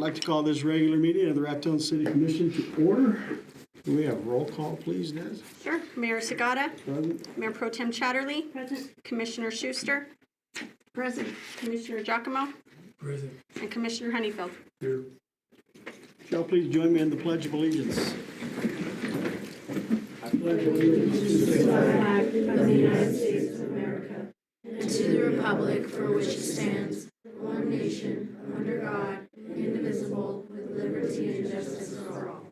like to call this regular meeting of the Raton City Commission to order. Do we have roll call, please, Des? Sure. Mayor Sagata. Present. Mayor Pro Tem Chatterley. Present. Commissioner Schuster. Present. Commissioner Giacomo. Present. And Commissioner Honeyfield. Here. Shall please join me in the Pledge of Allegiance. I pledge allegiance to the flag of the United States of America and to the republic for which it stands, one nation, under God, indivisible, with liberty and justice for all.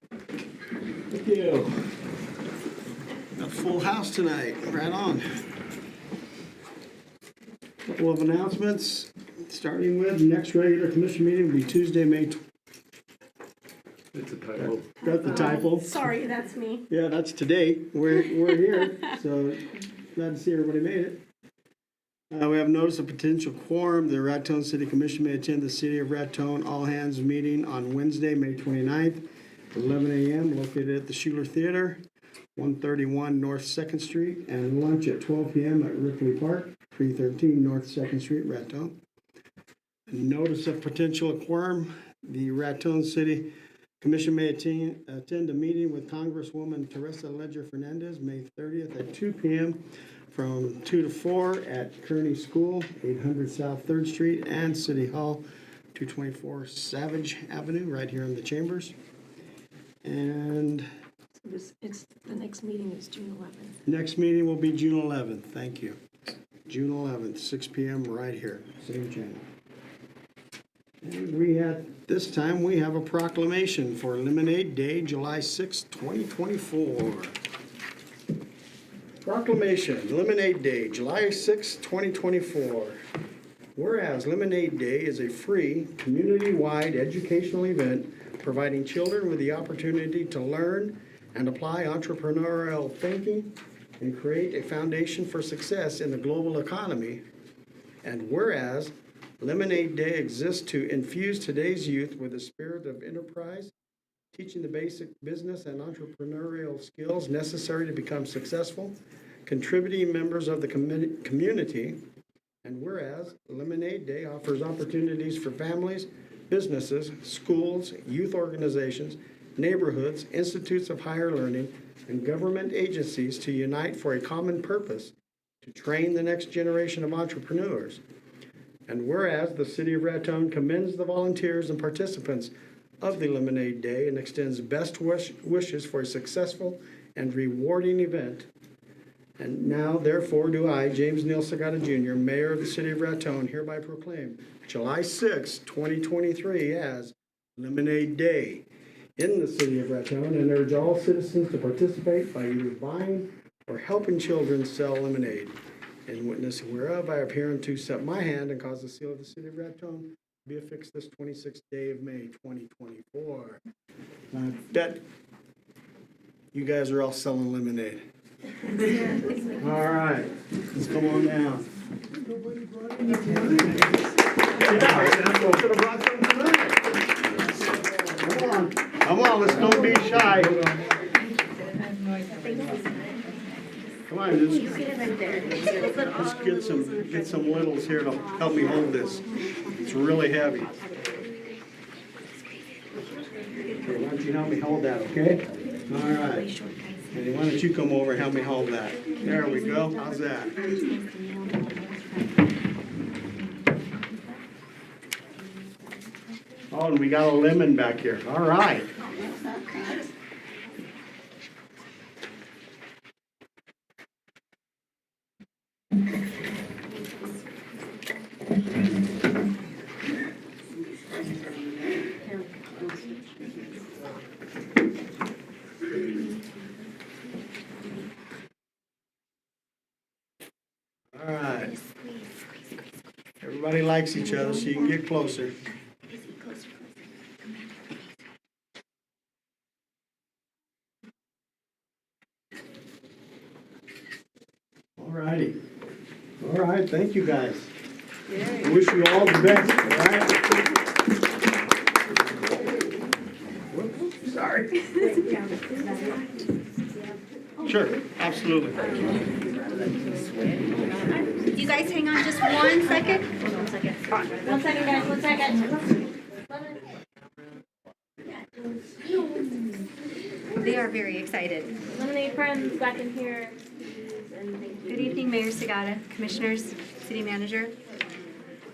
Thank you. A full house tonight. Right on. Couple of announcements. Starting with next regular commission meeting will be Tuesday, May. It's a typo. Got the typo. Sorry, that's me. Yeah, that's today. We're here, so glad to see everybody made it. We have notice of potential quorum. The Raton City Commission may attend the City of Raton all-hands meeting on Wednesday, May 29th, 11 a.m., located at the Schuler Theater, 131 North 2nd Street, and lunch at 12 p.m. at Ripley Park, 313 North 2nd Street, Raton. Notice of potential quorum. The Raton City Commission may attend a meeting with Congresswoman Teresa Ledger Fernandez, May 30th at 2 p.m. from 2 to 4 at Kearney School, 800 South 3rd Street, and City Hall, 224 Savage Avenue, right here in the chambers. And It's the next meeting is June 11th. next meeting will be June 11th. Thank you. June 11th, 6 p.m. right here, same channel. And this time we have a proclamation for Lemonade Day, July 6, 2024. Proclamation, Lemonade Day, July 6, 2024. Whereas Lemonade Day is a free, community-wide educational event providing children with the opportunity to learn and apply entrepreneurial thinking and create a foundation for success in the global economy. And whereas Lemonade Day exists to infuse today's youth with a spirit of enterprise, teaching the basic business and entrepreneurial skills necessary to become successful, contributing members of the community. And whereas Lemonade Day offers opportunities for families, businesses, schools, youth organizations, neighborhoods, institutes of higher learning, and government agencies to unite for a common purpose to train the next generation of entrepreneurs. And whereas the City of Raton commends the volunteers and participants of the Lemonade Day and extends best wishes for a successful and rewarding event. And now, therefore, do I, James Neal Sagata Jr., Mayor of the City of Raton, hereby proclaim July 6, 2023 as Lemonade Day in the City of Raton and urge all citizens to participate by either buying or helping children sell lemonade. In witness whereof I appear unto set my hand and cause the seal of the City of Raton to be affixed this 26th day of May, 2024. I bet you guys are all selling lemonade. All right, let's come on down. Come on, let's don't be shy. Come on, let's get some littles here to help me hold this. It's really heavy. Okay, why don't you help me hold that, okay? All right. Hey, why don't you come over and help me hold that? There we go. How's that? Oh, and we got a lemon back here. All right. All right. Everybody likes each other, so you can get closer. All righty. All right, thank you guys. I wish you all the best, all right? Whoops, sorry. Sure, absolutely. You guys hang on just 1 second. 1 second, guys, 1 second. They are very excited. Lemonade friends back in here. And thank you. Good evening, Mayor Sagata, Commissioners, City Manager.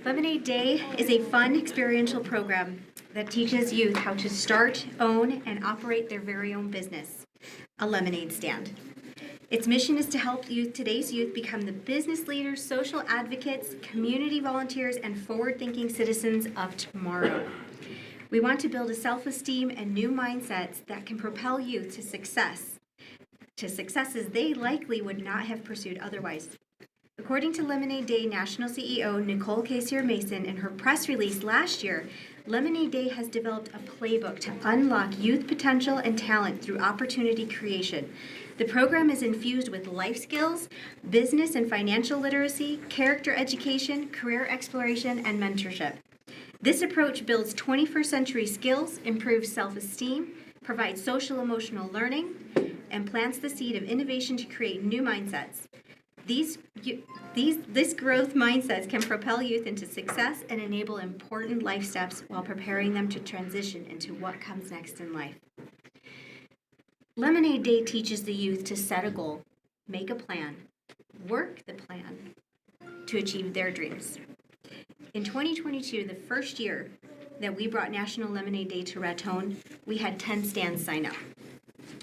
Lemonade Day is a fun experiential program that teaches youth how to start, own, and operate their very own business, a lemonade stand. Its mission is to help today's youth become the business leaders, social advocates, community volunteers, and forward-thinking citizens of tomorrow. We want to build a self-esteem and new mindsets that can propel youth to successes they likely would not have pursued otherwise. According to Lemonade Day National CEO Nicole Casier-Mason in her press release last year, Lemonade Day has developed a playbook to unlock youth potential and talent through opportunity creation. The program is infused with life skills, business and financial literacy, character education, career exploration, and mentorship. This approach builds 21st century skills, improves self-esteem, provides social emotional learning, and plants the seed of innovation to create new mindsets. This growth mindsets can propel youth into success and enable important life steps while preparing them to transition into what comes next in life. Lemonade Day teaches the youth to set a goal, make a plan, work the plan to achieve their dreams. In 2022, the first year that we brought National Lemonade Day to Raton, we had 10 stands sign up,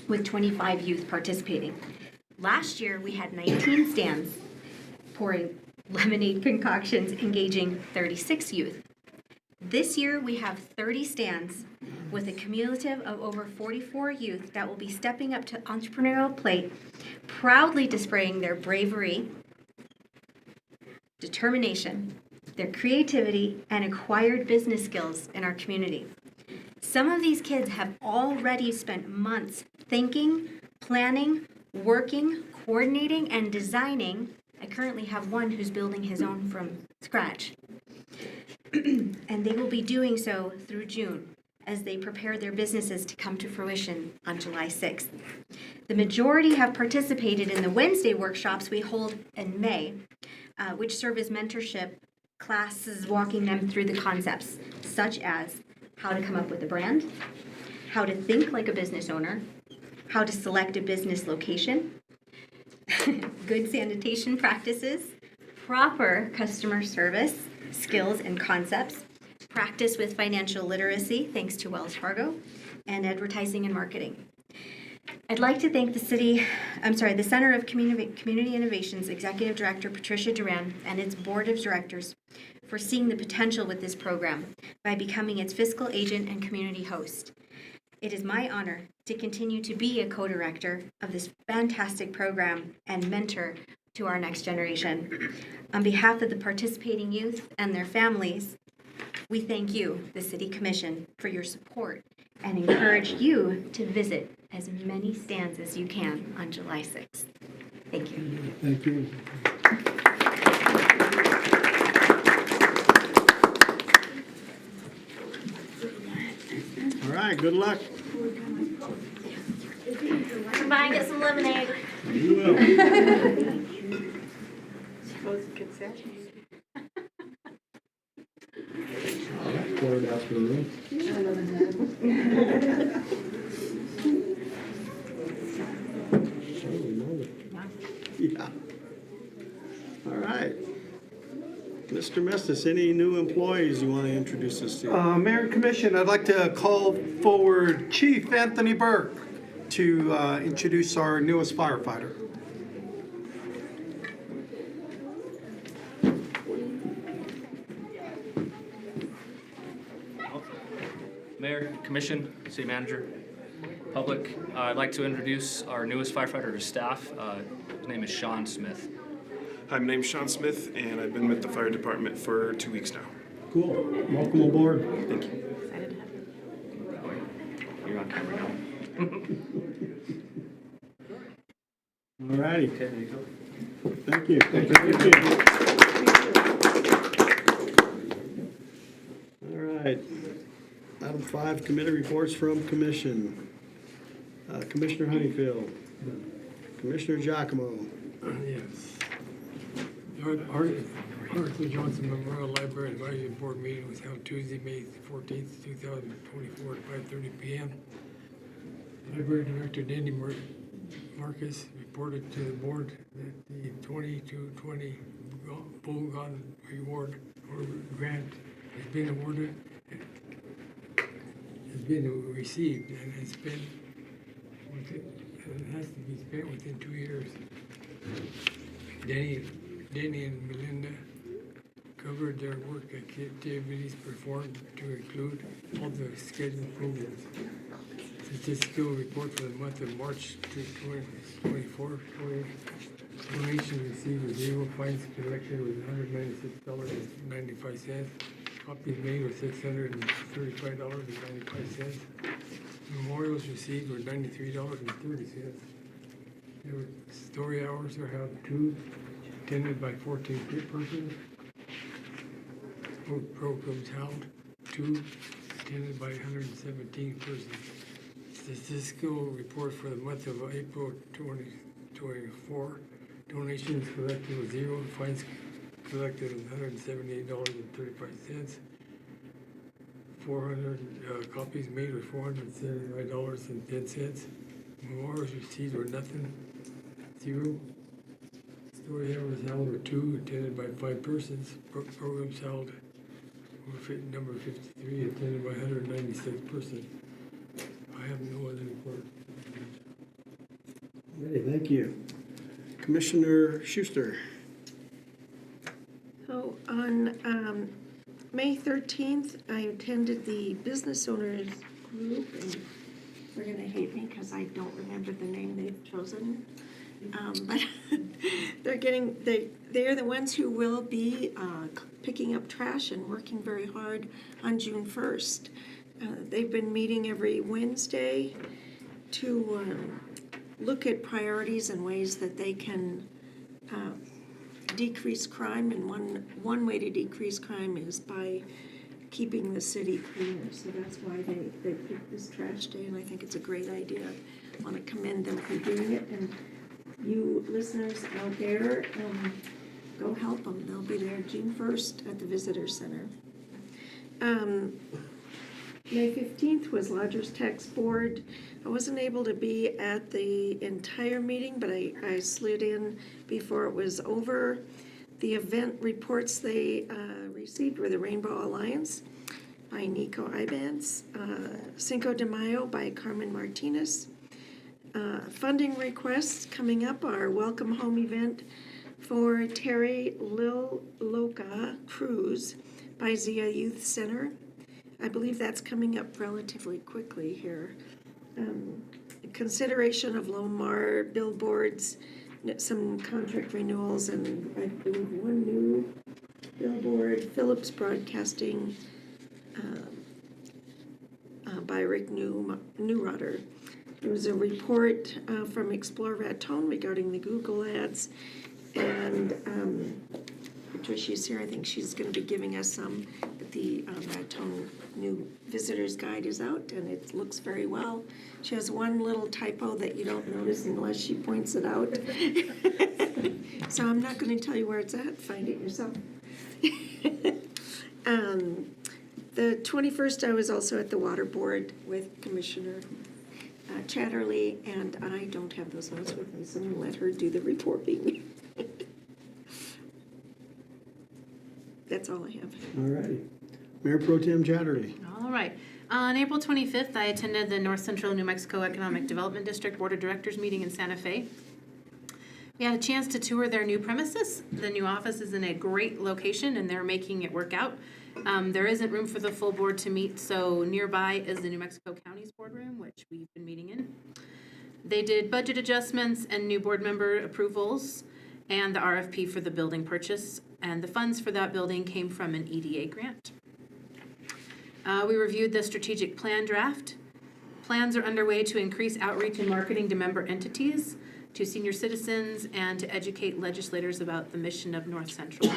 with 25 youth participating. Last year, we had 19 stands pouring lemonade concoctions, engaging 36 youth. This year, we have 30 stands with a cumulative of over 44 youth that will be stepping up to entrepreneurial plate, proudly displaying their bravery, determination, their creativity, and acquired business skills in our community. Some of these kids have already spent months thinking, planning, working, coordinating, and designing. I currently have one who's building his own from scratch. And they will be doing so through June as they prepare their businesses to come to fruition on July 6th. The majority have participated in the Wednesday workshops we hold in May, which serve as mentorship classes walking them through the concepts, such as how to come up with a brand, how to think like a business owner, how to select a business location, good sanitation practices, proper customer service skills and concepts, practice with financial literacy, thanks to Wells Fargo, and advertising and marketing. I'd like to thank the Center of Community Innovations Executive Director Patricia Duran and its Board of Directors for seeing the potential with this program by becoming its fiscal agent and community host. It is my honor to continue to be a co-director of this fantastic program and mentor to our next generation. On behalf of the participating youth and their families, we thank you, the City Commission, for your support and encourage you to visit as many stands as you can on July 6th. Thank you. Thank you. All right, good luck. Come by and get some lemonade. You will. Courthouse room. Yeah. All right. Mr. Mestis, any new employees you want to introduce us to? Mayor and Commission, I'd like to call forward Chief Anthony Burke to introduce our newest firefighter. Mayor, Commission, City Manager, Public, I'd like to introduce our newest firefighter to staff. His name is Sean Smith. Hi, my name's Sean Smith, and I've been with the fire department for 2 weeks now. Cool. Welcome aboard. Thank you. You're on camera now. All righty. Okay, there you go. Thank you. Thank you. All right. Item 5, committee reports from commission. Commissioner Honeyfield. Commissioner Giacomo. Yes. Arthur Johnson Memorial Library Advisory Board meeting was held Tuesday, May 14th, 2024 at 5:30 p.m. Library Director Danny Marcus reported to the board that the 2220 Bulgon Reward or grant has been awarded, has been received, and has been it has to be spent within 2 years. Danny and Melinda covered their work activities performed to include all the scheduled programs. Statistical report for the month of March 2024. Donation received was zero. Fines collected was $196.95. Copies made were $635.95. Memorials received were $93.30. There were story hours were held 2, attended by 14 persons. Programs held 2, attended by 117 persons. Statistical report for the month of April 2024. Donations collected was 0. Fines collected was $178.35. 400 copies made were $475.10. Memorials received were nothing, 0. Story hours held were 2, attended by 5 persons. Programs held were number 53, attended by 196 persons. I have no other report. Ready, thank you. Commissioner Schuster. So on May 13th, I attended the business owners group, and they're going to hate me because I don't remember the name they've chosen. But they're the ones who will be picking up trash and working very hard on June 1st. They've been meeting every Wednesday to look at priorities and ways that they can decrease crime, and one way to decrease crime is by keeping the city cleaner. So that's why they picked this trash day, and I think it's a great idea. I want to commend them for doing it, and you listeners out there, go help them. They'll be there June 1st at the Visitor Center. May 15th was Lodgers Tax Board. I wasn't able to be at the entire meeting, but I slid in before it was over. The event reports they received were the Rainbow Alliance by Nico Ibans, Cinco de Mayo by Carmen Martinez. Funding requests coming up are Welcome Home event for Terry Lil Loca Cruz by Zia Youth Center. I believe that's coming up relatively quickly here. Consideration of Lomar billboards, some contract renewals, and I believe one new billboard, Phillips Broadcasting by Rick Neurotter. There was a report from Explore Raton regarding the Google ads, and Patricia's here. I think she's going to be giving us some, but the Raton new visitor's guide is out, and it looks very well. She has one little typo that you don't notice unless she points it out. So I'm not going to tell you where it's at. Find it yourself. The 21st, I was also at the Water Board with Commissioner Chatterley, and I don't have those notes with me, so I'm going to let her do the reporting. That's all I have. All righty. Mayor Pro Tem Chatterley. All right. On April 25th, I attended the North Central New Mexico Economic Development District Board of Directors meeting in Santa Fe. We had a chance to tour their new premises. The new office is in a great location, and they're making it work out. There isn't room for the full board to meet, so nearby is the New Mexico County's boardroom, which we've been meeting in. They did budget adjustments and new board member approvals and the RFP for the building purchase, and the funds for that building came from an EDA grant. We reviewed the strategic plan draft. Plans are underway to increase outreach and marketing to member entities, to senior citizens, and to educate legislators about the mission of North Central.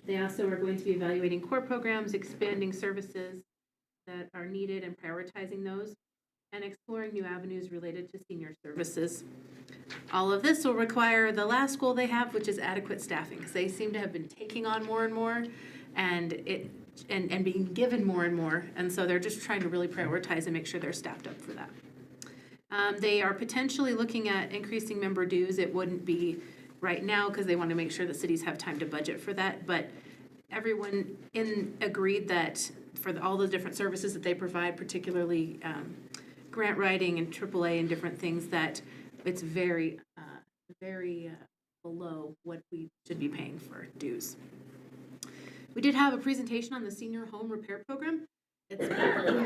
They also are going to be evaluating core programs, expanding services that are needed and prioritizing those, and exploring new avenues related to senior services. All of this will require the last goal they have, which is adequate staffing, because they seem to have been taking on more and more and being given more and more. And so they're just trying to really prioritize and make sure they're staffed up for that. They are potentially looking at increasing member dues. It wouldn't be right now because they want to make sure that cities have time to budget for that. But everyone agreed that for all the different services that they provide, particularly grant writing and AAA and different things, that it's very below what we should be paying for dues. We did have a presentation on the senior home repair program. It's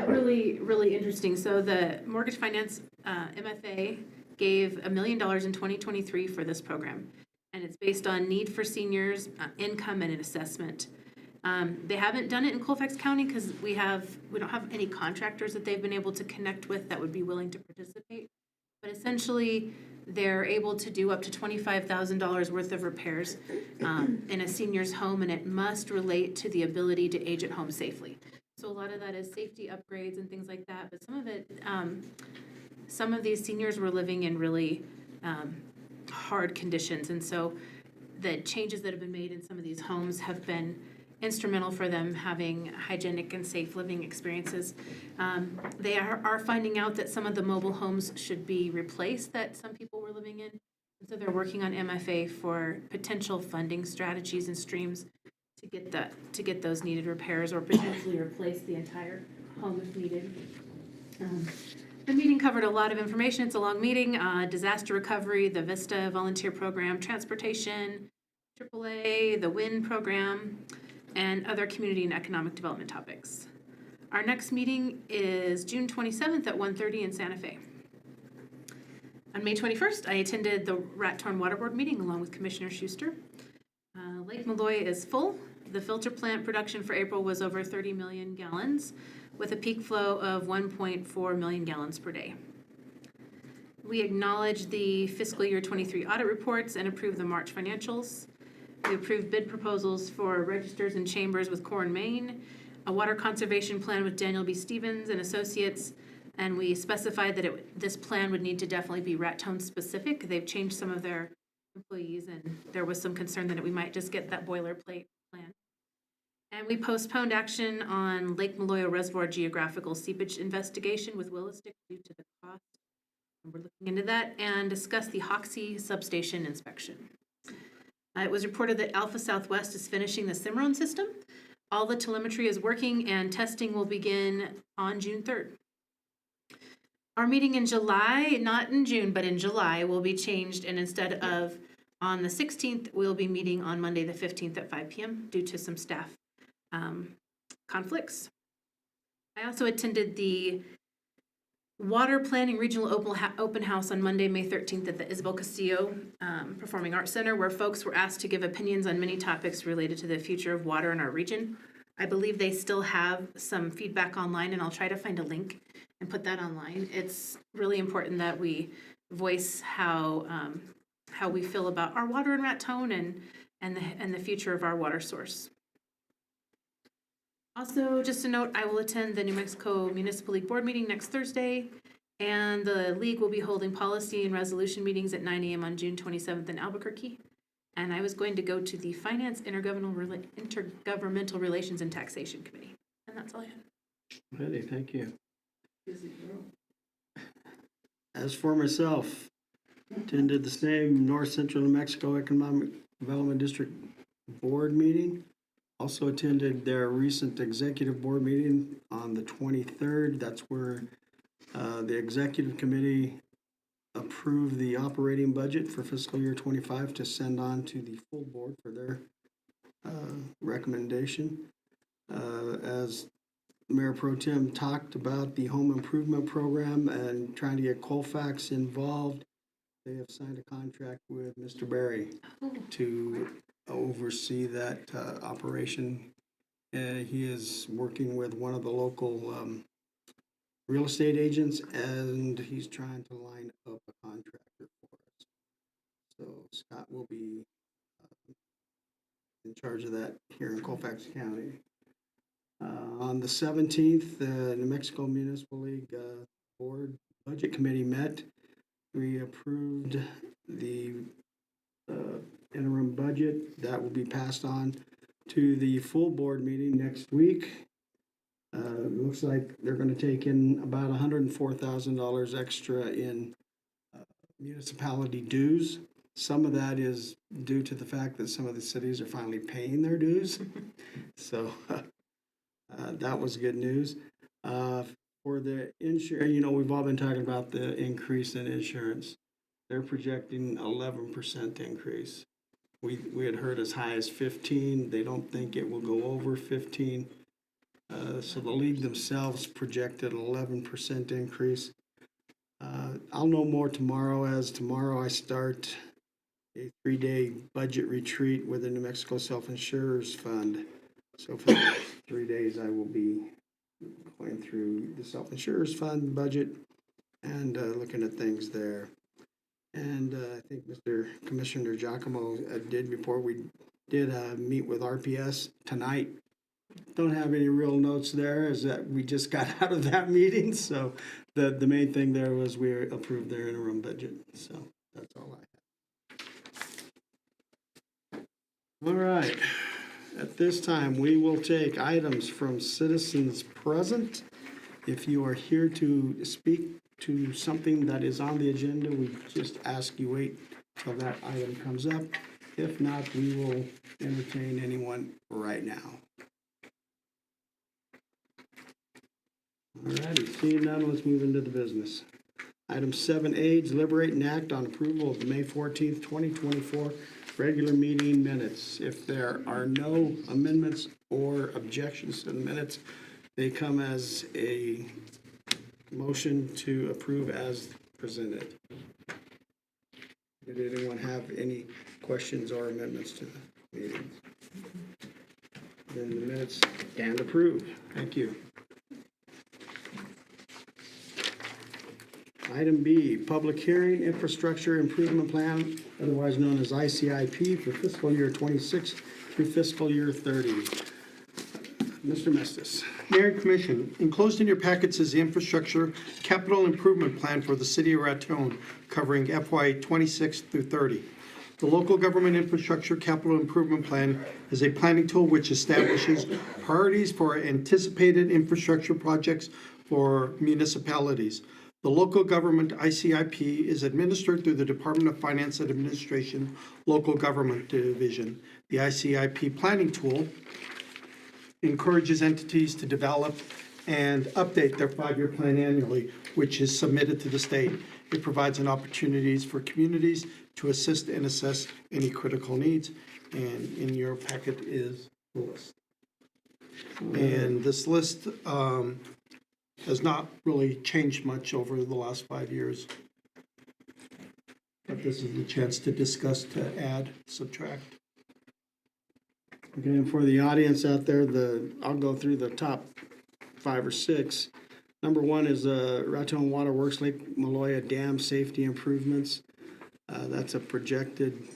really, really interesting. So the Mortgage Finance MFA gave $1 million in 2023 for this program. And it's based on need for seniors, income, and an assessment. They haven't done it in Colfax County because we don't have any contractors that they've been able to connect with that would be willing to participate. But essentially, they're able to do up to $25,000 worth of repairs in a senior's home, and it must relate to the ability to age at home safely. So a lot of that is safety upgrades and things like that. But some of these seniors were living in really hard conditions, and so the changes that have been made in some of these homes have been instrumental for them having hygienic and safe living experiences. They are finding out that some of the mobile homes should be replaced that some people were living in. And so they're working on MFA for potential funding strategies and streams to get those needed repairs or potentially replace the entire home if needed. The meeting covered a lot of information. It's a long meeting. Disaster recovery, the VISTA volunteer program, transportation, AAA, the WIN program, and other community and economic development topics. Our next meeting is June 27th at 1:30 in Santa Fe. On May 21st, I attended the Raton Water Board meeting along with Commissioner Schuster. Lake Malloy is full. The filter plant production for April was over 30 million gallons with a peak flow of 1.4 million gallons per day. We acknowledge the fiscal year 23 audit reports and approve the March financials. We approved bid proposals for registers and chambers with Core & Main, a water conservation plan with Daniel B. Stevens and Associates, and we specified that this plan would need to definitely be Raton specific. They've changed some of their employees, and there was some concern that we might just get that boilerplate plan. And we postponed action on Lake Maloyo Reservoir geographical seepage investigation with Willistic due to the cost. And we're looking into that, and discuss the Hoxie substation inspection. It was reported that Alpha Southwest is finishing the Cimarron system. All the telemetry is working and testing will begin on June 3rd. Our meeting in July, not in June, but in July, will be changed, and instead of on the 16th, we'll be meeting on Monday the 15th at 5 p.m. due to some staff conflicts. I also attended the Water Planning Regional Open House on Monday, May 13th at the Isabel Castillo Performing Arts Center, where folks were asked to give opinions on many topics related to the future of water in our region. I believe they still have some feedback online, and I'll try to find a link and put that online. It's really important that we voice how we feel about our water in Raton and the future of our water source. Also, just a note, I will attend the New Mexico Municipal League Board meeting next Thursday, and the league will be holding policy and resolution meetings at 9 a.m. on June 27th in Albuquerque. And I was going to go to the Finance, Intergovernmental Relations and Taxation Committee. And that's all I had. Ready, thank you. As for myself, attended the same North Central New Mexico Economic Development District Board meeting. Also attended their recent executive board meeting on the 23rd. That's where the executive committee approved the operating budget for fiscal year 25 to send on to the full board for their recommendation. As Mayor Pro Tem talked about the home improvement program and trying to get Colfax involved, they have signed a contract with Mr. Berry to oversee that operation. He is working with one of the local real estate agents, and he's trying to line up a contractor for us. So Scott will be in charge of that here in Colfax County. On the 17th, the New Mexico Municipal League Board Budget Committee met. we approved the interim budget. That will be passed on to the full board meeting next week. Looks like they're gonna take in about $104,000 extra in municipality dues. Some of that is due to the fact that some of the cities are finally paying their dues. So that was good news. For the insurance, we've all been talking about the increase in insurance. They're projecting 11% increase. We had heard as high as 15. They don't think it will go over 15. So the league themselves projected an 11% increase. I'll know more tomorrow, as tomorrow I start a 3-day budget retreat with the New Mexico Self-Insurers Fund. So for the 3 days, I will be going through the Self-Insurers Fund budget and looking at things there. And I think Mr. Commissioner Giacomo did report, we did meet with RPS tonight. Don't have any real notes there, as that we just got out of that meeting. So the main thing there was we approved their interim budget. So that's all I have. All right. At this time, we will take items from citizens present. If you are here to speak to something that is on the agenda, we just ask you wait till that item comes up. If not, we will entertain anyone right now. All righty, seeing none, let's move into the business. Item 7A, deliberate and act on approval of the May 14th, 2024 regular meeting minutes. If there are no amendments or objections to the minutes, they come as a motion to approve as presented. Did anyone have any questions or amendments to the meeting? Then the minutes stand approved. Thank you. Item B, public hearing, infrastructure improvement plan, otherwise known as ICIP, for fiscal year 26 through fiscal year 30. Mr. Mestis. Mayor and Commission, enclosed in your packets is the infrastructure capital improvement plan for the city of Raton, covering FY 26 through 30. The local government infrastructure capital improvement plan is a planning tool which establishes priorities for anticipated infrastructure projects for municipalities. The local government ICIP is administered through the Department of Finance and Administration Local Government Division. The ICIP planning tool encourages entities to develop and update their 5-year plan annually, which is submitted to the state. It provides an opportunities for communities to assist and assess any critical needs. And in your packet is the list. And this list has not really changed much over the last 5 years. But this is the chance to discuss, to add, subtract. Okay, and for the audience out there, I'll go through the top 5 or 6. Number 1 is Raton Water Works Lake Maloya Dam safety improvements. That's a projected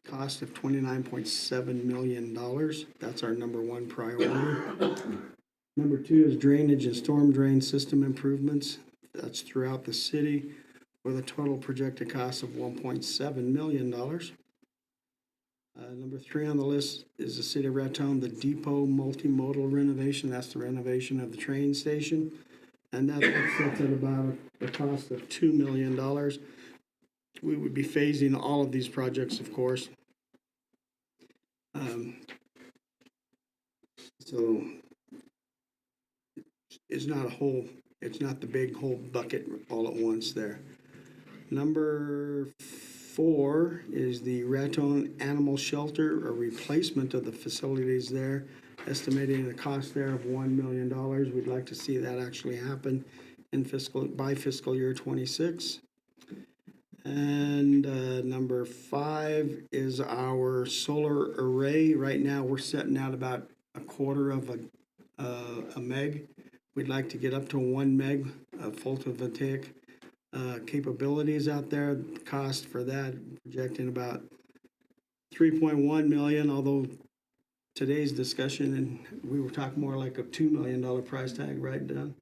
cost of $29.7 million. That's our number 1 priority. Number 2 is drainage and storm drain system improvements. That's throughout the city with a total projected cost of $1.7 million. Number 3 on the list is the city of Raton, the depot multimodal renovation. That's the renovation of the train station. And that sits at about a cost of $2 million. We would be phasing all of these projects, of course. So it's not the big whole bucket all at once there. Number 4 is the Raton Animal Shelter, a replacement of the facilities there, estimating a cost there of $1 million. We'd like to see that actually happen by fiscal year 26. And number 5 is our solar array. Right now, we're setting out about a quarter of a meg. We'd like to get up to 1 meg of photovoltaic capabilities out there. The cost for that projecting about $3.1 million, although today's discussion, and we were talking more like a $2 million price tag, right, Don?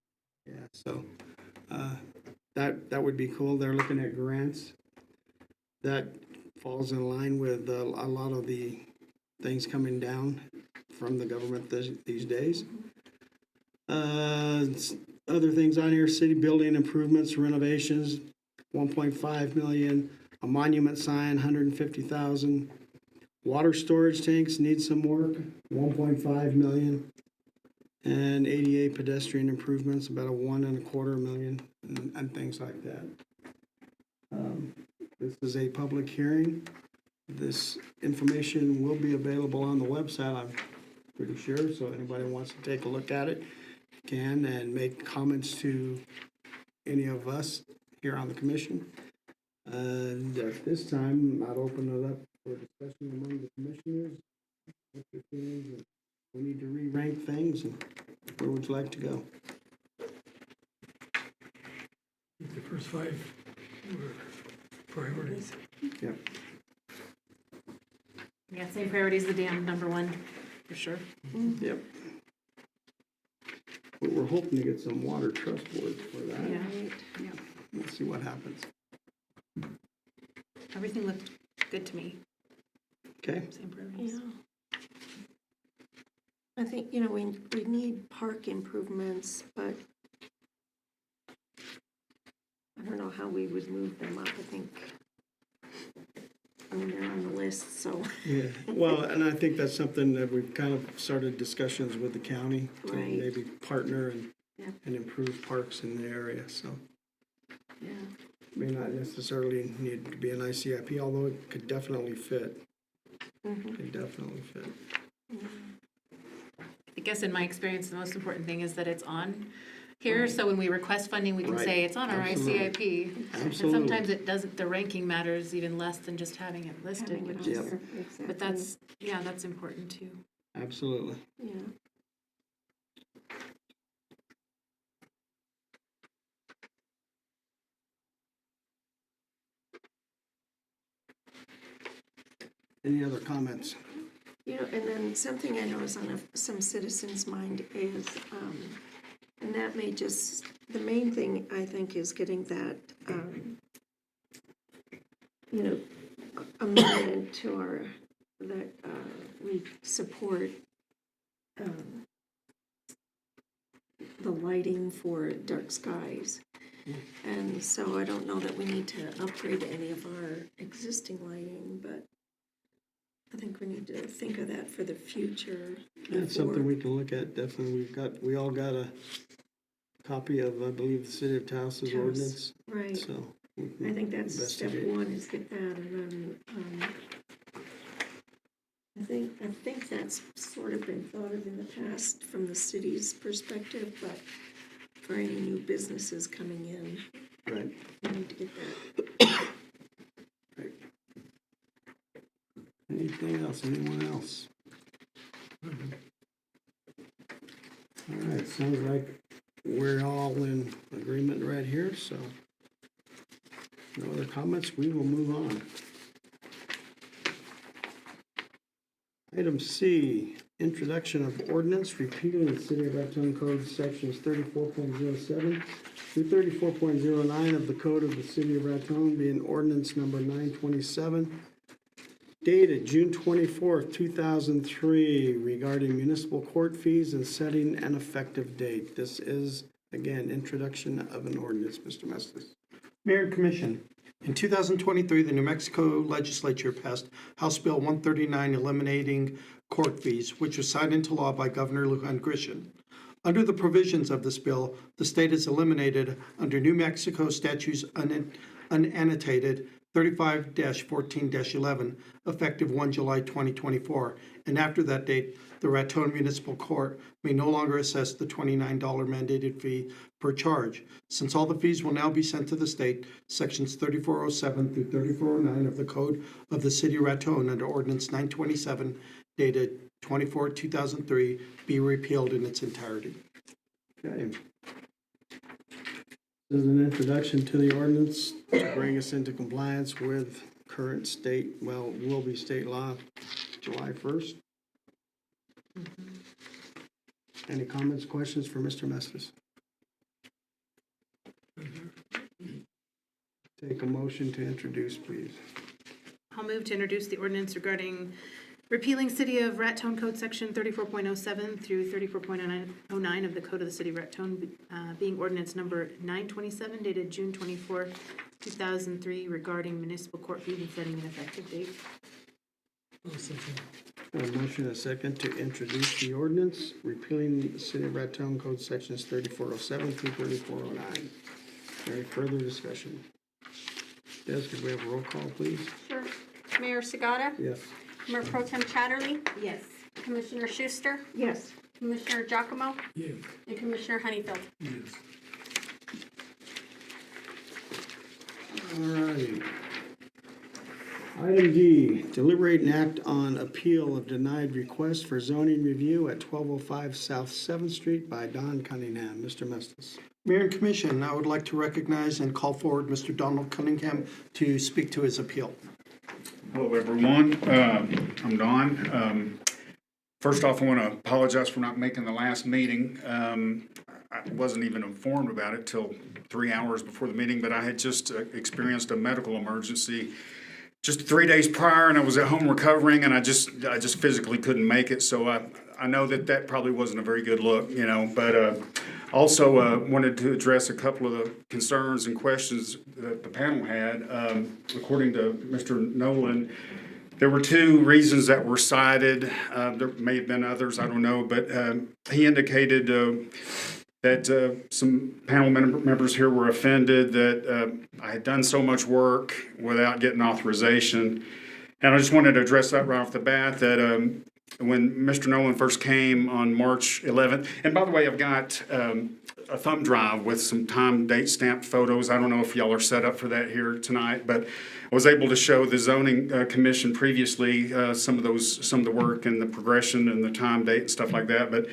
Yeah, so that would be cool. They're looking at grants. That falls in line with a lot of the things coming down from the government these days. Other things on here, city building improvements, renovations, 1.5 million, a monument sign, 150,000. Water storage tanks need some work, 1.5 million. And ADA pedestrian improvements, about a 1.25 million, and things like that. This is a public hearing. This information will be available on the website, I'm pretty sure, so anybody wants to take a look at it can and make comments to any of us here on the commission. And at this time, I'd open it up for discussion among the commissioners. What your feelings, and we need to re-rank things, and where would you like to go? The first 5 were priorities. Yep. Yeah, same priorities, the dam, number 1, for sure. Yep. But we're hoping to get some water trust boards for that. Yeah. We'll see what happens. Everything looked good to me. Okay? Same priorities. Yeah. I think, we need park improvements, but I don't know how we would move them up. They're on the list, so. Yeah, well, and I think that's something that we've kind of started discussions with the county to Right. maybe partner Yeah. and improve parks in the area, so. Yeah. May not necessarily need to be an ICIP, although it could definitely fit. Mhm. Could definitely fit. I guess in my experience, the most important thing is that it's on here, so when we request funding, we can Right. say it's on our Absolutely. ICIP. And Absolutely. sometimes it doesn't, the ranking matters even less than just having it listed, Having it which on is, there, exactly. but that's, yeah, that's important too. Absolutely. Yeah. Any other comments? And then something I know is on some citizens' mind is, and that may just, the main thing I think is getting that, amendment to our, that we support the lighting for dark skies. And so I don't know that we need to upgrade any of our existing lighting, but I think we need to think of that for the future. That's something we can look at, definitely. We all got a copy of, I believe, the City of Towson's Taos, ordinance, Right. so. we can I think that's step investigate. 1 is get that, and then, I think that's sort of been thought of in the past from the city's perspective, but for any new businesses coming in, Right. we need to get that. Anything else? Anyone else? All right, sounds like we're all in agreement right here, so no other comments, we will move on. Item C, introduction of ordinance repealing the City of Raton Code sections 34.07 through 34.09 of the Code of the City of Raton, being ordinance number 927, dated June 24th, 2003, regarding municipal court fees and setting an effective date. This is, again, introduction of an ordinance, Mr. Mestis. Mayor and Commission, in 2023, the New Mexico Legislature passed House Bill 139 eliminating court fees, which was signed into law by Governor Lujan Grisham. Under the provisions of this bill, the state has eliminated, under New Mexico statutes unannotated 35-14-11, effective 1 July 2024, and after that date, the Raton Municipal Court may no longer assess the $29 mandated fee per charge. Since all the fees will now be sent to the state, sections 3407 through 3409 of the Code of the City of Raton under Ordinance 927 dated 24/2003 be repealed in its entirety. Okay. This is an introduction to the ordinance to bring us into compliance with current state, well, will be state law, July 1st. Any comments, questions for Mr. Mestis? Take a motion to introduce, please. I'll move to introduce the ordinance regarding repealing City of Raton Code Section 34.07 through 34.09 of the Code of the City of Raton, being ordinance number 927 dated June 24, 2003, regarding municipal court fees and setting an effective date. I'll second. A motion and a second to introduce the ordinance repealing the City of Raton Code Sections 3407 through 3409. Any further discussion? Des, could we have a roll call, please? Sure. Mayor Sagata, Yes. Mayor Pro Tem Chatterley, Yes. Commissioner Schuster, Yes. Commissioner Giacomo, Yes. and Commissioner Honeyfield. Yes. All right. Item D, deliberate and act on appeal of denied request for zoning review at 1205 South 7th Street by Don Cunningham. Mr. Mestis. Mayor and Commission, I would like to recognize and call forward Mr. Donald Cunningham to speak to his appeal. Hello, everyone. I'm Don. First off, I want to apologize for not making the last meeting. I wasn't even informed about it till 3 hours before the meeting, but I had just experienced a medical emergency just 3 days prior, and I was at home recovering, and I just physically couldn't make it. So I know that probably wasn't a very good look, but also wanted to address a couple of the concerns and questions that the panel had. According to Mr. Nolan, there were 2 reasons that were cited. There may have been others, I don't know, but he indicated that some panel members here were offended that I had done so much work without getting authorization. And I just wanted to address that right off the bat, that when Mr. Nolan first came on March 11th, and by the way, I've got a thumb drive with some time, date stamped photos. I don't know if y'all are set up for that here tonight, but I was able to show the zoning commission previously some of the work and the progression and the time, date, and stuff like that. But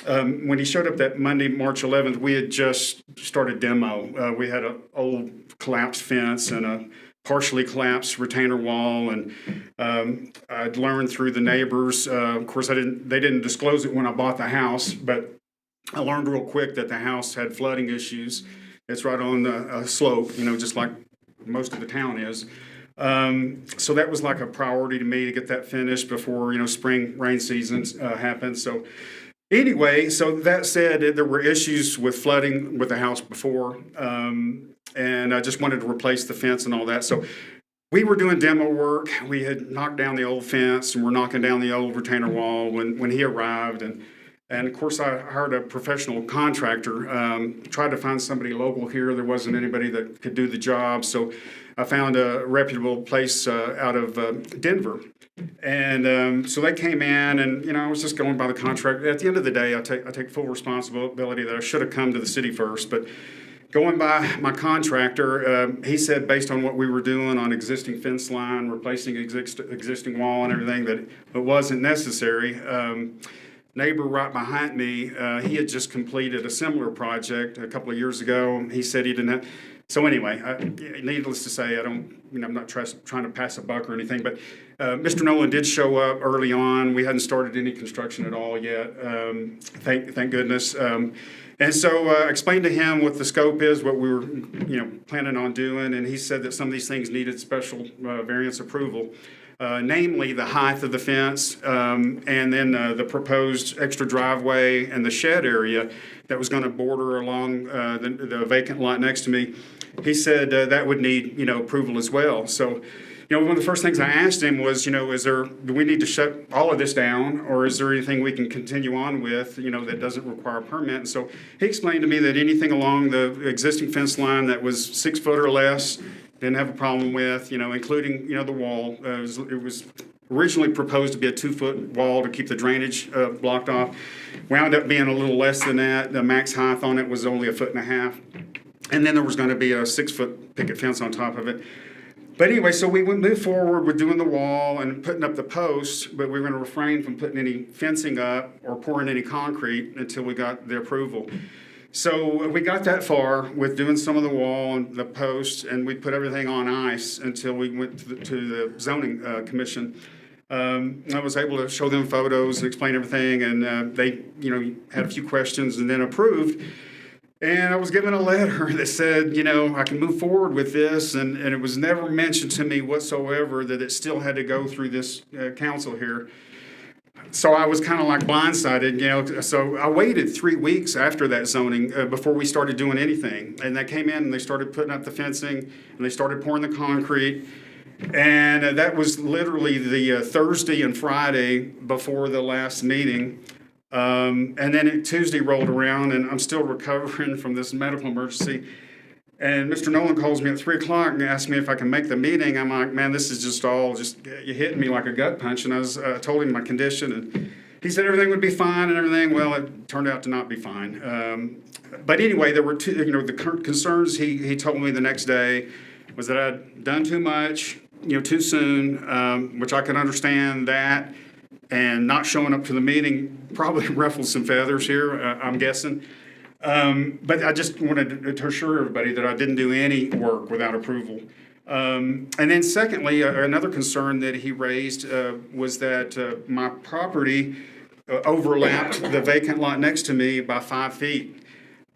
when he showed up that Monday, March 11th, we had just started demo. We had an old collapsed fence and a partially collapsed retainer wall, and I'd learned through the neighbors. Of course, they didn't disclose it when I bought the house, but I learned real quick that the house had flooding issues. It's right on a slope, just like most of the town is. So that was like a priority to me to get that finished before spring rain seasons happen. So anyway, so that said, there were issues with flooding with the house before, and I just wanted to replace the fence and all that. So we were doing demo work. We had knocked down the old fence and we're knocking down the old retainer wall when he arrived. And of course, I hired a professional contractor, tried to find somebody local here. There wasn't anybody that could do the job. So I found a reputable place out of Denver. And so they came in, and I was just going by the contract. At the end of the day, I take full responsibility that I should have come to the city first. But going by my contractor, he said based on what we were doing on existing fence line, replacing existing wall and everything, that it wasn't necessary. Neighbor right behind me, he had just completed a similar project a couple of years ago. He said he didn't have. So anyway, needless to say, I'm not trying to pass a buck or anything, but Mr. Nolan did show up early on. We hadn't started any construction at all yet. Thank goodness. And so I explained to him what the scope is, what we were planning on doing, and he said that some of these things needed special variance approval. Namely the height of the fence, and then the proposed extra driveway and the shed area that was going to border along the vacant lot next to me. He said that would need approval as well. So one of the first things I asked him was, do we need to shut all of this down, or is there anything we can continue on with that doesn't require a permit? And so he explained to me that anything along the existing fence line that was 6 foot or less, didn't have a problem with, including, the wall. It was originally proposed to be a 2-foot wall to keep the drainage blocked off. Wound up being a little less than that. The max height on it was only 1.5 feet. And then there was going to be a 6-foot picket fence on top of it. But anyway, so we would move forward with doing the wall and putting up the posts, but we were going to refrain from putting any fencing up or pouring any concrete until we got the approval. So we got that far with doing some of the wall and the posts, and we put everything on ice until we went to the zoning commission. I was able to show them photos and explain everything, and they, had a few questions and then approved. And I was given a letter that said, you know, I can move forward with this, and it was never mentioned to me whatsoever that it still had to go through this council here. So I was kind of like blindsided, you know, so I waited 3 weeks after that zoning before we started doing anything. And they came in and they started putting up the fencing, and they started pouring the concrete. And that was literally the Thursday and Friday before the last meeting. And then Tuesday rolled around, and I'm still recovering from this medical emergency. And Mr. Nolan calls me at 3 o'clock and asks me if I can make the meeting. I'm like, man, this is just you hit me like a gut punch. And I told him my condition, and he said everything would be fine and everything. Well, it turned out to not be fine. But anyway, there were two, you know, the concerns he told me the next day was that I'd done too much, you know, too soon, which I can understand that. And not showing up to the meeting probably ruffled some feathers here, I'm guessing. But I just wanted to assure everybody that I didn't do any work without approval. And then secondly, another concern that he raised was that my property overlapped the vacant lot next to me by 5 feet.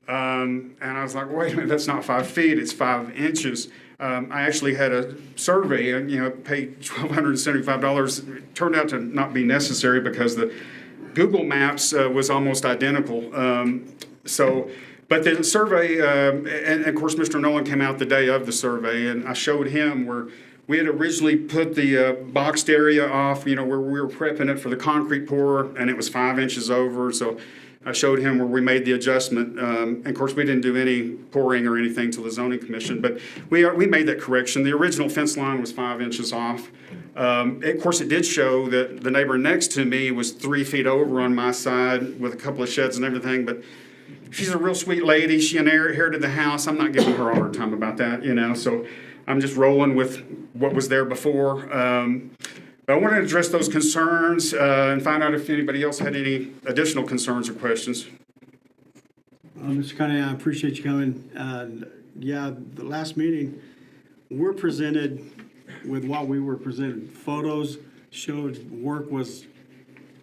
And I was like, wait a minute, that's not 5 feet, it's 5 inches. I actually had a survey, and, you know, paid $1,275. It turned out to not be necessary because the Google Maps was almost identical. But the survey, and of course, Mr. Nolan came out the day of the survey, and I showed him where we had originally put the boxed area off, you know, where we were prepping it for the concrete pour, and it was 5 inches over. So I showed him where we made the adjustment. And of course, we didn't do any pouring or anything to the zoning commission, but we made that correction. The original fence line was 5 inches off. Of course, it did show that the neighbor next to me was 3 feet over on my side with a couple of sheds and everything, but she's a real sweet lady. She inherited the house. I'm not giving her a hard time about that, you know, so I'm just rolling with what was there before. But I wanted to address those concerns and find out if anybody else had any additional concerns or questions. Mr. Cunningham, I appreciate you coming. Yeah, the last meeting, we're presented with what we were presented. Photos showed work was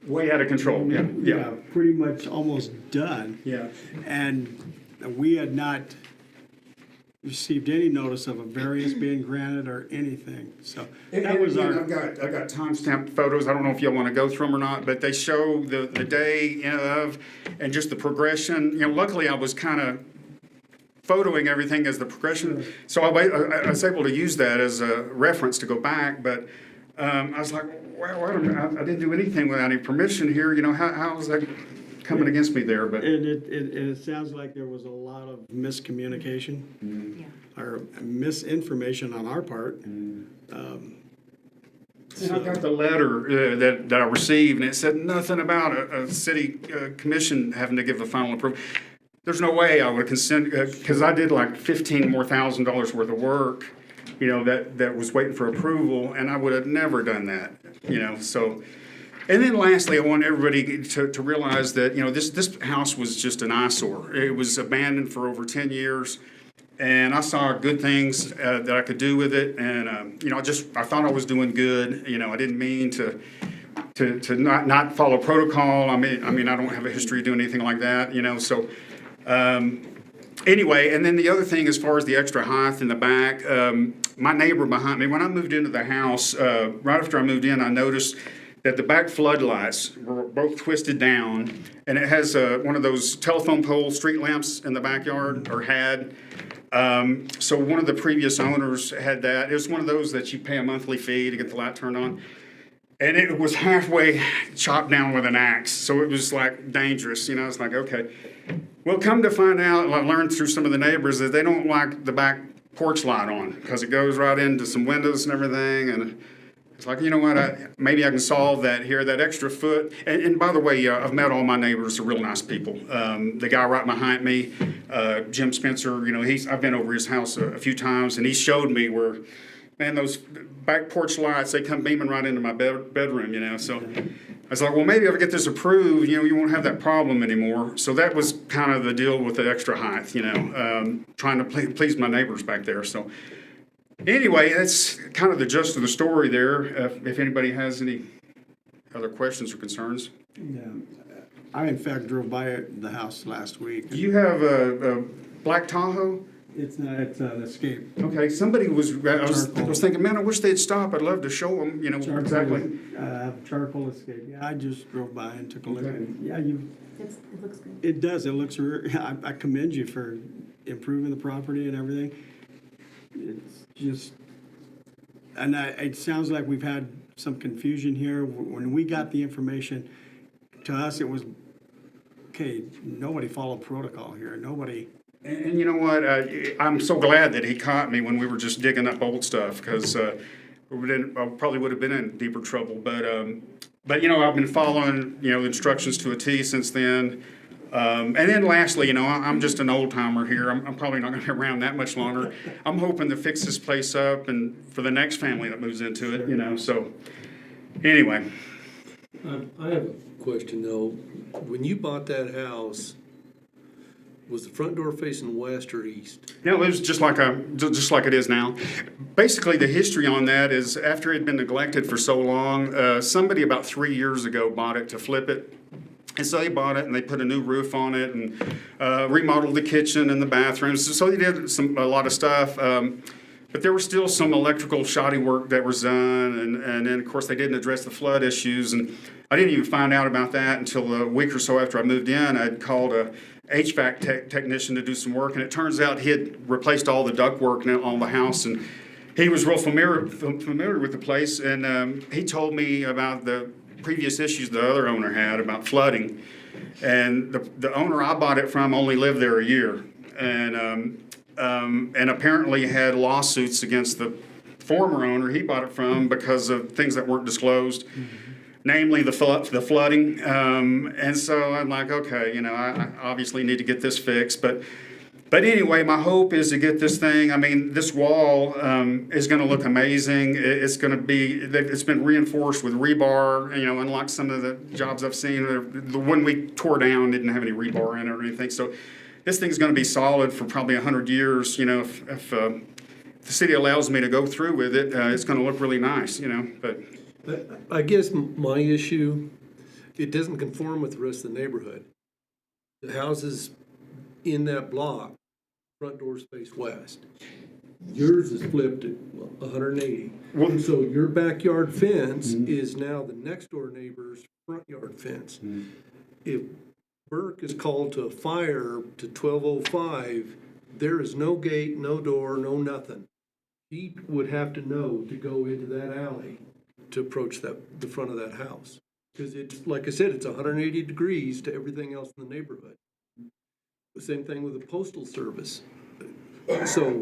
Way out of control, yeah. pretty much almost done. Yeah. And we had not received any notice of a variance being granted or anything. So that was our. I got time-stamped photos. I don't know if y'all want to go through them or not, but they show the day of and just the progression. You know, luckily I was kind of photoing everything as the progression, so I was able to use that as a reference to go back. But I was like, well, wait a minute, I didn't do anything without any permission here. You know, how is that coming against me there? But And it sounds like there was a lot of miscommunication or misinformation on our part. And I got the letter that I received, and it said nothing about a city commission having to give a final approval. There's no way I would consent, because I did like $15,000 more worth of work, you know, that was waiting for approval, and I would have never done that, you know, so. And then lastly, I want everybody to realize that, you know, this house was just an eyesore. It was abandoned for over 10 years. And I saw good things that I could do with it, and you know, I thought I was doing good. You know, I didn't mean to not follow protocol. I mean, I don't have a history of doing anything like that. You know, so anyway. And then the other thing, as far as the extra height in the back, my neighbor behind me, when I moved into the house, right after I moved in, I noticed that the back floodlights were both twisted down, and it has one of those telephone pole street lamps in the backyard, or had. So one of the previous owners had that. It was one of those that you pay a monthly fee to get the light turned on. And it was halfway chopped down with an axe. So it was like dangerous, you know, it's like, okay. Well, come to find out, I learned through some of the neighbors that they don't like the back porch light on because it goes right into some windows and everything. And it's like, you know what, maybe I can solve that here, that extra foot. And by the way, I've met all my neighbors, they're real nice people. The guy right behind me, Jim Spencer, you know, I've been over his house a few times, and he showed me where, man, those back porch lights, they come beaming right into my bedroom, you know. So I was like, well, maybe if I get this approved, you know, you won't have that problem anymore. So that was kind of the deal with the extra height, you know, trying to please my neighbors back there. So anyway, that's kind of the gist of the story there. If anybody has any other questions or concerns. Yeah. I in fact drove by the house last week. Do you have a black Tahoe? It's not, it's an Escape. Okay, somebody I was thinking, man, I wish they'd stop. I'd love to show them, exactly. Charcoal Escape. Yeah, I just drove by and took a look. Okay. And yeah, It looks good. it does. It looks, I commend you for improving the property and everything. It's just, and it sounds like we've had some confusion here. When we got the information, to us, it was, okay, nobody followed protocol here. Nobody. And you know what? I'm so glad that he caught me when we were just digging up old stuff, because I probably would have been in deeper trouble. But I've been following instructions to a T since then. And then lastly, I'm just an old timer here. I'm probably not going to be around that much longer. I'm hoping to fix this place up and for the next family that moves into it. So anyway. I have a question though. When you bought that house, was the front door facing west or east? No, it was just like it is now. Basically, the history on that is after it had been neglected for so long, somebody about 3 years ago bought it to flip it. And so they bought it and they put a new roof on it and remodeled the kitchen and the bathrooms. So they did a lot of stuff. But there was still some electrical shoddy work that was done. And then, of course, they didn't address the flood issues. And I didn't even find out about that until a week or so after I moved in. I'd called a HVAC technician to do some work. And it turns out he had replaced all the ductwork on the house. And he was real familiar with the place. And he told me about the previous issues the other owner had about flooding. And the owner I bought it from only lived there a year. And apparently had lawsuits against the former owner he bought it from because of things that weren't disclosed, namely the flooding. And so I'm like, okay, I obviously need to get this fixed. But anyway, my hope is to get this thing. I mean, this wall is going to look amazing. It's been reinforced with rebar. Unlike some of the jobs I've seen, the one we tore down didn't have any rebar in it or anything. So this thing's going to be solid for probably 100 years. If the city allows me to go through with it, it's going to look really nice. But I guess my issue, it doesn't conform with the rest of the neighborhood. The houses in that block, front doors face west. Yours is flipped at 180. Well, So your backyard fence is now the next door neighbor's front yard fence. If Burke is called to a fire to 12:05, there is no gate, no door, no nothing. He would have to know to go into that alley to approach the front of that house. Because it's, like I said, it's 180 degrees to everything else in the neighborhood. The same thing with the postal service. So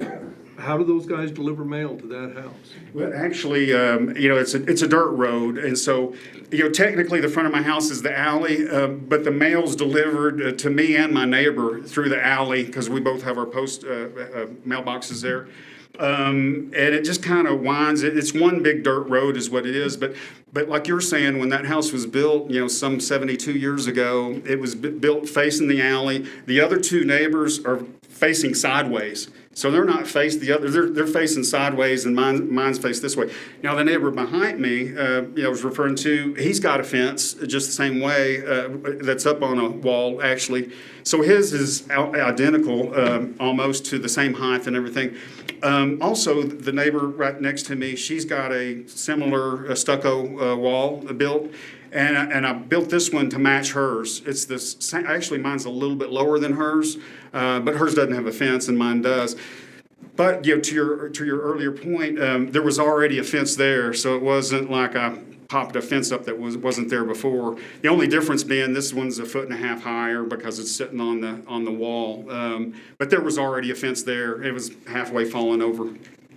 how do those guys deliver mail to that house? Well, actually, it's a dirt road, and so, technically the front of my house is the alley, but the mail's delivered to me and my neighbor through the alley because we both have our post mailboxes there. And it just kind of winds. It's one big dirt road is what it is. But like you're saying, when that house was built, some 72 years ago, it was built facing the alley. The other two neighbors are facing sideways. So they're not facing the other, they're facing sideways and mine's faced this way. Now the neighbor behind me, I was referring to, he's got a fence just the same way that's up on a wall actually. So his is identical almost to the same height and everything. Also, the neighbor right next to me, she's got a similar stucco wall built. And I built this one to match hers. It's this. Actually, mine's a little bit lower than hers, but hers doesn't have a fence, and mine does. But to your earlier point, there was already a fence there, so it wasn't like I popped a fence up that wasn't there before. The only difference being this one's 1.5 feet higher because it's sitting on the wall. But there was already a fence there. It was halfway falling over.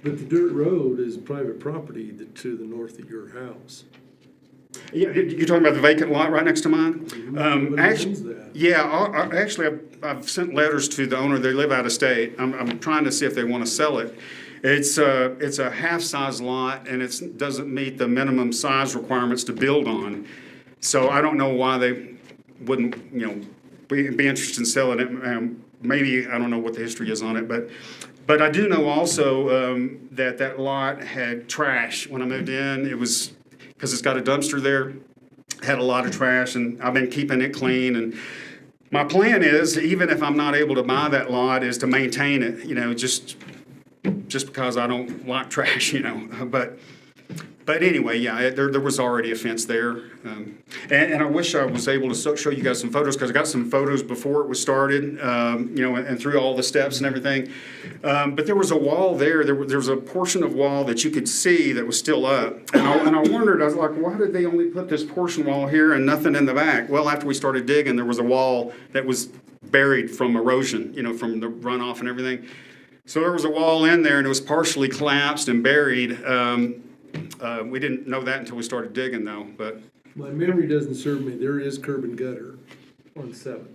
But the dirt road is private property to the north of your house. Yeah, you're talking about the vacant lot right next to mine? Actually, Yeah, actually, I've sent letters to the owner. They live out of state. I'm trying to see if they want to sell it. It's a half-size lot, and it doesn't meet the minimum size requirements to build on. So I don't know why they wouldn't, be interested in selling it. Maybe, I don't know what the history is on it, but I do know also that lot had trash when I moved in. It was because it's got a dumpster there. had a lot of trash, and I've been keeping it clean. And my plan is, even if I'm not able to buy that lot, is to maintain it, just because I don't like trash, But anyway, yeah, there was already a fence there. And I wish I was able to show you guys some photos, because I got some photos before it was started, and through all the steps and everything. But there was a wall there. There was a portion of wall that you could see that was still up. And I wondered, I was like, why did they only put this portion wall here and nothing in the back? Well, after we started digging, there was a wall that was buried from erosion, from the runoff and everything. So there was a wall in there, and it was partially collapsed and buried. We didn't know that until we started digging, though, but. My memory doesn't serve me, there is curb and gutter on 7th.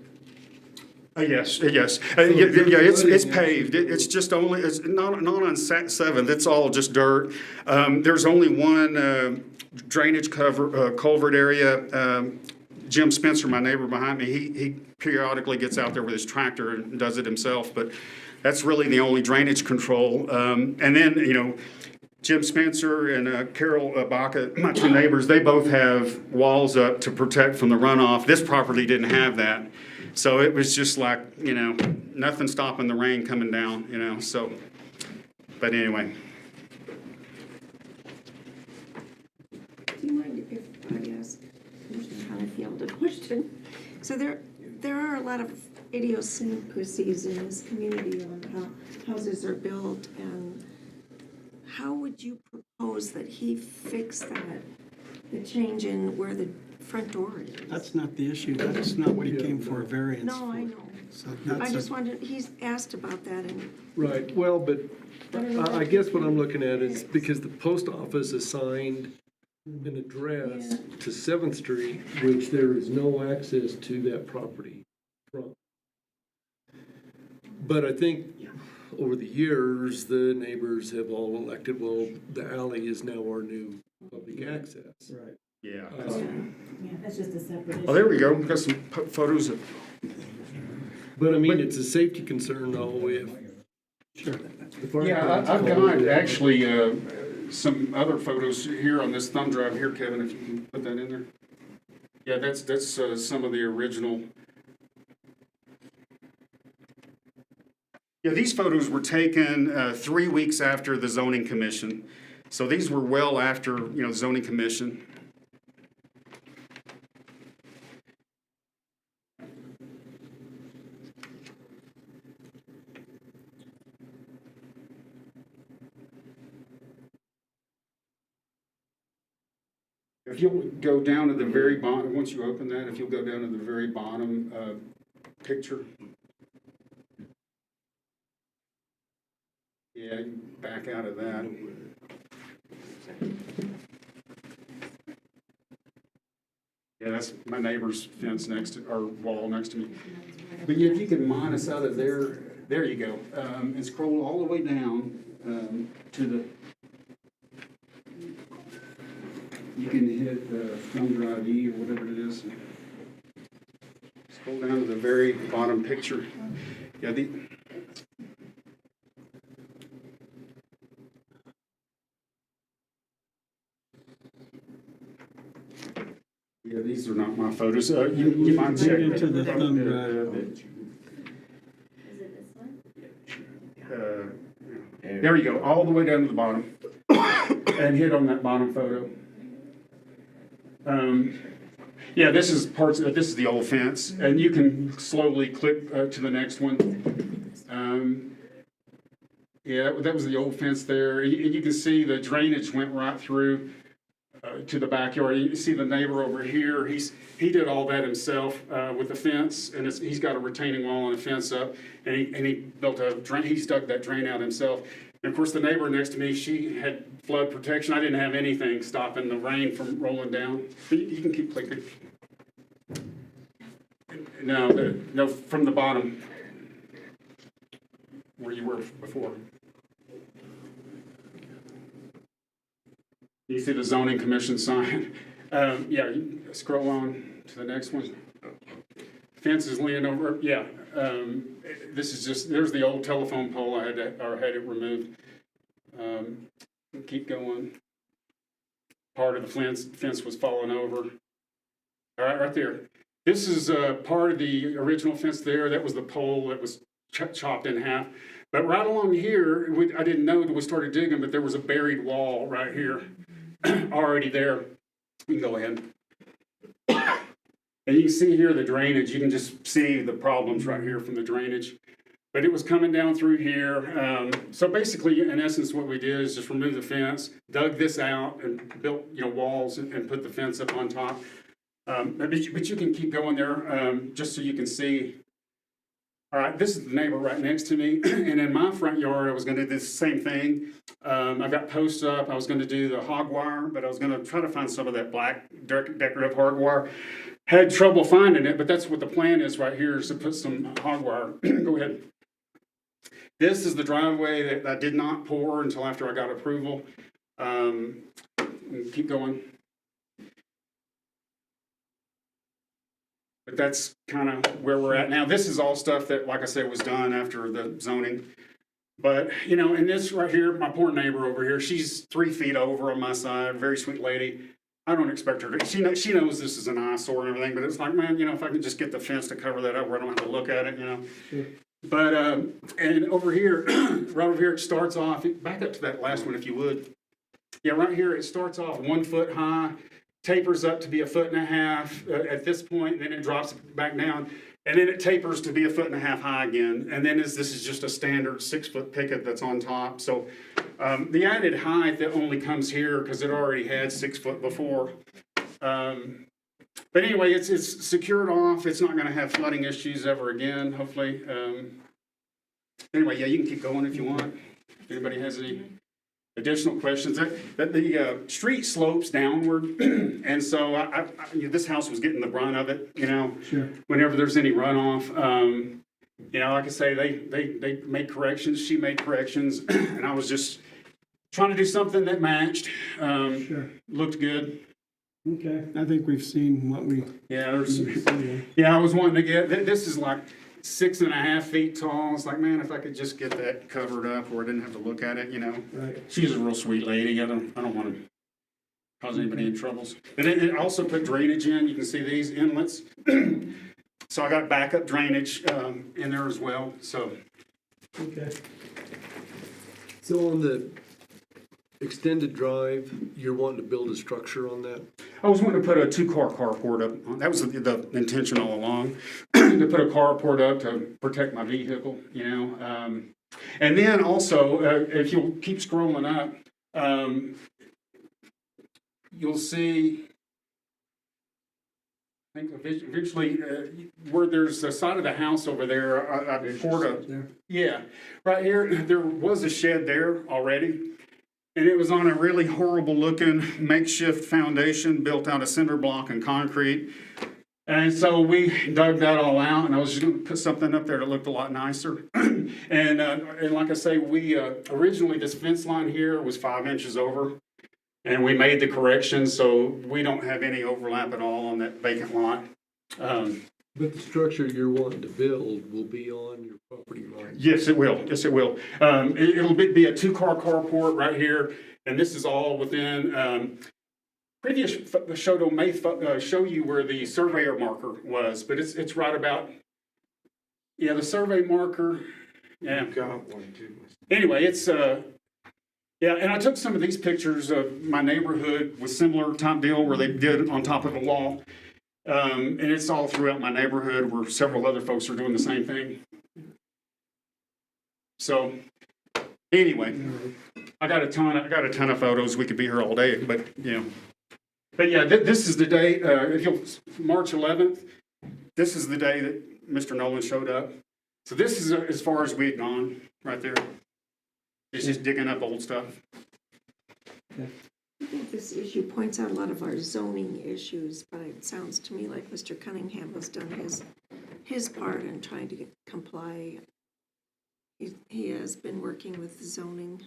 Yes, it's paved. It's just only, it's not on 7th, it's all just dirt. There's only one drainage culvert area. Jim Spencer, my neighbor behind me, he periodically gets out there with his tractor and does it himself, but that's really the only drainage control. And then, Jim Spencer and Carol Baca, my two neighbors, they both have walls up to protect from the runoff. This property didn't have that. So it was just like, nothing stopping the rain coming down, so. But anyway. Do you mind if I ask kind of fielded question? So there are a lot of idiosyncrasies in this community on how houses are built, and how would you propose that he fix that, the change in where the front door is? That's not the issue. That's not what he came for a variance No, for. I know. So I that's just wondered, he's asked about that, and Right, well, but I guess what I'm looking at is because the post office assigned an address to 7th Street, which there is no access to that property from. But I think over the years, the neighbors have all elected, well, the alley is now our new public access. right. Yeah. Yeah, that's just a separate issue. Oh, there we go. We've got some photos of. But I mean, it's a safety concern though if. Sure. the fire Yeah, department's I've called. got actually some other photos here on this thumb drive here, Kevin, if you can put that in there. Yeah, that's some of the original. Yeah, these photos were taken 3 weeks after the zoning commission. So these were well after, the zoning commission. If you'll go down to the very bottom, once you open that, if you'll go down to the very bottom picture. Yeah, you back out of that. Yeah, that's my neighbor's fence or wall next to me. But yeah, if you can mine us out of there, there you go. And scroll all the way down to the. You can hit thumb drive E or whatever it is. Scroll down to the very bottom picture. Yeah, yeah, these are not my photos. You might check into the thumb drive. Is it this one? There you go, all the way down to the bottom, and hit on that bottom photo. Yeah, this is the old fence, and you can slowly click to the next one. Yeah, that was the old fence there, and you can see the drainage went right through to the backyard. You see the neighbor over here, he did all that himself with the fence, and he's got a retaining wall and a fence up, and he built a drain, he's dug that drain out himself. And of course, the neighbor next to me, she had flood protection. I didn't have anything stopping the rain from rolling down. But you can keep clicking. No, from the bottom, where you were before. You see the zoning commission sign. Yeah, you scroll on to the next one. Fence is leaning over. Yeah, this is just, there's the old telephone pole. I had it removed. Keep going. Part of the fence was falling over. All right, right there. This is part of the original fence there. That was the pole that was chopped in half. But right along here, I didn't know until we started digging, but there was a buried wall right here already there. You can go ahead. And you can see here the drainage. You can just see the problems right here from the drainage. But it was coming down through here. So basically, in essence, what we did is just remove the fence, dug this out, and built walls and put the fence up on top. But you can keep going there just so you can see. All right, this is the neighbor right next to me. And in my front yard, I was going to do the same thing. I got posts up. I was going to do the hog wire, but I was going to try to find some of that black decorative hog wire. Had trouble finding it, but that's what the plan is right here, is to put some hog wire. Go ahead. This is the driveway that I did not pour until after I got approval. Keep going. But that's kind of where we're at now. This is all stuff that, like I said, was done after the zoning. But, and this right here, my poor neighbor over here, she's 3 feet over on my side, very sweet lady. I don't expect her to, she knows this is an eyesore and everything, but it's like, man, if I can just get the fence to cover that up where I don't have to look at it, Sure. But, and over here, right over here, it starts off, back up to that last one if you would. Yeah, right here, it starts off 1 foot high, tapers up to be 1.5 feet at this point, then it drops back down, and then it tapers to be 1.5 feet high again. And then this is just a standard 6-foot picket that's on top. So the added height that only comes here because it already had 6 foot before. But anyway, it's secured off. It's not going to have flooding issues ever again, hopefully. Anyway, yeah, you can keep going if you want. If anybody has any additional questions. The street slopes downward, and so I this house was getting the brunt of it, Sure. whenever there's any runoff. Like I say, they made corrections, she made corrections, and I was just trying to do something that matched, Sure. looked good. Okay, I think we've seen what we. Yeah, I was wanting to get, this is like 6.5 feet tall. It's like, man, if I could just get that covered up where I didn't have to look at it, Right. She's a real sweet lady. I don't want to cause anybody in troubles. And it also put drainage in. You can see these inlets. So I got backup drainage in there as well. So Okay. So on the extended drive, you're wanting to build a structure on that? I was wanting to put a 2-car carport up. That was the intention all along, to put a carport up to protect my vehicle, And then also, if you'll keep scrolling up, you'll see, I think eventually, where there's the side of the house over there, I poured a, yeah, right here, there was a shed there already. And it was on a really horrible looking makeshift foundation built out of cinder block and concrete. And so we dug that all out, and I was just going to put something up there that looked a lot nicer. And like I say, we originally this fence line here was 5 inches over, and we made the corrections so we don't have any overlap at all on that vacant lot. But the structure you're wanting to build will be on your property line? Yes, it will. Yes, it will. It'll be a 2-car carport right here, and this is all within. Previous photo may show you where the surveyor marker was, but it's right about. Yeah, the survey marker. Yeah. Got one too. Anyway, it's yeah, and I took some of these pictures of my neighborhood with similar type deal where they did on top of the wall. And it's all throughout my neighborhood where several other folks are doing the same thing. So, anyway, I got a ton of photos. We could be here all day, but But yeah, this is the day. March 11th. This is the day that Mr. Nolan showed up. So this is as far as we had gone right there. It's just digging up old stuff. I think this issue points out a lot of our zoning issues, but it sounds to me like Mr. Cunningham has done his part in trying to comply. He has been working with zoning.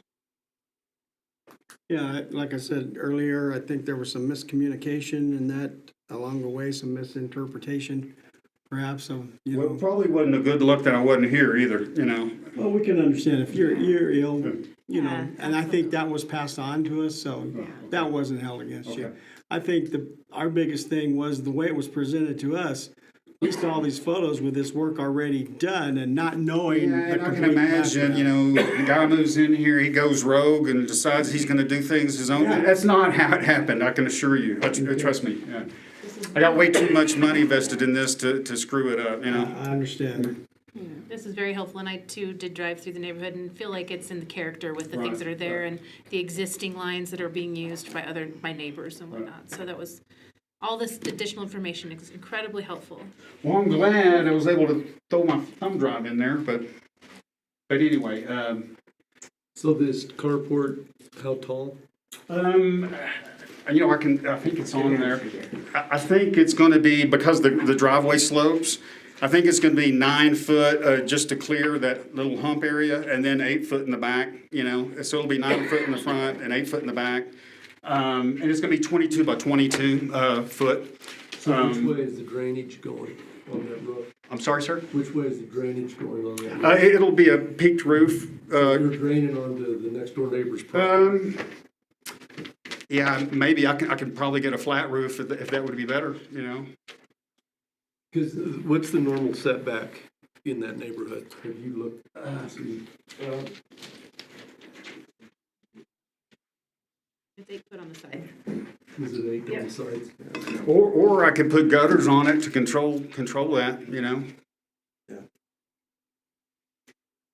Yeah, like I said earlier, I think there was some miscommunication in that along the way, some misinterpretation perhaps of, Well, it probably wasn't a good look that I wasn't here either, Well, we can understand if you're ill, you know, Yeah, and I think that was passed on to us, so that wasn't held against you. Okay. I think our biggest thing was the way it was presented to us. We saw these photos with this work already done and not knowing Yeah, the and I can complete imagine, you background. know, the guy moves in here, he goes rogue and decides he's gonna do things his own. Yeah. That's not how it happened, I can assure you. Trust me. Yeah. I got way too much money invested in this to screw it up, you know? I understand. This is very helpful, and I too did drive through the neighborhood and feel like it's in the character with the things Right, that are there and the existing lines that are being used by neighbors and whatnot. So that was, all this additional information is incredibly helpful. Well, I'm glad I was able to throw my thumb drive in there, but anyway, So this carport, how tall? you know, I think it's on there. I think it's gonna be, because the driveway slopes, I think it's gonna be 9 foot, just to clear that little hump area, and then 8 foot in the back, you know? So it'll be 9 foot in the front and 8 foot in the back. And it's gonna be 22 by 22, foot. So which way is the drainage going on that roof? I'm sorry, sir? Which way is the drainage going on that roof? It'll be a peaked roof. You're draining onto the next door neighbor's property. Yeah, maybe I can probably get a flat roof if that would be better, you know? Because what's the normal setback in that neighborhood? Have you looked to see? It's 8 foot on the side. Is it 8 on the sides? Or I could put gutters on it to control that, you know? I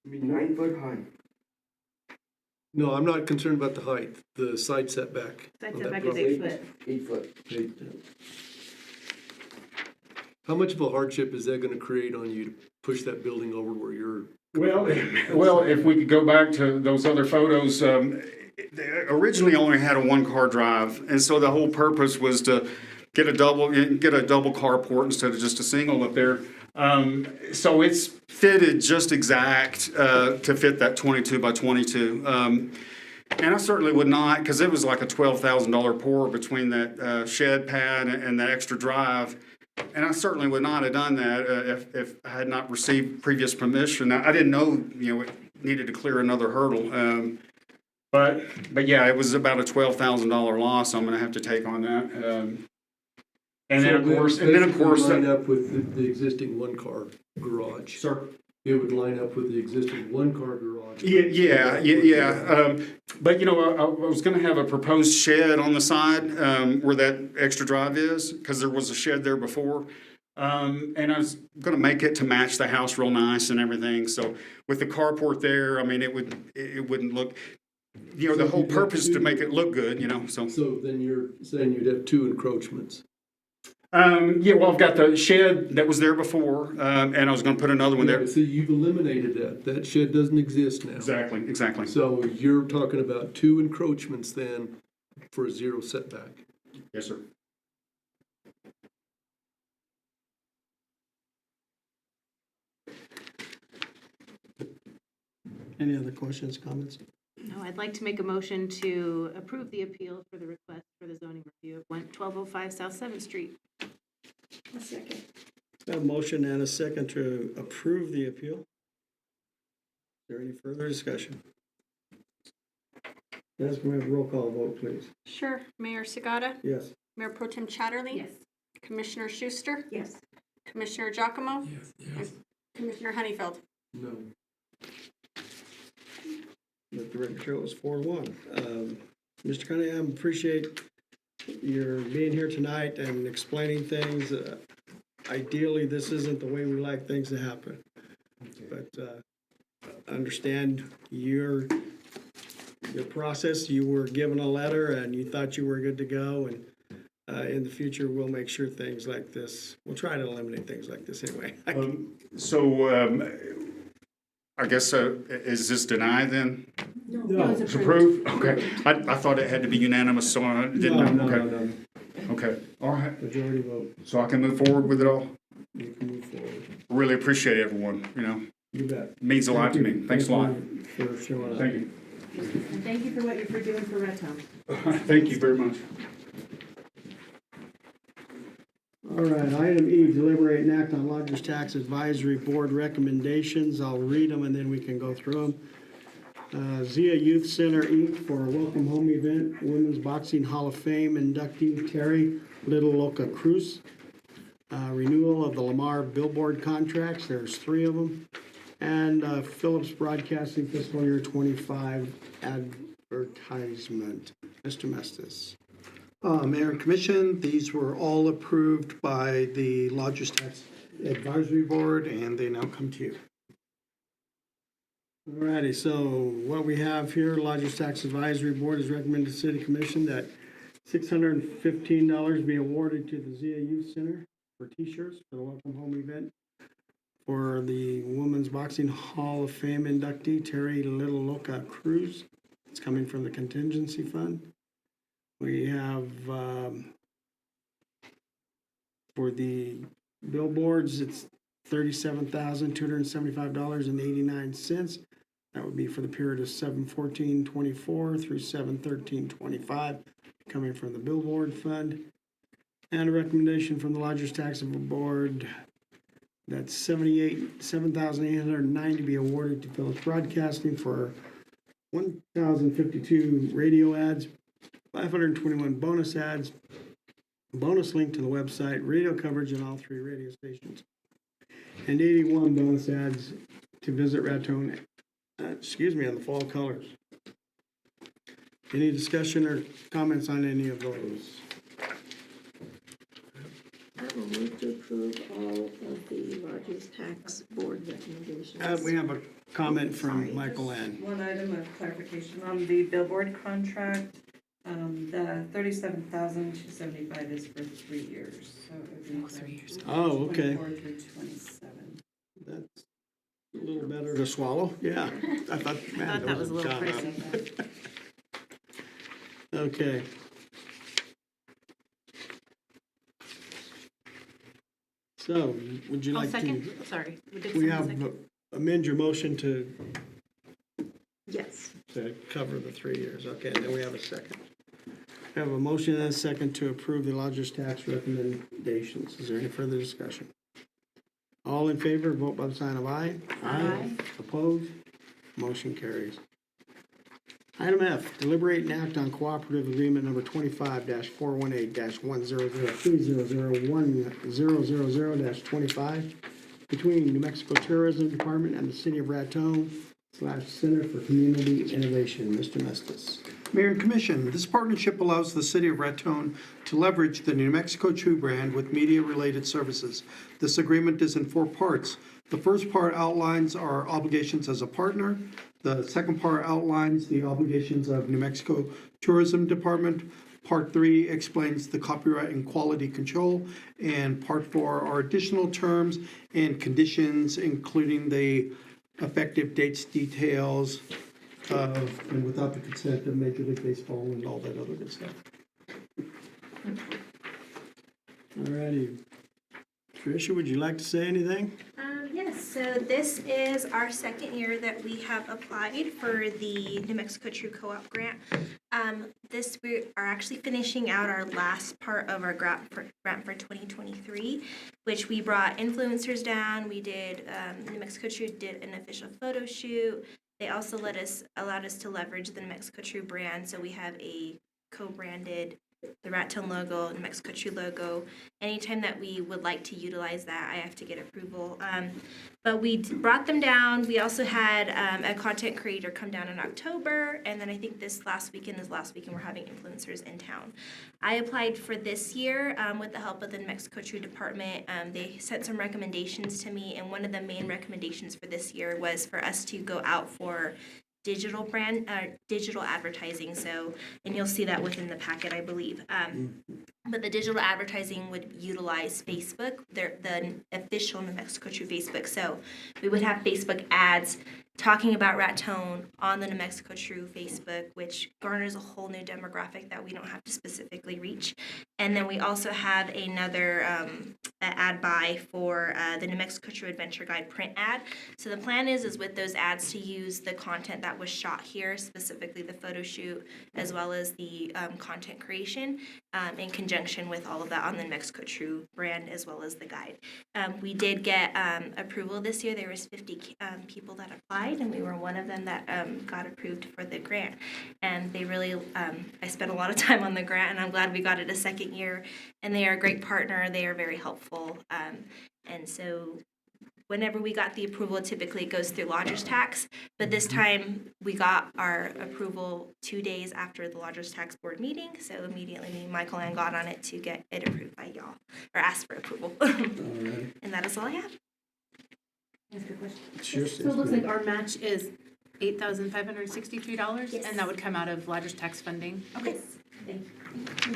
mean, 9 foot high. No, I'm not concerned about the height, the side setback. Side on that setback is property. 8 foot. 8 foot. How much of a hardship is that gonna create on you to push that building over where you're? Well, if we could go back to those other photos, they originally only had a 1-car drive, and so the whole purpose was to get a double carport instead of just a single up there. So it's fitted just exact to fit that 22 by 22. And I certainly would not, because it was like a $12,000 pour between that shed pad and that extra drive. And I certainly would not have done that if I had not received previous permission. I didn't know, you know, it needed to clear another hurdle. But yeah, it was about a $12,000 loss I'm gonna have to take on that. And then of course, Line up with the existing 1-car garage. Sir? It would line up with the existing 1-car garage. Yeah. But you know, I was gonna have a proposed shed on the side, where that extra drive is, because there was a shed there before. And I was gonna make it to match the house real nice and everything, so with the carport there, I mean, it wouldn't look, you know, the whole purpose is to make it look good, you know, so. So then you're saying you'd have 2 encroachments? Yeah, well, I've got the shed that was there before, and I was gonna put another one there. Yeah, so you've eliminated that. That shed doesn't exist now. Exactly. So you're talking about 2 encroachments then for a 0 setback. Yes, sir. Any other questions, comments? No, I'd like to make a motion to approve the appeal for the request for the zoning review at 1205 South 7th Street. A second. A motion and a second to approve the appeal. Is there any further discussion? Yes, can we have a roll call vote, please? Sure. Mayor Sagata, Yes. Mayor Pro Tem Chatterley. Yes. Commissioner Schuster, Yes. Commissioner Giacomo, Yes. Commissioner Honeyfield. No. Let the record show it was 4-1. Mr. Cunningham, appreciate your being here tonight and explaining things. Ideally, this isn't the way we like things to happen. But understand your process. You were given a letter and you thought you were good to go. And in the future, we'll make sure things like this, we'll try to eliminate things like this anyway. I guess, is this denied then? No, It's approved? Okay. I thought it had to be unanimous, so I didn't know. No. Okay, all right. Majority vote. So I can move forward with it all? You can move forward. Really appreciate everyone, you know, You bet. it means a lot to me. Thanks a lot. For showing up. Thank you. And thank you for what you're doing for Raton. Thank you very much. All right, item E, deliberate and act on Lodgers Tax Advisory Board recommendations. I'll read them and then we can go through them. Zia Youth Center Inc. for a welcome home event, Women's Boxing Hall of Fame inductee Terry Little Loca Cruz. Renewal of the Lamar billboard contracts, there's 3 of them. And Phillips Broadcasting fiscal year 25 advertisement. Mr. Mestis. Mayor and Commission, these were all approved by the Lodgers Tax Advisory Board, and they now come to you. Alrighty, so what we have here, Lodgers Tax Advisory Board has recommended to the City Commission that $615 be awarded to the Zia Youth Center for t-shirts for the welcome home event for the Women's Boxing Hall of Fame inductee Terry Little Loca Cruz. It's coming from the contingency fund. We have for the billboards, it's $37,275.89. That would be for the period of 7/14/24 through 7/13/25, coming from the billboard fund. And a recommendation from the Lodgers Tax Board that $7,890 be awarded to Phillips Broadcasting for 1,052 radio ads, 521 bonus ads, bonus link to the website, radio coverage in all 3 radio stations, and 81 bonus ads to visit Raton, on the fall colors. Any discussion or comments on any of those? I will move to approve all of the Lodgers Tax Board recommendations. We have a comment from Michael Ann. One item of clarification on the billboard contract. The $37,275 is for 3 years, so it would be 3 years. Oh, okay. 24 through 27. That's a little better to swallow. Yeah. I thought, man, I thought that was a little John up. pricey. Okay. So, would you I'll like second. to, Sorry. Did we someone have, second? amend your motion to Yes. cover the 3 years. Okay, and then we have a second. We have a motion and a second to approve the Lodgers tax recommendations. Is there any further discussion? All in favor, vote by the sign of aye. Aye. Opposed? Motion carries. Item F, deliberate and act on cooperative agreement number 25-418-1003001-000-25 between New Mexico Tourism Department and the City of Raton / Center for Community Innovation. Mr. Mestis. Mayor and Commission, this partnership allows the City of Raton to leverage the New Mexico Chew brand with media-related services. This agreement is in 4 parts. The first part outlines our obligations as a partner. The second part outlines the obligations of New Mexico Tourism Department. Part 3 explains the copyright and quality control. And Part 4 are additional terms and conditions, including the effective dates, details, and without the consent of Major League Baseball and all that other good stuff. All righty. Tricia, would you like to say anything? Yes, so this is our second year that we have applied for the New Mexico True Co-op grant. We are actually finishing out our last part of our grant for 2023, which we brought influencers down. We did, New Mexico True did an official photo shoot. They also allowed us to leverage the New Mexico True brand, so we have a co-branded, the Raton logo, New Mexico True logo. Anytime that we would like to utilize that, I have to get approval. But we brought them down. We also had a content creator come down in October, and then I think this last weekend we're having influencers in town. I applied for this year with the help of the New Mexico True department. They sent some recommendations to me, and one of the main recommendations for this year was for us to go out for digital advertising. So, and you'll see that within the packet, I believe. But the digital advertising would utilize Facebook, the official New Mexico True Facebook. So we would have Facebook ads talking about Raton on the New Mexico True Facebook, which garners a whole new demographic that we don't have to specifically reach. And then we also have another ad buy for the New Mexico True Adventure Guide print ad. So the plan is with those ads to use the content that was shot here, specifically the photo shoot, as well as the content creation, in conjunction with all of that on the New Mexico True brand, as well as the guide. We did get approval this year. There was 50 people that applied, and we were one of them that got approved for the grant. And they really, I spent a lot of time on the grant, and I'm glad we got it a second year. And they are a great partner. They are very helpful. And so whenever we got the approval, typically it goes through lodger's tax. But this time we got our approval 2 days after the lodger's tax board meeting. So immediately me and Michael Ann got on it to get it approved by y'all, or asked for approval. And that is all I have. Ask a question? Sure, So it looks like our match is $8,563, Yes. and that would come out of lodger's tax funding? Okay. Thank you.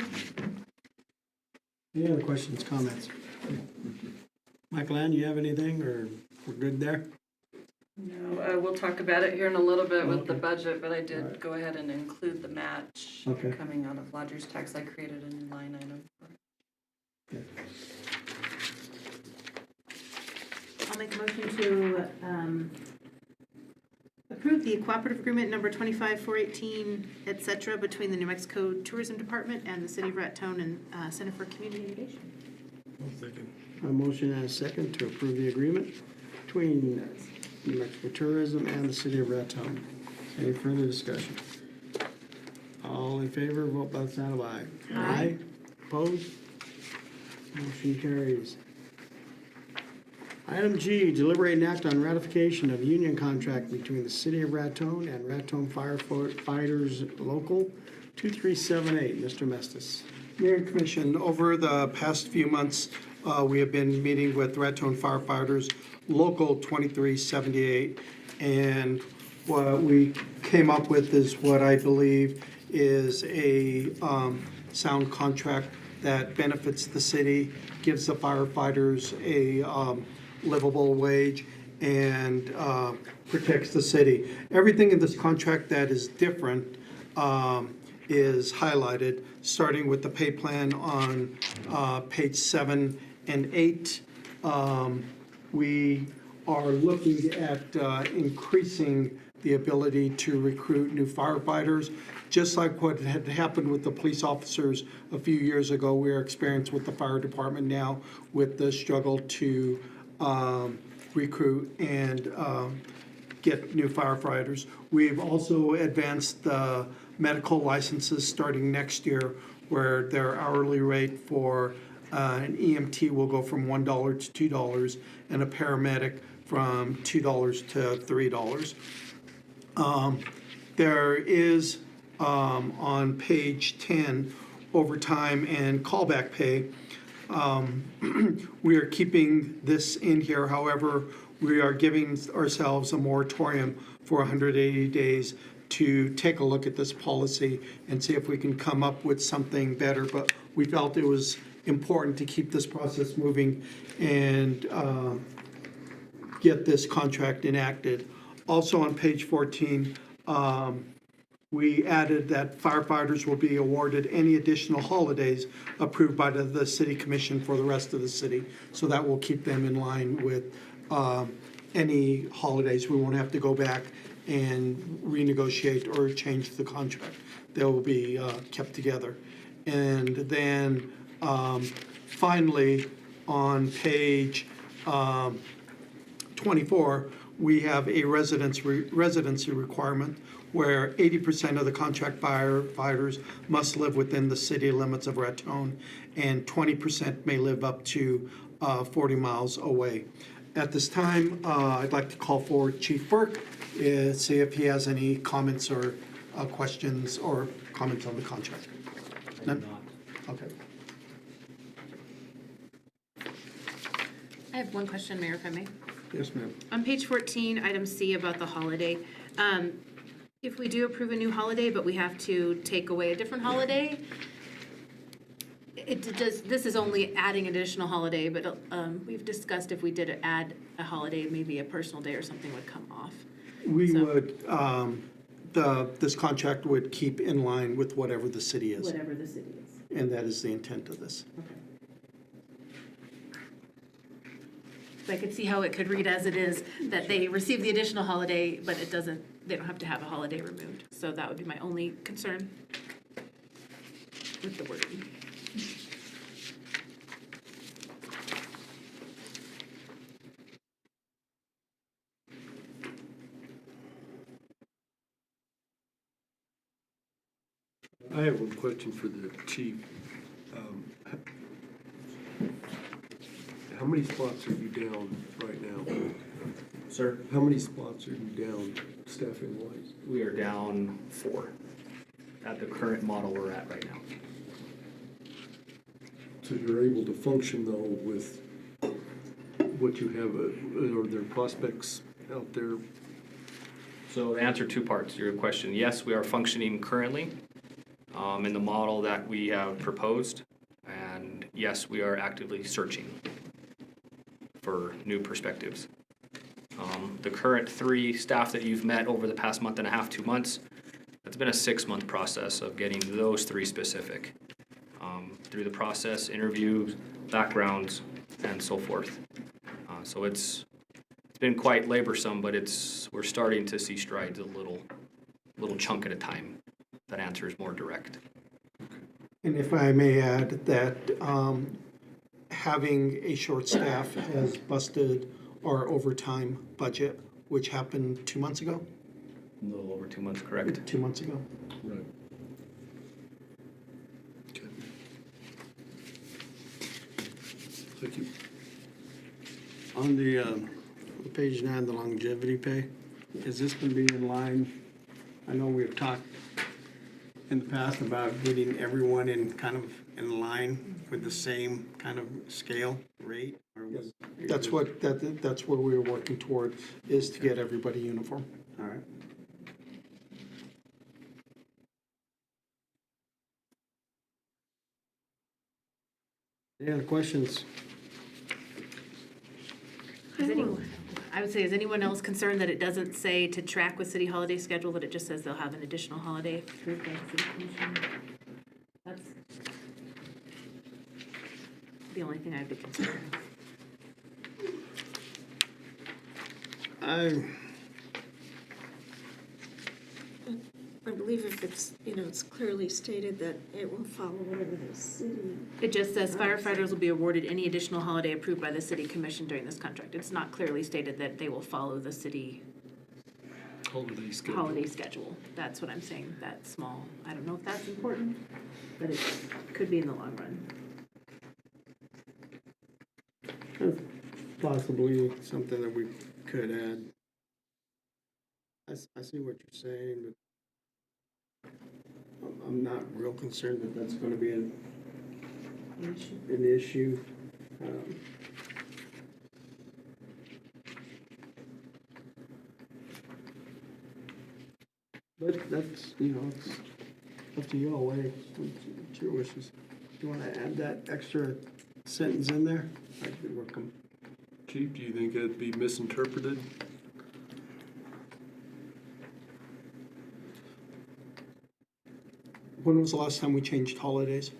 Any other questions, comments? Michael Ann, you have anything, or we're good there? No, we'll talk about it here in a little bit with the budget, but I did go ahead and include the match Okay. coming out of lodger's tax. I created a new line item for it. I'll make a motion to approve the cooperative agreement number 25418, et cetera, between the New Mexico Tourism Department and the City of Raton and Center for Community Innovation. Second. A motion and a second to approve the agreement between New Mexico Tourism and the City of Raton. Any further discussion? All in favor, vote by the sign of aye. Aye. Opposed? Motion carries. Item G, deliberate and act on ratification of union contract between the City of Raton and Raton Firefighters Local 2378. Mr. Mestis. Mayor and Commission, over the past few months, we have been meeting with Raton firefighters, Local 2378, and what we came up with is what I believe is a sound contract that benefits the city, gives the firefighters a livable wage, and protects the city. Everything in this contract that is different is highlighted, starting with the pay plan on page 7 and 8. We are looking at increasing the ability to recruit new firefighters. Just like what had happened with the police officers a few years ago, we are experienced with the fire department now with the struggle to recruit and get new firefighters. We've also advanced the medical licenses starting next year, where their hourly rate for an EMT will go from $1 to $2, and a paramedic from $2 to $3. There is on page 10, overtime and callback pay. We are keeping this in here. However, we are giving ourselves a moratorium for 180 days to take a look at this policy and see if we can come up with something better. But we felt it was important to keep this process moving and get this contract enacted. Also on page 14, we added that firefighters will be awarded any additional holidays approved by the city commission for the rest of the city. So that will keep them in line with any holidays. We won't have to go back and renegotiate or change the contract. They will be kept together. And then finally, on page 24, we have a residency requirement where 80% of the contract firefighters must live within the city limits of Raton, and 20% may live up to 40 miles away. At this time, I'd like to call forward Chief Burke, see if he has any comments or questions or comments on the contract. None? Okay. I have one question, Mayor, if I may. Yes, ma'am. On page 14, item C about the holiday, if we do approve a new holiday, but we have to take away a different holiday, this is only adding additional holiday, but we've discussed if we did add a holiday, maybe a personal day or something would come off. We So- would, this contract would keep in line with whatever the city is, Whatever the city is. and that is the intent of this. So I could see how it could read as it is, that they receive the additional holiday, but it doesn't, they don't have to have a holiday removed. So that would be my only concern with the wording. I have one question for the chief. How many spots are you down right now? Sir, How many spots are you down staffing wise? we are down 4 at the current model we're at right now. So you're able to function though with what you have, are there prospects out there? So to answer 2 parts to your question, yes, we are functioning currently in the model that we have proposed, and yes, we are actively searching for new perspectives. The current 3 staff that you've met over the past month and a half, 2 months, it's been a 6-month process of getting those 3 specific through the process, interviews, backgrounds, and so forth. So it's been quite laborsome, but we're starting to see strides a little chunk at a time. That answer is more direct. And if I may add that having a short staff has busted our overtime budget, which happened 2 months ago? A little over 2 months, correct? 2 months ago. Right. Okay. Thank you. On the page 9, the longevity pay, is this going to be in line? I know we've talked in the past about getting everyone in kind of in line with the same kind of scale rate? Or was- That's what we were working toward, is to get everybody uniform. All right. Any other questions? I would say, is anyone else concerned that it doesn't say to track with city holiday schedule, that it just says they'll have an additional holiday approved by the city commission? That's the only thing I'd be concerned with. I believe if it's, it's clearly stated that it will follow whatever the city. It just says firefighters will be awarded any additional holiday approved by the city commission during this contract. It's not clearly stated that they will follow the city holiday schedule. That's what I'm saying, that's small. I don't know if that's important, but it could be in the long run. Possibly something that we could add. I see what you're saying, but I'm not real concerned that that's going to be an issue. But that's, it's up to you all, Wade. It's your wishes. Do you want to add that extra sentence in there? I'd welcome. Chief, do you think it'd be misinterpreted? When was the last time we changed holidays?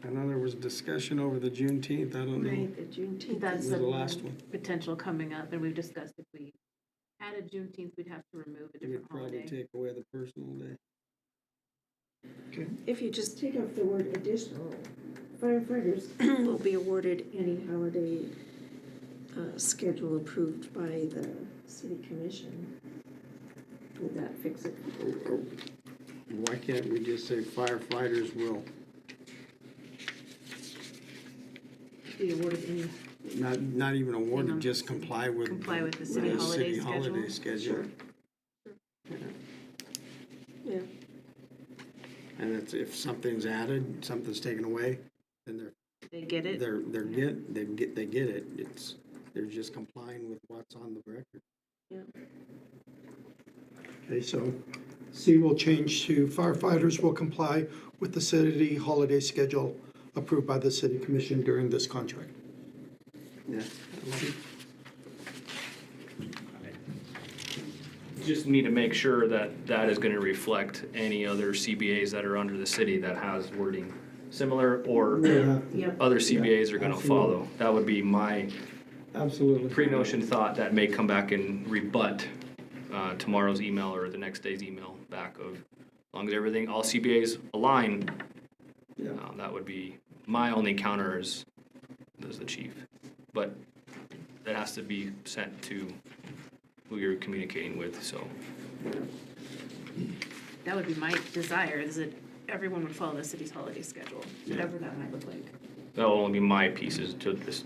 I know there was discussion over the Juneteenth, I don't know. Right, the Juneteenth. That's Was the a last one. potential coming up, and we've discussed if we added Juneteenth, we'd have to remove a We'd different probably holiday. take away the personal day. If you just take off the word additional, firefighters will be awarded any holiday schedule approved by the city commission. Would that fix it? Why can't we just say firefighters will, Be awarded any, not even awarded, Hang on. just comply with. Comply with the city holiday schedule? schedule. Yeah. And it's, if something's added, something's taken away, then they get it? they get it. They're just complying with what's on the record. Yeah. Okay, so C will change to firefighters will comply with the city holiday schedule approved by the city commission during this contract. Yeah. just need to make sure that that is gonna reflect any other CBAs that are under the city that has wording similar, or Yep. other CBAs are gonna absolutely. follow. That would be my Absolutely. pre-notion thought that may come back and rebut tomorrow's email or the next day's email back of, as long as everything, all CBAs align, Yeah. that would be my only counter as the chief. But that has to be sent to who you're communicating with, so. That would be my desire, is that everyone would follow the city's holiday schedule, whatever that might look like. That'll only be my pieces to this.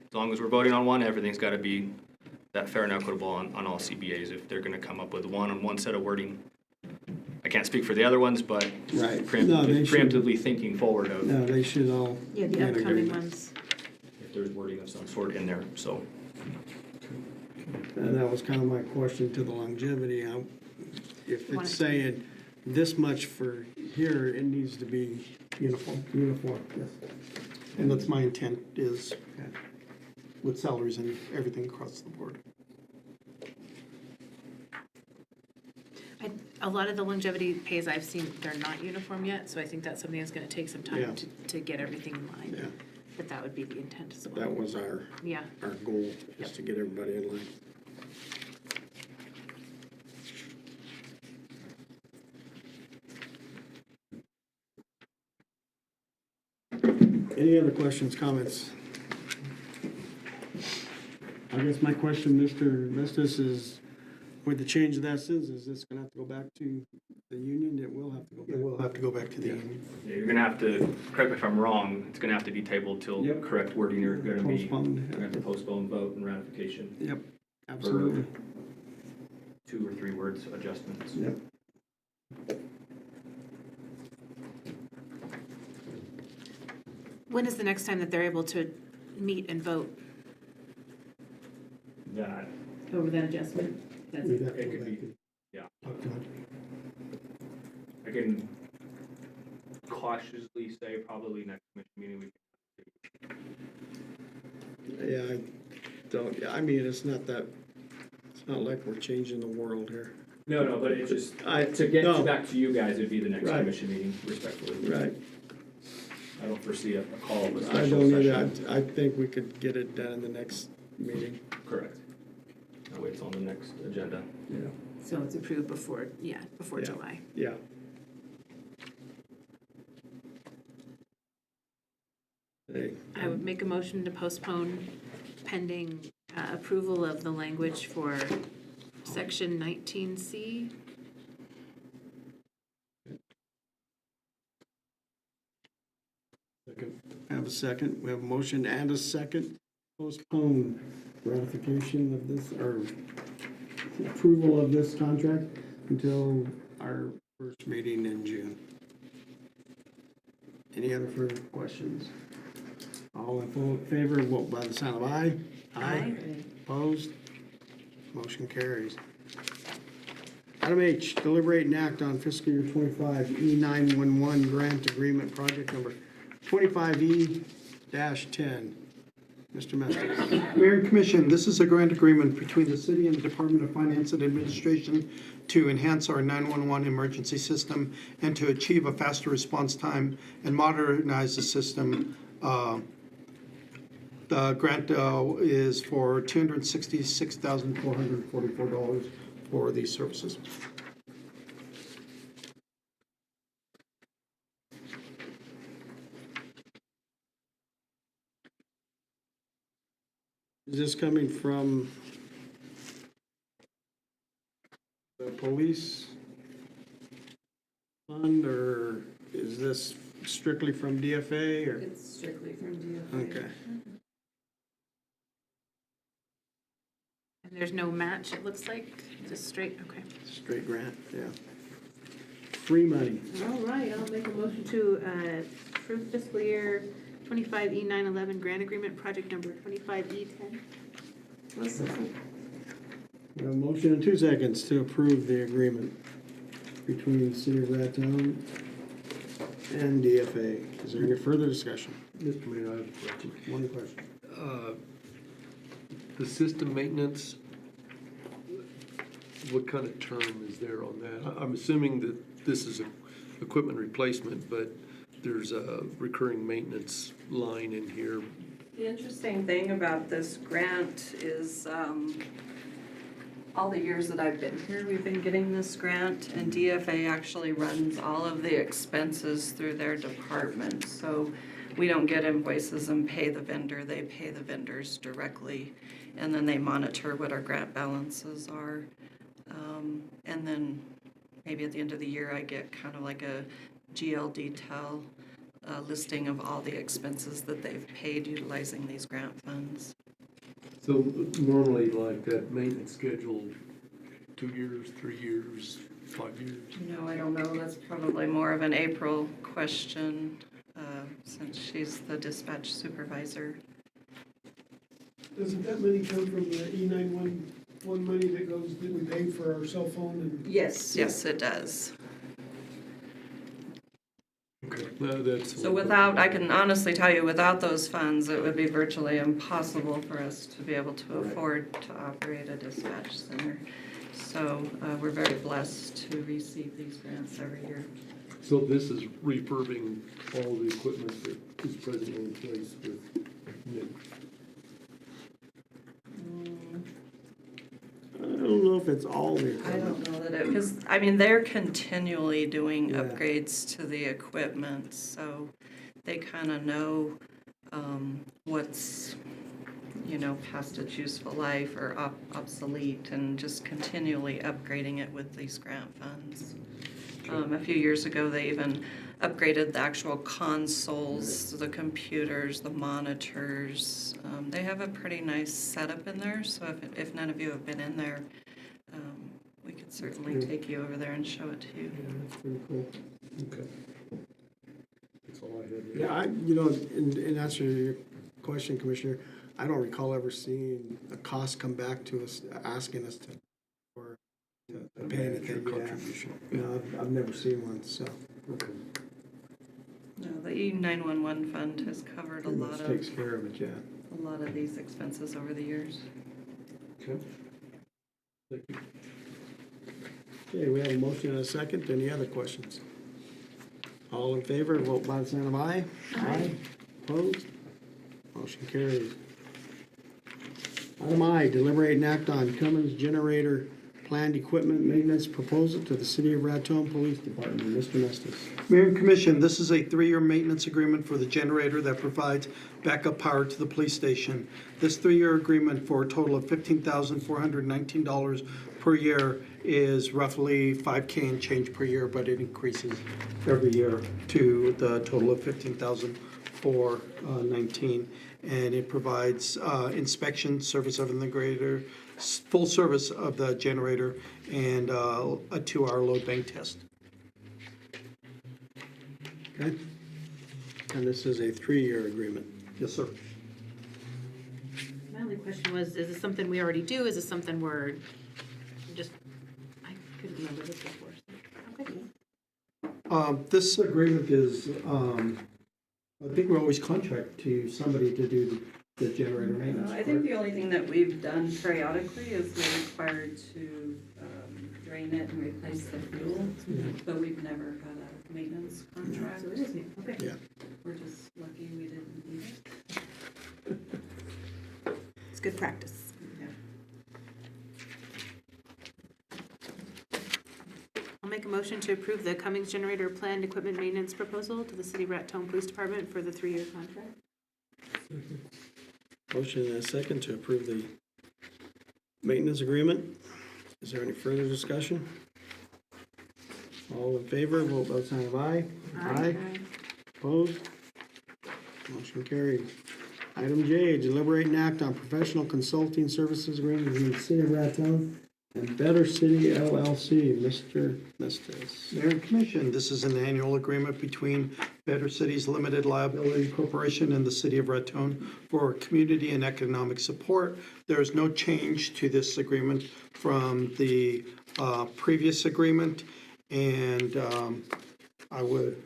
As long as we're voting on one, everything's gotta be that fair and equitable on all CBAs. If they're gonna come up with one set of wording, I can't speak for the other ones, but Right. No, they should- preemptively thinking forward of No, they should all. Yeah, the upcoming ones. if there's wording of some sort in there, so. And that was kind of my question to the longevity. If Want it's it to- saying this much for here, it needs to be uniform. Uniform, yes. And that's my intent is with salaries and everything across the board. A lot of the longevity pays I've seen, they're not uniform yet, so I think that's something that's gonna take some Yeah. time to get everything in line. Yeah. But that would be the intent as well. That was our Yeah. goal, is to get everybody in line. Any other questions, comments? I guess my question, Mr. Vestas, is with the change of that says, is this gonna have to go back to the union? It will have to go back. It will have to go back to the union. Yeah, you're gonna have to, correct me if I'm wrong, it's gonna have to be tabled till Yep. correct wording are gonna be. Postponed. We're gonna have to postpone vote and ratification. Yep, absolutely. 2 or 3 words adjustments. Yep. When is the next time that they're able to meet and vote That, over that adjustment? That's We'd it. have to it go could back be, and yeah. talk to it. I can cautiously say probably next commission meeting we Yeah, I don't, I mean, it's not like we're changing the world here. No, but it's just, to get no. back to you guys, it'd be the next Right. commission meeting, respectfully. Right. I don't foresee a call of a I special don't either. session. I think we could get it done in the next meeting. Correct. That way it's on the next agenda. Yeah. So it's approved before Yeah. July. Yeah. Hey, I would make a motion to postpone pending approval of the language for section 19C. I have a second. We have a motion and a second. Postpone ratification of this, or approval of this contract until our first meeting in June. Any other further questions? All in favor, vote by the sign of aye. Aye. Opposed? Motion carries. Item H, deliberate and act on fiscal year 25 E911 grant agreement project number 25E-10. Mr. Masters. Mayor and Commission, this is a grant agreement between the city and the Department of Finance and Administration to enhance our 911 emergency system and to achieve a faster response time and modernize the system. The grant is for $266,444 for these services. Is this coming from the police fund, or is this strictly from DFA, or? It's strictly from DFA. Okay. And there's no match, it looks like, just straight, okay. Straight grant, yeah. Free money. All right, I'll make a motion to approve fiscal year 25 E911 grant agreement, project number 25 E10. We have a motion in 2 seconds to approve the agreement between the city of Raton and DFA. Is there any further discussion? Mr. Mayor, I have a question. One question. The system maintenance, what kind of term is there on that? I'm assuming that this is equipment replacement, but there's a recurring maintenance line in here. The interesting thing about this grant is, all the years that I've been here, we've been getting this grant, and DFA actually runs all of the expenses through their department. So we don't get invoices and pay the vendor, they pay the vendors directly, and then they monitor what our grant balances are. And then maybe at the end of the year, I get kind of like a GL detail listing of all the expenses that they've paid utilizing these grant funds. So normally like that maintenance schedule, 2 years, 3 years, 5 years? No, I don't know. That's probably more of an April question, since she's the dispatch supervisor. Doesn't that money come from the E911 money that goes, that we pay for our cell phone and? Yes, yes, it does. Okay, that's. So without, I can honestly tell you, without those funds, it would be virtually impossible for us to be able to afford to operate a dispatch center. So we're very blessed to receive these grants every year. So this is refurbing all the equipment that is presently in place with Nick. I don't know if it's all the I equipment. don't know that it, because, I mean, they're continually doing Yeah. upgrades to the equipment, so they kind of know what's, past its useful life or obsolete, and just continually upgrading it with these grant funds. A few years ago, they even upgraded the actual consoles, the computers, the monitors. They have a pretty nice setup in there, so if none of you have been in there, we could certainly take you over there and show it to you. Yeah, that's pretty cool. Okay. That's all I had. Yeah, in answer to your question, Commissioner, I don't recall ever seeing a cost come back to us, asking us to pay anything. Contribution. No, I've never seen one, so. Okay. No, the E911 fund has covered Pretty much takes care of it, yeah. a lot of these expenses over the years. Okay. Thank you. Okay, we have a motion and a second. Any other questions? All in favor, vote by the sign of aye. Aye. Opposed? Motion carries. Item I, deliberate and act on Cummins Generator Planned Equipment Maintenance Proposal to the City of Raton Police Department. Mr. Nestus. Mayor and Commission, this is a 3-year maintenance agreement for the generator that provides backup power to the police station. This 3-year agreement for a total of $15,419 per year is roughly $5K and change per year, but it increases every year to the total of $15,419. And it provides inspection, service of the generator, full service of the generator, and a 2-hour load bank test. Okay. And this is a 3-year agreement. Yes, sir. My only question was, is this something we already do? Is this something we're just, I couldn't remember this before. Okay. This agreement is, I think we always contract to somebody to do the generator maintenance. I think the only thing that we've done periodically is we're required to drain it and replace the fuel, but we've never had a maintenance contract. So it is new, okay. Yeah. We're just lucky we didn't need it. It's good practice. I'll make a motion to approve the Cummins Generator Planned Equipment Maintenance Proposal to the City of Raton Police Department for the 3-year contract. Motion and a second to approve the maintenance agreement. Is there any further discussion? All in favor, vote by the sign of aye. Aye. Opposed? Motion carried. Item J, deliberate and act on professional consulting services agreement between the City of Raton and Better City LLC. Mr. Nestus. Mayor and Commission, this is an annual agreement between Better Cities Limited Liability Corporation and the City of Raton for community and economic support. There is no change to this agreement from the previous agreement, and I would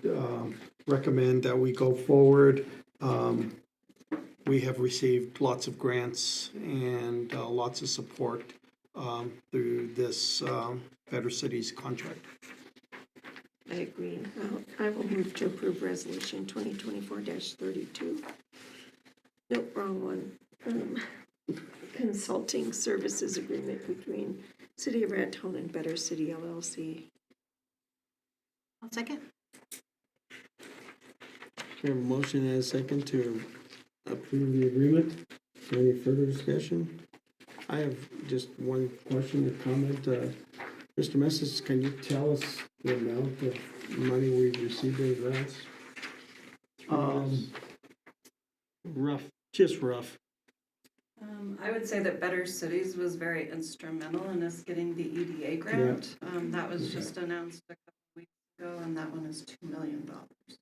recommend that we go forward. We have received lots of grants and lots of support through this Better Cities contract. I agree. I will move to approve resolution 2024-32. Nope, wrong one. Consulting services agreement between City of Raton and Better City LLC. I'll second. We have a motion and a second to approve the agreement. Any further discussion? I have just one question or comment. Mr. Messis, can you tell us the amount of money we've received in grants? Rough, just rough. I would say that Better Cities was very instrumental in us getting the EDA grant. That was just announced a couple weeks ago, and that one is $2 million.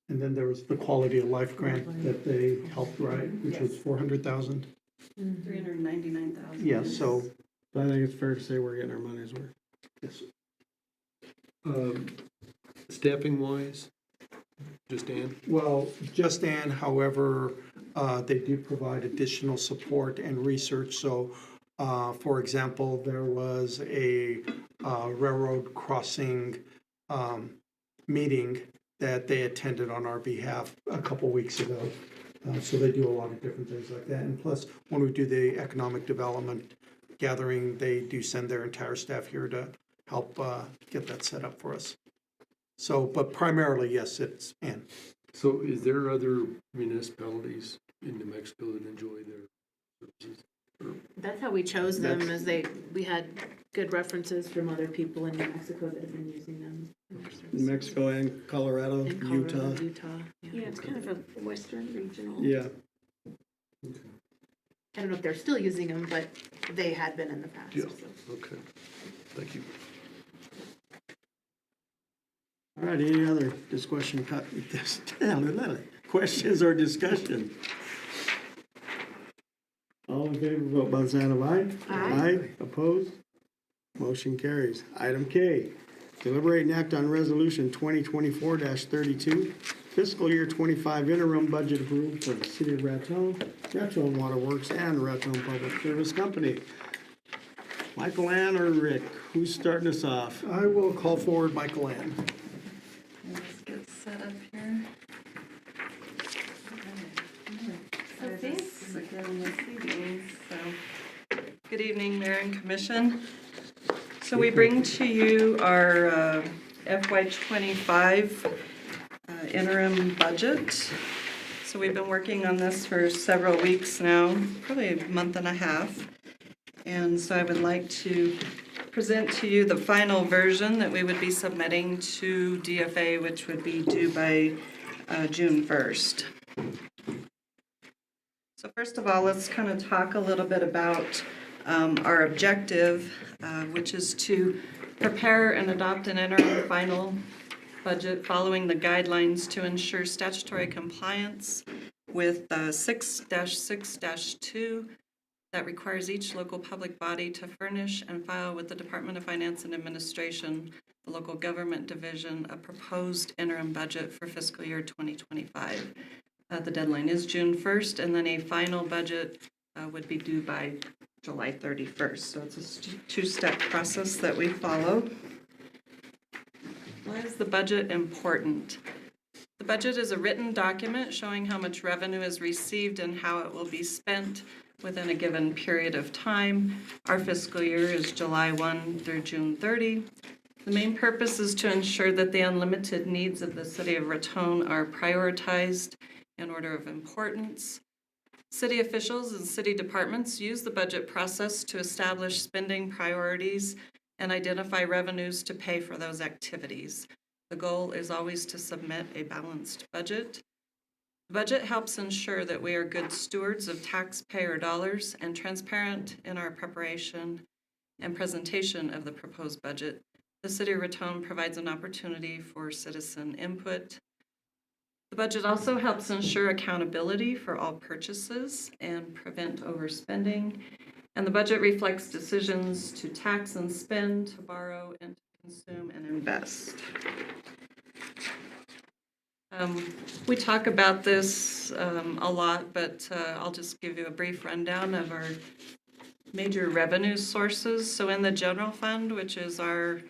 And then there was the Quality of Life grant that they helped write, which was $400,000. 399,000. Yeah, so. I think it's fair to say we're getting our money's worth. Yes. Staffing wise, just Ann? Well, just Ann, however, they do provide additional support and research. So, for example, there was a railroad crossing meeting that they attended on our behalf a couple weeks ago. So they do a lot of different things like that. And plus, when we do the economic development gathering, they do send their entire staff here to help get that set up for us. So, but primarily, yes, it's Ann. So is there other municipalities in New Mexico that enjoy their services? That's how we chose them, as we had good references from other people in New Mexico that have been using them. New Mexico and Colorado, In Colorado, Utah. Utah. Yeah, it's kind of a western regional. Yeah. I don't know if they're still using them, but they had been in the past. Yeah, so. okay. Thank you. All right, any other questions or discussion? All in favor, vote by the sign of aye. Aye. Opposed? Motion carries. Item K, deliberate and act on resolution 2024-32, fiscal year 25 interim budget approval for the City of Raton, Raton Water Works, and Raton Public Service Company. Michael Ann or Rick, who's starting us off? I will call forward Michael Ann. Let's get set up here. Good evening, Mayor and Commission. So we bring to you our FY25 interim budget. So we've been working on this for several weeks now, probably a month and a half. And so I would like to present to you the final version that we would be submitting to DFA, which would be due by June 1st. So first of all, let's kind of talk a little bit about our objective, which is to prepare and adopt an interim final budget following the guidelines to ensure statutory compliance with 6-6-2 that requires each local public body to furnish and file with the Department of Finance and Administration, the local government division, a proposed interim budget for fiscal year 2025. The deadline is June 1st, and then a final budget would be due by July 31st. So it's a two-step process that we follow. Why is the budget important? The budget is a written document showing how much revenue is received and how it will be spent within a given period of time. Our fiscal year is July 1 through June 30. The main purpose is to ensure that the unlimited needs of the City of Raton are prioritized in order of importance. City officials and city departments use the budget process to establish spending priorities and identify revenues to pay for those activities. The goal is always to submit a balanced budget. The budget helps ensure that we are good stewards of taxpayer dollars and transparent in our preparation and presentation of the proposed budget. The City of Raton provides an opportunity for citizen input. The budget also helps ensure accountability for all purchases and prevent overspending. And the budget reflects decisions to tax and spend, to borrow and to consume and invest. We talk about this a lot, but I'll just give you a brief rundown of our major revenue sources. So in the general fund, which is our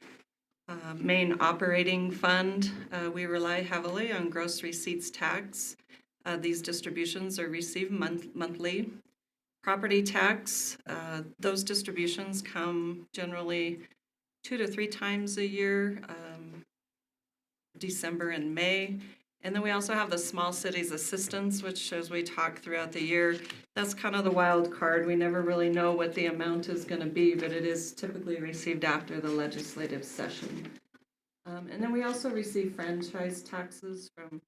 main operating fund, we rely heavily on gross receipts tax. These distributions are received monthly. Property tax, those distributions come generally 2 to 3 times a year, December and May. And then we also have the Small Cities Assistance, which, as we talk throughout the year, that's kind of the wild card. We never really know what the amount is going to be, but it is typically received after the legislative session. And then we also receive franchise taxes from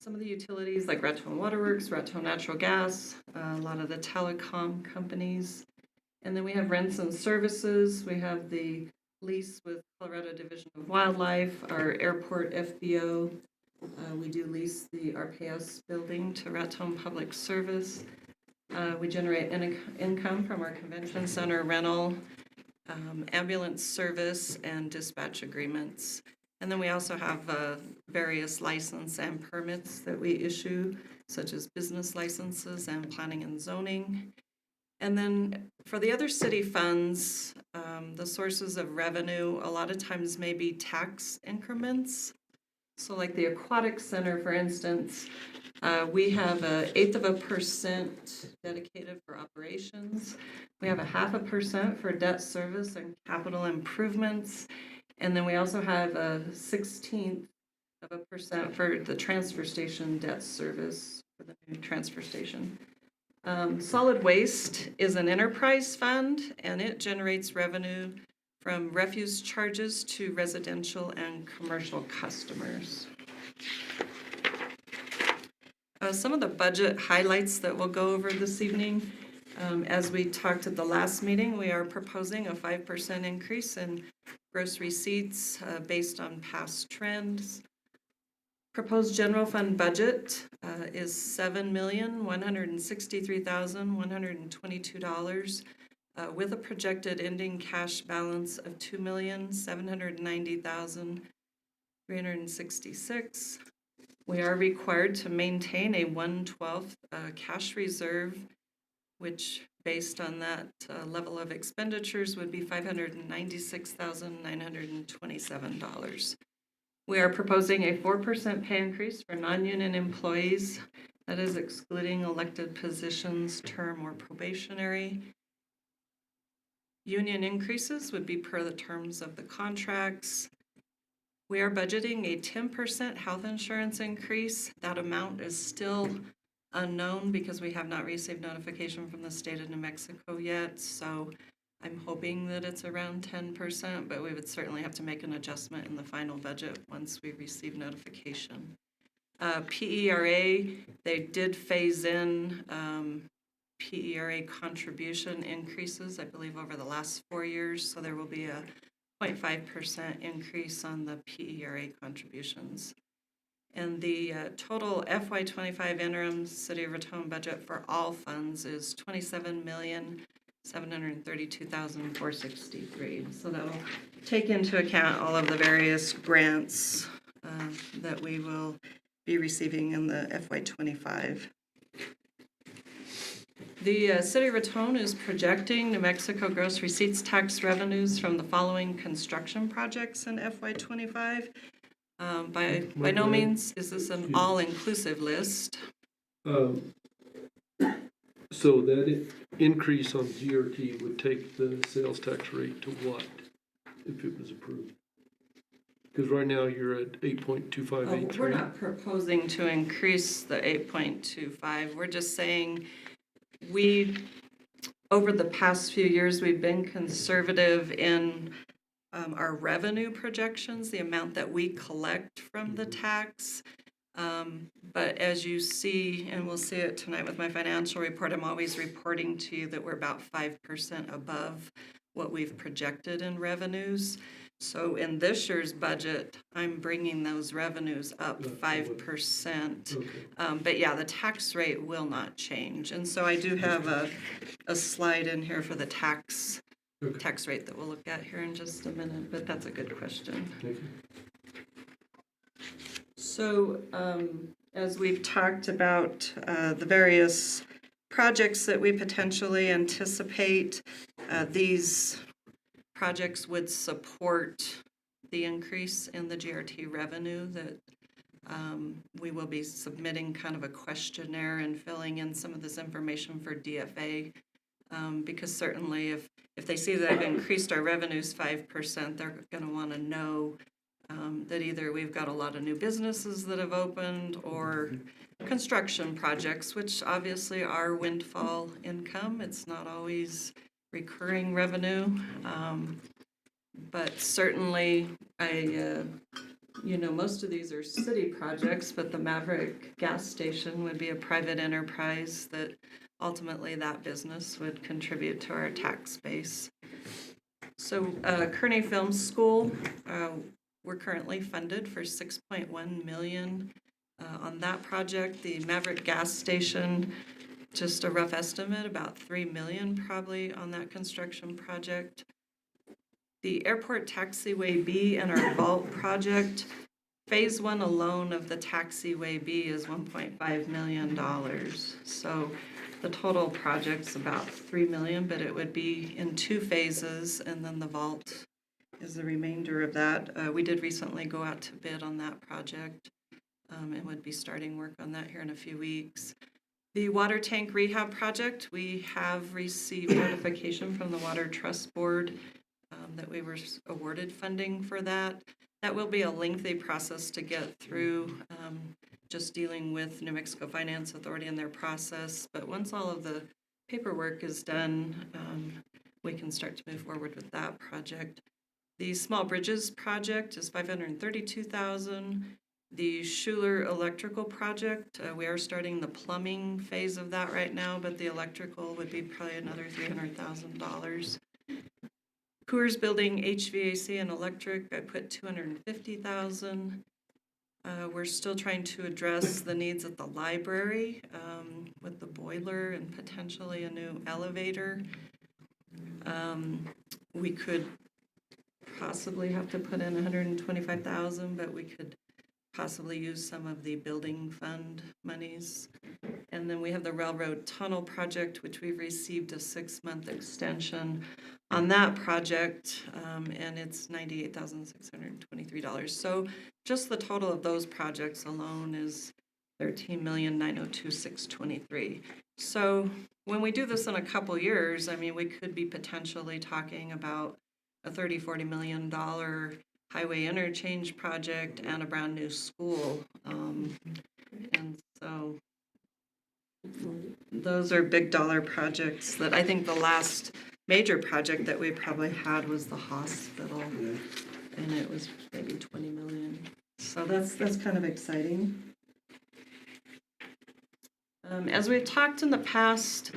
some of the utilities like Raton Waterworks, Raton Natural Gas, a lot of the telecom companies. And then we have rents and services. We have the lease with Colorado Division of Wildlife, our airport FBO. We do lease the RPS building to Raton Public Service. We generate income from our convention center rental, ambulance service, and dispatch agreements. And then we also have various license and permits that we issue, such as business licenses and planning and zoning. And then for the other city funds, the sources of revenue a lot of times may be tax increments. So like the Aquatic Center, for instance, we have 1/8% dedicated for operations. We have 0.5% for debt service and capital improvements. And then we also have 1/16% for the transfer station debt service for the new transfer station. Solid waste is an enterprise fund, and it generates revenue from refuse charges to residential and commercial customers. Some of the budget highlights that we'll go over this evening. As we talked at the last meeting, we are proposing a 5% increase in gross receipts based on past trends. Proposed general fund budget is $7,163,122 with a projected ending cash balance of $2,790,366. We are required to maintain a 1/12 cash reserve, which based on that level of expenditures would be $596,927. We are proposing a 4% pay increase for non-union employees. That is excluding elected positions, term or probationary. Union increases would be per the terms of the contracts. We are budgeting a 10% health insurance increase. That amount is still unknown because we have not received notification from the state of New Mexico yet. So I'm hoping that it's around 10%, but we would certainly have to make an adjustment in the final budget once we receive notification. PERA, they did phase in PERA contribution increases, I believe, over the last 4 years. So there will be a 0.5% increase on the PERA contributions. And the total FY25 interim City of Raton budget for all funds is $27,732,463. So that will take into account all of the various grants that we will be receiving in the FY25. The City of Raton is projecting New Mexico gross receipts tax revenues from the following construction projects in FY25. By no means is this an all-inclusive list. So that increase on GRT would take the sales tax rate to what if it was approved? Because right now you're at 8.2583. We're not proposing to increase the 8.25. We're just saying over the past few years, we've been conservative in our revenue projections, the amount that we collect from the tax. But as you see, and we'll see it tonight with my financial report, I'm always reporting to you that we're about 5% above what we've projected in revenues. So in this year's budget, I'm bringing those revenues up 5%. But yeah, the tax rate will not change. And so I do have a slide in here for the tax rate that we'll look at here in just a minute, but that's a good question. So as we've talked about the various projects that we potentially anticipate. These projects would support the increase in the GRT revenue that we will be submitting kind of a questionnaire and filling in some of this information for DFA. Because certainly if they see that I've increased our revenues 5%, they're going to want to know that either we've got a lot of new businesses that have opened or construction projects, which obviously are windfall income. It's not always recurring revenue. But certainly most of these are city projects, but the Maverick gas station would be a private enterprise that ultimately that business would contribute to our tax base. So Kearney Film School, we're currently funded for $6.1 million on that project. The Maverick gas station, just a rough estimate, about $3 million probably on that construction project. The Airport Taxiway B and our vault project, phase 1 alone of the Taxiway B is $1.5 million. So the total project's about $3 million, but it would be in 2 phases, and then the vault is the remainder of that. We did recently go out to bid on that project and would be starting work on that here in a few weeks. The water tank rehab project, we have received notification from the Water Trust Board that we were awarded funding for that. That will be a lengthy process to get through, just dealing with New Mexico Finance Authority and their process. But once all of the paperwork is done, we can start to move forward with that project. The Small Bridges project is $532,000. The Schuler Electrical project, we are starting the plumbing phase of that right now, but the electrical would be probably another $300,000. Coors Building HVAC and electric, I put $250,000. We're still trying to address the needs at the library with the boiler and potentially a new elevator. We could possibly have to put in $125,000, but we could possibly use some of the building fund monies. And then we have the railroad tunnel project, which we've received a 6-month extension on that project, and it's $98,623. So just the total of those projects alone is $13,902,623. So when we do this in a couple years, I mean, we could be potentially talking about a $30-40 million highway interchange project and a brand new school. And so those are big dollar projects that I think the last major project that we probably had was the hospital, and it was maybe $20 million. So that's kind of exciting. As we've talked in the past,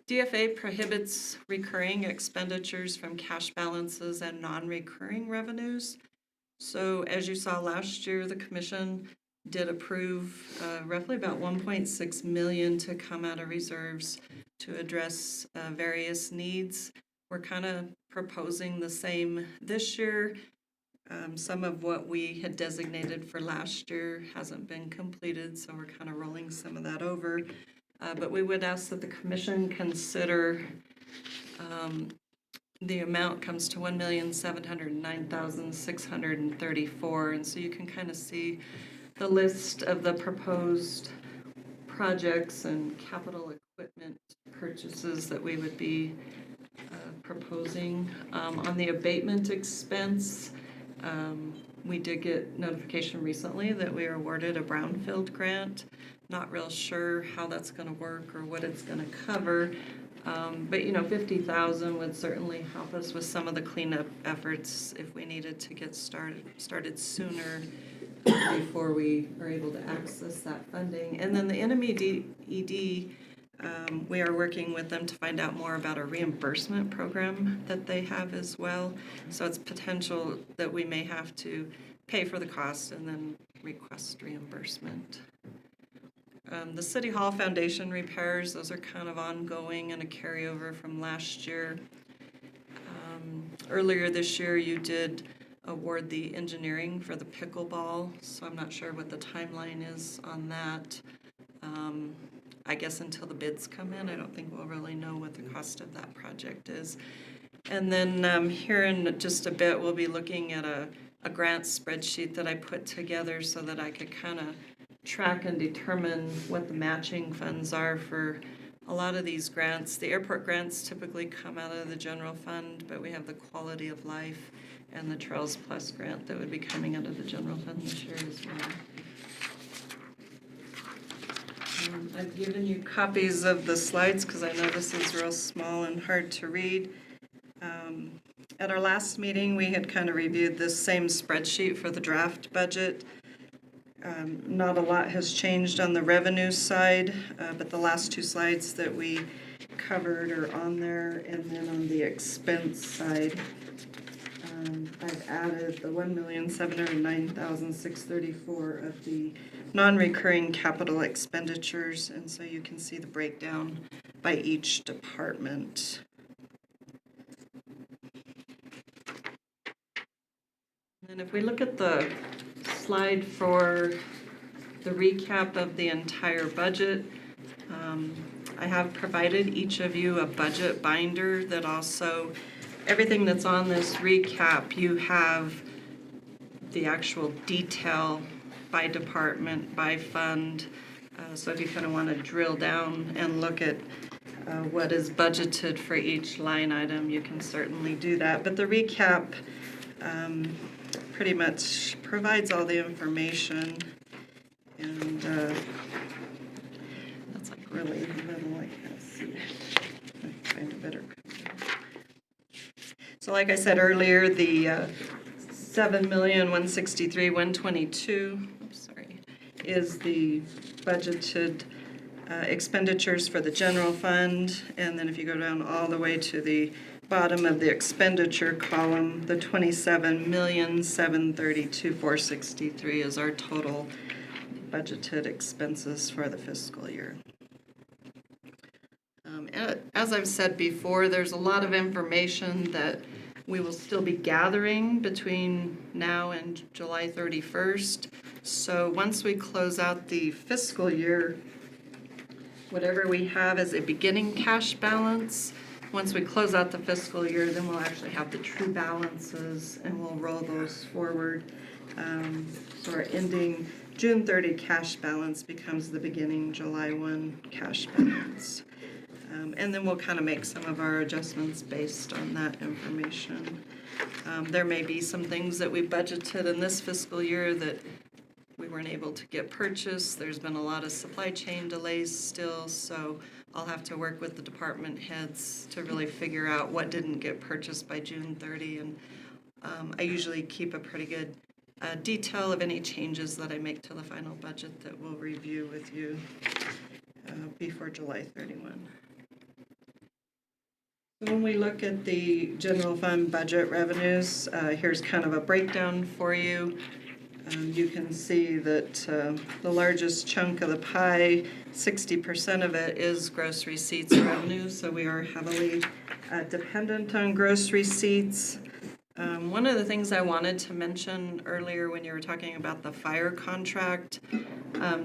DFA prohibits recurring expenditures from cash balances and non-recurring revenues. So as you saw last year, the commission did approve roughly about $1.6 million to come out of reserves to address various needs. We're kind of proposing the same this year. Some of what we had designated for last year hasn't been completed, so we're kind of rolling some of that over. But we would ask that the commission consider the amount comes to $1,709,634, and so you can kind of see the list of the proposed projects and capital equipment purchases that we would be proposing. On the abatement expense, we did get notification recently that we were awarded a brownfield grant. Not real sure how that's going to work or what it's going to cover. But $50,000 would certainly help us with some of the cleanup efforts if we needed to get started sooner before we are able to access that funding. And then the NMED, we are working with them to find out more about a reimbursement program that they have as well. So it's potential that we may have to pay for the cost and then request reimbursement. The City Hall Foundation repairs, those are kind of ongoing and a carryover from last year. Earlier this year, you did award the engineering for the pickleball, so I'm not sure what the timeline is on that. I guess until the bids come in, I don't think we'll really know what the cost of that project is. And then here in just a bit, we'll be looking at a grant spreadsheet that I put together so that I could kind of track and determine what the matching funds are for a lot of these grants. The airport grants typically come out of the general fund, but we have the quality of life and the Trails Plus grant that would be coming out of the general fund this year as well. I've given you copies of the slides because I know this is real small and hard to read. At our last meeting, we had kind of reviewed this same spreadsheet for the draft budget. Not a lot has changed on the revenue side, but the last two slides that we covered are on there. And then on the expense side, I've added the $1,709,634 of the non-recurring capital expenditures, and so you can see the breakdown by each department. And if we look at the slide for the recap of the entire budget, I have provided each of you a budget binder that also, everything that's on this recap, you have the actual detail by department, by fund. So if you kind of want to drill down and look at what is budgeted for each line item, you can certainly do that. But the recap pretty much provides all the information, and that's like really little. I can't see. Find a better. So like I said earlier, the $7,163,122, is the budgeted expenditures for the general fund. And then if you go down all the way to the bottom of the expenditure column, the $27,732,463 is our total budgeted expenses for the fiscal year. As I've said before, there's a lot of information that we will still be gathering between now and July 31st. So once we close out the fiscal year, whatever we have as a beginning cash balance, once we close out the fiscal year, then we'll actually have the true balances and we'll roll those forward. So our ending June 30 cash balance becomes the beginning July 1 cash balance. And then we'll kind of make some of our adjustments based on that information. There may be some things that we budgeted in this fiscal year that we weren't able to get purchased. There's been a lot of supply chain delays still, so I'll have to work with the department heads to really figure out what didn't get purchased by June 30. And I usually keep a pretty good detail of any changes that I make to the final budget that we'll review with you before July 31. When we look at the general fund budget revenues, here's kind of a breakdown for you. You can see that the largest chunk of the pie, 60% of it, is gross receipts revenue, so we are heavily dependent on gross receipts. One of the things I wanted to mention earlier when you were talking about the fire contract,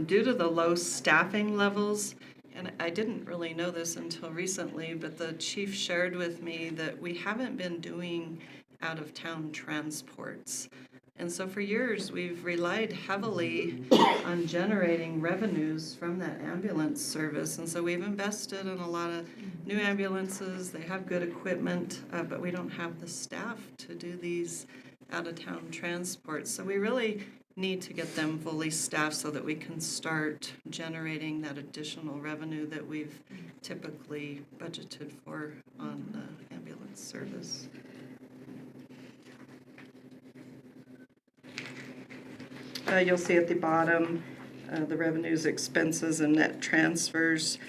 due to the low staffing levels, and I didn't really know this until recently, but the chief shared with me that we haven't been doing out-of-town transports. And so for years, we've relied heavily on generating revenues from that ambulance service. And so we've invested in a lot of new ambulances. They have good equipment, but we don't have the staff to do these out-of-town transports. So we really need to get them fully staffed so that we can start generating that additional revenue that we've typically budgeted for on the ambulance service. You'll see at the bottom the revenues, expenses, and net transfers.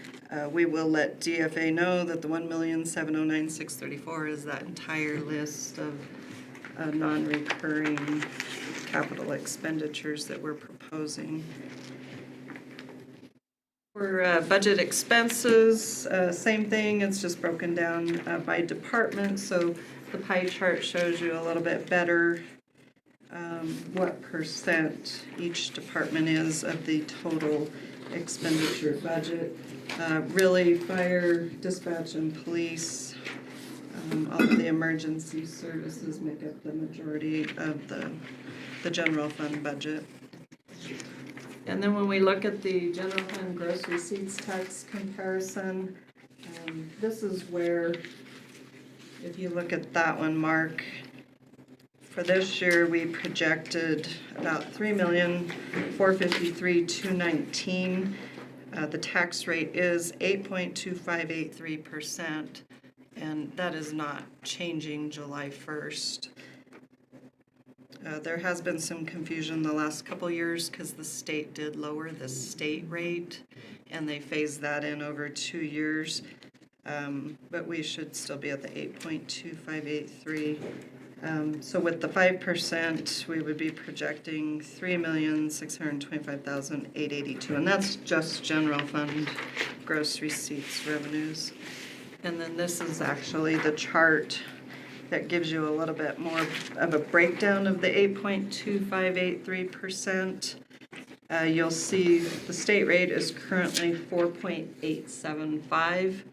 We will let DFA know that the $1,709,634 is that entire list of non-recurring capital expenditures that we're proposing. For budget expenses, same thing, it's just broken down by department, so the pie chart shows you a little bit better what percent each department is of the total expenditure budget. Really, fire, dispatch, and police, all of the emergency services make up the majority of the general fund budget. And then when we look at the general fund gross receipts tax comparison, this is where, if you look at that one, Mark, for this year, we projected about $3,453,219. The tax rate is 8.2583%, and that is not changing July 1st. There has been some confusion the last couple years because the state did lower the state rate, and they phased that in over 2 years. But we should still be at the 8.2583. So with the 5%, we would be projecting $3,625,882, and that's just general fund gross receipts revenues. And then this is actually the chart that gives you a little bit more of a breakdown of the 8.2583%. You'll see the state rate is currently 4.875,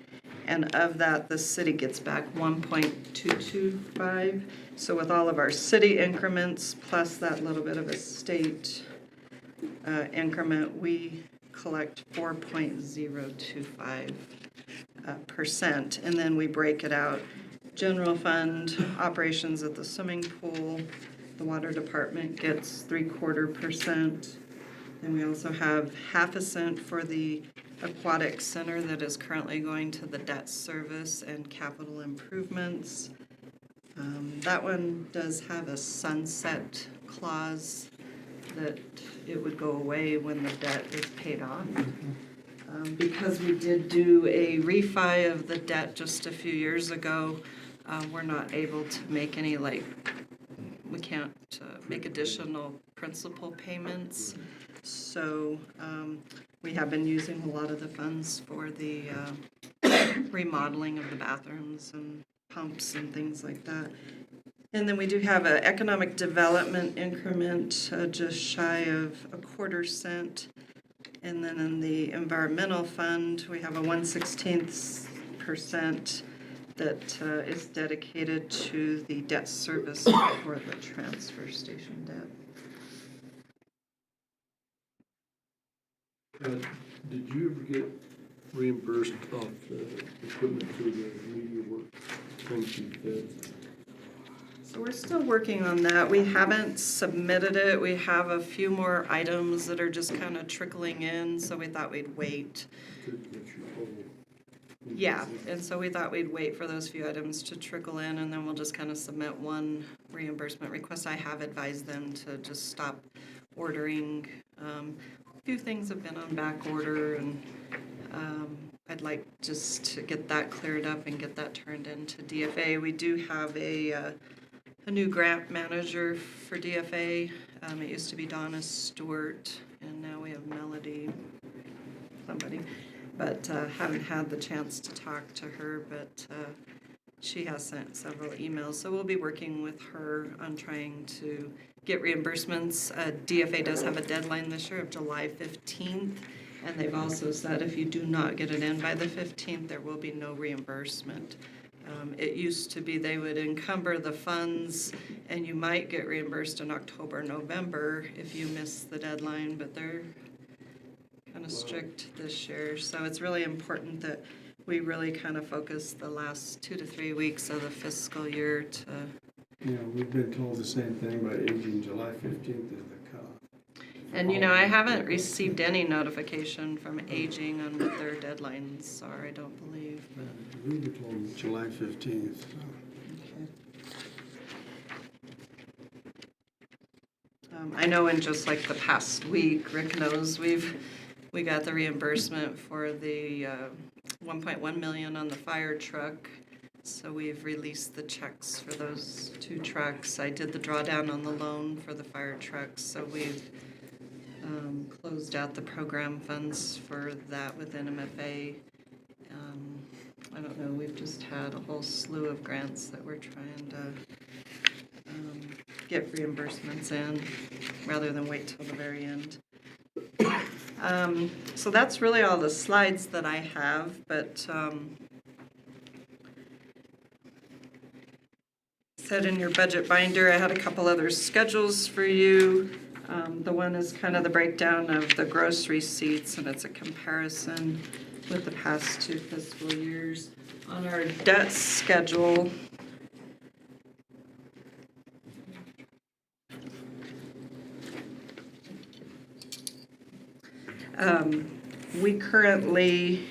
and of that, the city gets back 1.225. So with all of our city increments plus that little bit of a state increment, we collect 4.025%, and then we break it out. General fund operations at the swimming pool, the water department gets 0.75%. And we also have 0.5 cent for the aquatic center that is currently going to the debt service and capital improvements. That one does have a sunset clause that it would go away when the debt is paid off. Because we did do a refi of the debt just a few years ago, we're not able to make any, we can't make additional principal payments. So we have been using a lot of the funds for the remodeling of the bathrooms and pumps and things like that. And then we do have an economic development increment just shy of 0.25 cents. And then in the environmental fund, we have a 1/16% that is dedicated to the debt service for the transfer station debt. Did you ever get reimbursed off the equipment for the media work from Fed? So we're still working on that. We haven't submitted it. We have a few more items that are just kind of trickling in, so we thought we'd wait. Yeah, and so we thought we'd wait for those few items to trickle in, and then we'll just kind of submit one reimbursement request. I have advised them to just stop ordering. A few things have been on back order, and I'd like just to get that cleared up and get that turned into DFA. We do have a new grant manager for DFA. It used to be Donna Stewart, and now we have Melody somebody. But haven't had the chance to talk to her, but she has sent several emails. So we'll be working with her on trying to get reimbursements. DFA does have a deadline this year of July 15th, and they've also said if you do not get it in by the 15th, there will be no reimbursement. It used to be they would encumber the funds and you might get reimbursed in October, November if you miss the deadline, but they're kind of strict this year. So it's really important that we really kind of focus the last 2 to 3 weeks of the fiscal year to... Yeah, we've been told the same thing by aging. July 15th is the cutoff. And I haven't received any notification from aging on what their deadlines are, I don't believe. But... We were told July 15th. So. Okay. I know in just like the past week, Rick knows we got the reimbursement for the $1.1 million on the fire truck. So we've released the checks for those 2 trucks. I did the drawdown on the loan for the fire trucks. So we've closed out the program funds for that within MFA. I don't know, we've just had a whole slew of grants that we're trying to get reimbursements in rather than wait till the very end. So that's really all the slides that I have, but said in your budget binder, I had a couple other schedules for you. The one is kind of the breakdown of the gross receipts, and it's a comparison with the past 2 fiscal years. On our debt schedule, we currently,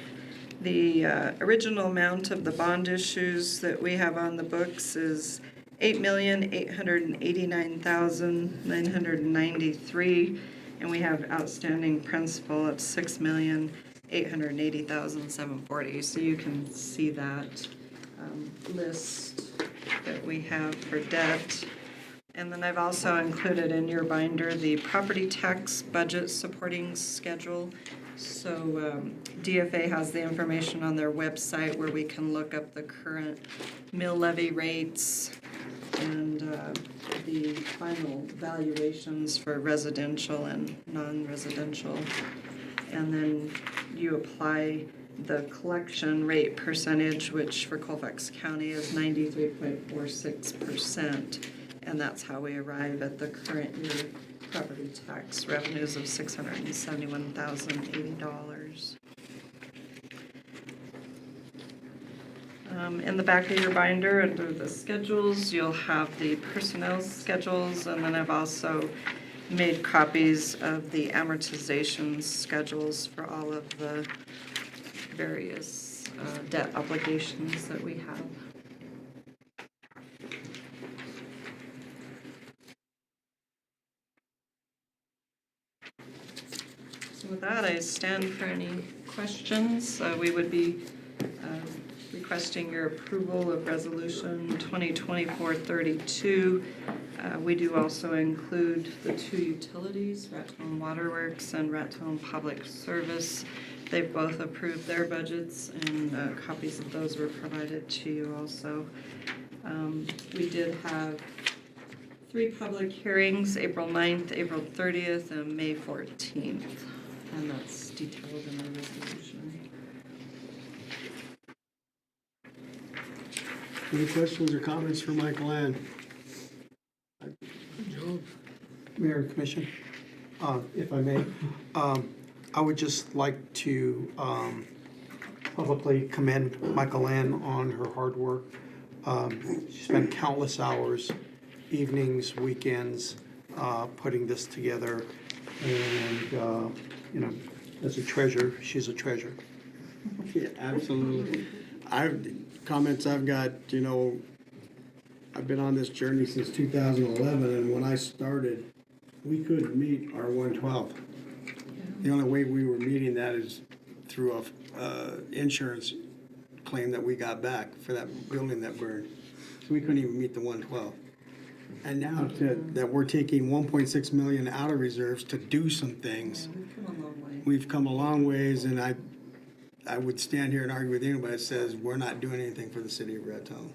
the original amount of the bond issues that we have on the books is $8,889,993, and we have outstanding principal of $6,880,740. So you can see that list that we have for debt. And then I've also included in your binder the property tax budget supporting schedule. So DFA has the information on their website where we can look up the current mill levy rates and the final valuations for residential and non-residential. And then you apply the collection rate percentage, which for Colfax County is 93.46%. And that's how we arrive at the current year property tax revenues of $671,080. In the back of your binder, under the schedules, you'll have the personnel schedules, and then I've also made copies of the amortization schedules for all of the various debt obligations that we have. So with that, I stand for any questions. We would be requesting your approval of Resolution 2024-32. We do also include the 2 utilities, Raton Waterworks and Raton Public Service. They've both approved their budgets, and copies of those were provided to you also. We did have 3 public hearings, April 9th, April 30th, and May 14th, and that's detailed in our resolution. Any questions or comments for Michael Ann? Mayor and Commission, if I may, I would just like to publicly commend Michael Ann on her hard work. She spent countless hours, evenings, weekends, putting this together, and as a treasure, she's a treasure. Yeah, absolutely. Comments I've got, I've been on this journey since 2011, and when I started, we couldn't meet our 112. The only way we were meeting that is through a insurance claim that we got back for that building that burned. So we couldn't even meet the 112. And now that we're taking 1.6 million out of reserves to do some things, we've come a long ways, and I would stand here and argue with anybody that says we're not doing anything for the city of Raton.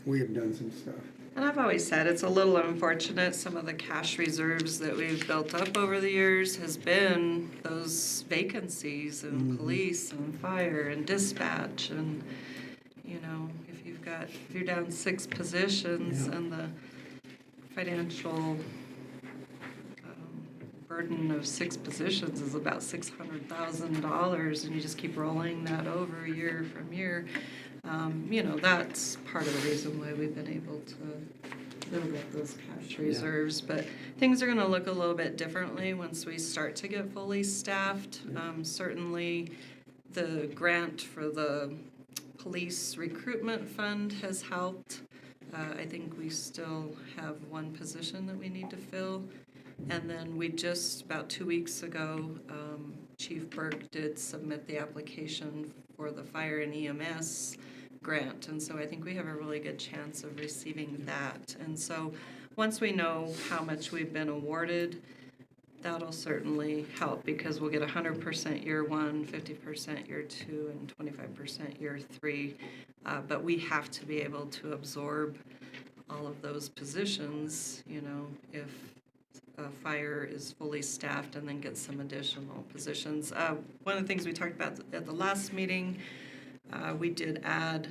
We have done some stuff. And I've always said it's a little unfortunate, some of the cash reserves that we've built up over the years has been those vacancies in police and fire and dispatch. And, if you're down 6 positions and the financial burden of 6 positions is about $600,000, and you just keep rolling that over year from year, that's part of the reason why we've been able to build up those cash reserves. But things are going to look a little bit differently once we start to get fully staffed. Certainly, the grant for the police recruitment fund has helped. I think we still have 1 position that we need to fill. And then we just, about 2 weeks ago, Chief Burke did submit the application for the fire and EMS grant. And so I think we have a really good chance of receiving that. And so once we know how much we've been awarded, that'll certainly help, because we'll get 100% year 1, 50% year 2, and 25% year 3. But we have to be able to absorb all of those positions, if fire is fully staffed and then get some additional positions. One of the things we talked about at the last meeting, we did add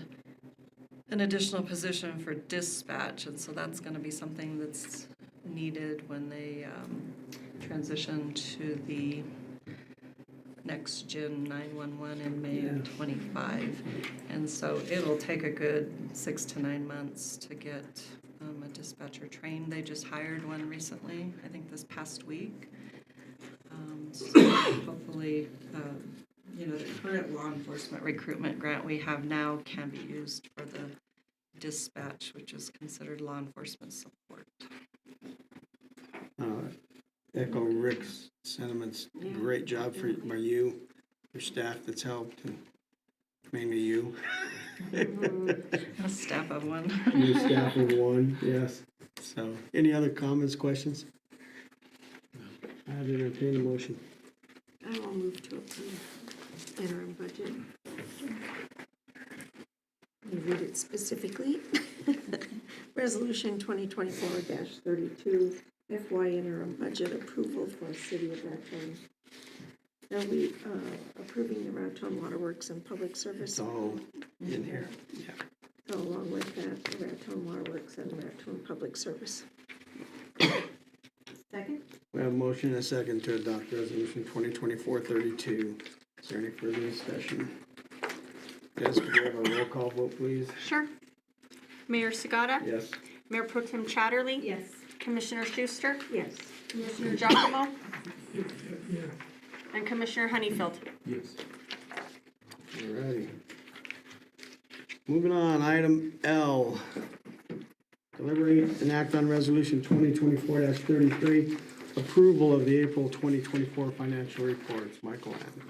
an additional position for dispatch, and so that's going to be something that's needed when they transition to the next gen 911 in May of 25. And so it'll take a good 6 to 9 months to get a dispatcher trained. They just hired one recently, I think this past week. So hopefully, the current law enforcement recruitment grant we have now can be used for the dispatch, which is considered law enforcement support. Echo Rick's sentiments. Great job by you, your staff that's helped, and mainly you. A staff of one. Your staff of one, yes. So, any other comments, questions? I'd entertain a motion. I will move to approve interim budget. Let me read it specifically. Resolution 2024-32, FY interim budget approval for City of Raton. Are we approving the Raton Waterworks and Public Service? All in here, yeah. So along with that, the Raton Waterworks and Raton Public Service. Second? We have a motion and a second to adopt resolution 2024-32. Is there any further discussion? Yes, could we have a roll call vote, please? Sure. Mayor Sagata? Yes. Mayor Pro Tem Chatterley? Yes. Commissioner Schuster? Yes. Commissioner Giacomo? Yeah. And Commissioner Honeyfield? Yes. Alrighty. Moving on, item L. Deliberate and act on resolution 2024-33, approval of the April 2024 financial reports. Michael Ann.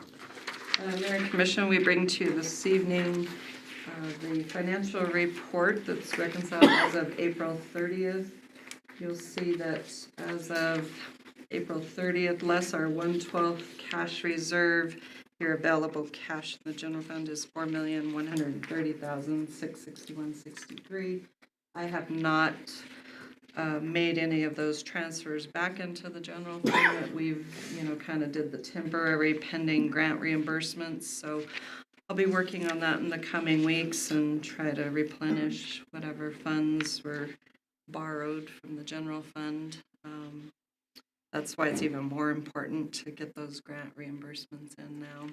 Mayor and Commission, we bring to you this evening the financial report that's reconciled as of April 30th. You'll see that as of April 30th, less our 1/12 cash reserve, your available cash in the general fund is $4,130,661.63. I have not made any of those transfers back into the general fund that we've, kind of did the temporary pending grant reimbursements. So I'll be working on that in the coming weeks and try to replenish whatever funds were borrowed from the general fund. That's why it's even more important to get those grant reimbursements in now.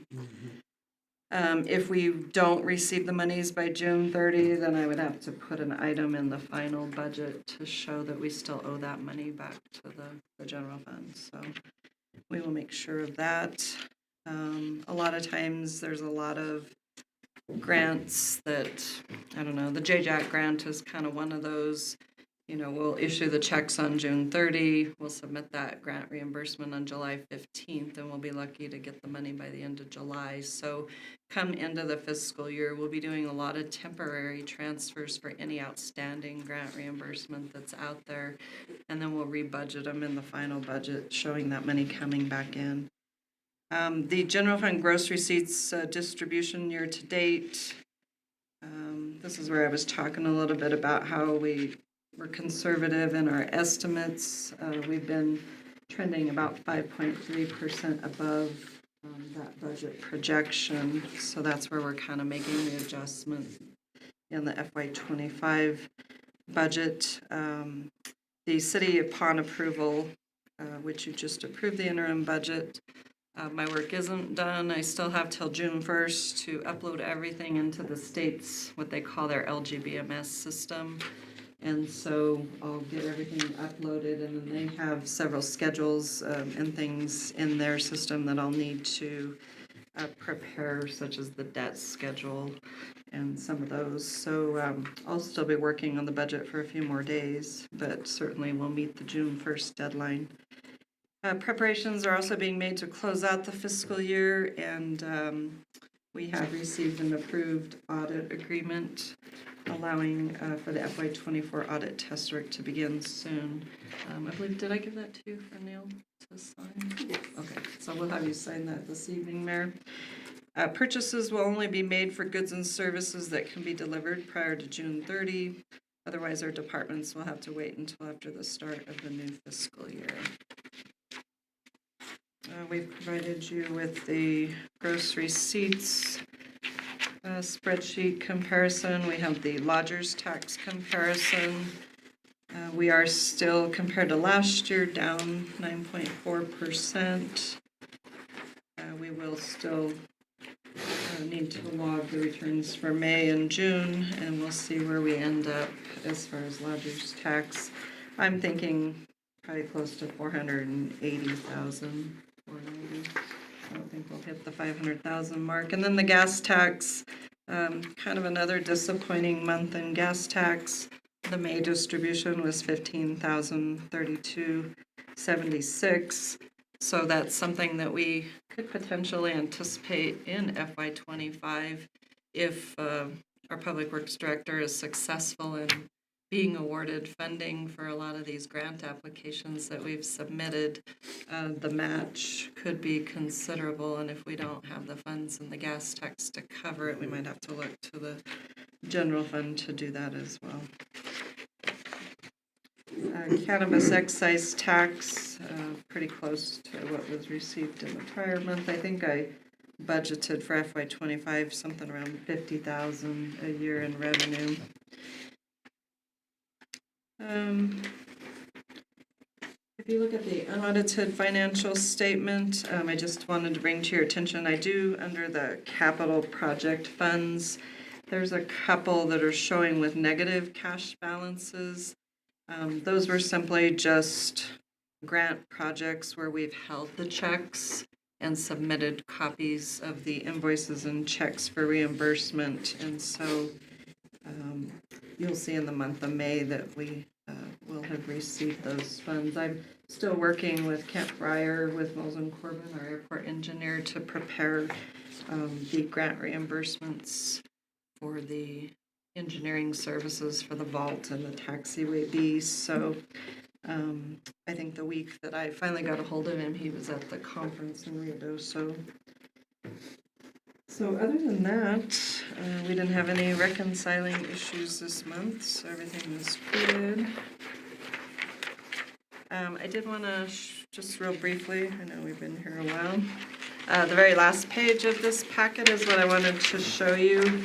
If we don't receive the monies by June 30, then I would have to put an item in the final budget to show that we still owe that money back to the general fund. So we will make sure of that. A lot of times there's a lot of grants that, I don't know, the JJAC grant is kind of one of those. We'll issue the checks on June 30, we'll submit that grant reimbursement on July 15th, and we'll be lucky to get the money by the end of July. So come end of the fiscal year, we'll be doing a lot of temporary transfers for any outstanding grant reimbursement that's out there, and then we'll rebudget them in the final budget, showing that money coming back in. The general fund gross receipts distribution year to date, this is where I was talking a little bit about how we're conservative in our estimates. We've been trending about 5.3% above that budget projection. So that's where we're kind of making the adjustment in the FY25 budget. The city, upon approval, which you just approved the interim budget, my work isn't done. I still have till June 1st to upload everything into the state's, what they call their LGBMS system. And so I'll get everything uploaded, and then they have several schedules and things in their system that I'll need to prepare, such as the debt schedule and some of those. So I'll still be working on the budget for a few more days, but certainly we'll meet the June 1st deadline. Preparations are also being made to close out the fiscal year, and we have received an approved audit agreement allowing for the FY24 audit test work to begin soon. I believe, did I give that to you for Neil to sign? Yes. Okay, so we'll have you sign that this evening, Mayor. Purchases will only be made for goods and services that can be delivered prior to June 30. Otherwise, our departments will have to wait until after the start of the new fiscal year. We've provided you with the gross receipts spreadsheet comparison. We have the lodger's tax comparison. We are still, compared to last year, down 9.4%. We will still need to log the returns for May and June, and we'll see where we end up as far as lodger's tax. I'm thinking probably close to 480,000, 490. I don't think we'll hit the 500,000 mark. And then the gas tax, kind of another disappointing month in gas tax. The May distribution was 15,032.76. So that's something that we could potentially anticipate in FY25 if our Public Works Director is successful in being awarded funding for a lot of these grant applications that we've submitted. The match could be considerable, and if we don't have the funds in the gas tax to cover it, we might have to look to the general fund to do that as well. Cannabis excise tax, pretty close to what was received in the prior month. I think I budgeted for FY25 something around 50,000 a year in revenue. If you look at the unaudited financial statement, I just wanted to bring to your attention, I do, under the capital project funds, there's a couple that are showing with negative cash balances. Those were simply just grant projects where we've held the checks and submitted copies of the invoices and checks for reimbursement. And so you'll see in the month of May that we will have received those funds. I'm still working with Kent Fryer, with Mosen Corbin, our airport engineer, to prepare the grant reimbursements for the engineering services for the vault and the taxiway B. So I think the week that I finally got a hold of him, he was at the conference in Rio Doso. So other than that, we didn't have any reconciling issues this month, so everything was good. I did want to, just real briefly, I know we've been here a while, the very last page of this packet is what I wanted to show you.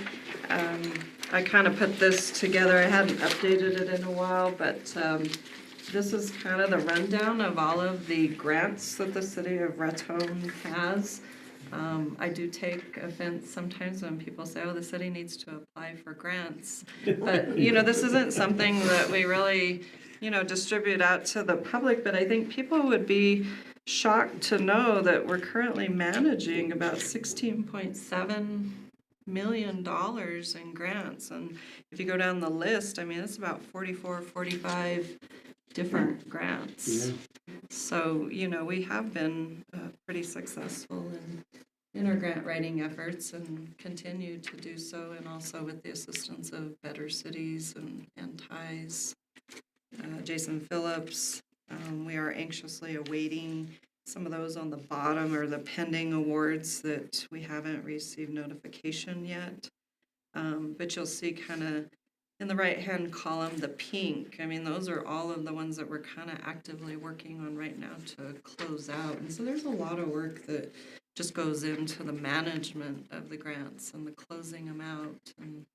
I kind of put this together. I hadn't updated it in a while, but this is kind of the rundown of all of the grants that the city of Raton has. I do take offense sometimes when people say, oh, the city needs to apply for grants. But, you know, this isn't something that we really, you know, distribute out to the public, but I think people would be shocked to know that we're currently managing about $16.7 million in grants. And if you go down the list, I mean, it's about 44, 45 different grants. Yeah. So, you know, we have been pretty successful in our grant writing efforts and continue to do so, and also with the assistance of Better Cities and TIES. Jason Phillips, we are anxiously awaiting some of those on the bottom are the pending awards that we haven't received notification yet. But you'll see kind of in the right-hand column, the pink. I mean, those are all of the ones that we're kind of actively working on right now to close out. And so there's a lot of work that just goes into the management of the grants and the closing them out. And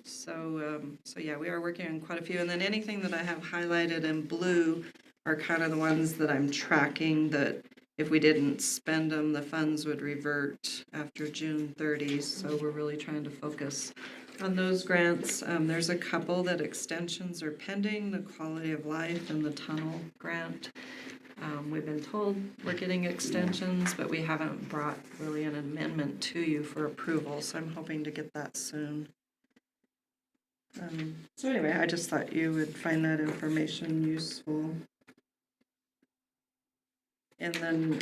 so yeah, we are working on quite a few. And then anything that I have highlighted in blue are kind of the ones that I'm tracking that if we didn't spend them, the funds would revert after June 30. So we're really trying to focus on those grants. There's a couple that extensions are pending, the quality of life and the tunnel grant. We've been told we're getting extensions, but we haven't brought really an amendment to you for approval. So I'm hoping to get that soon. So anyway, I just thought you would find that information useful. And then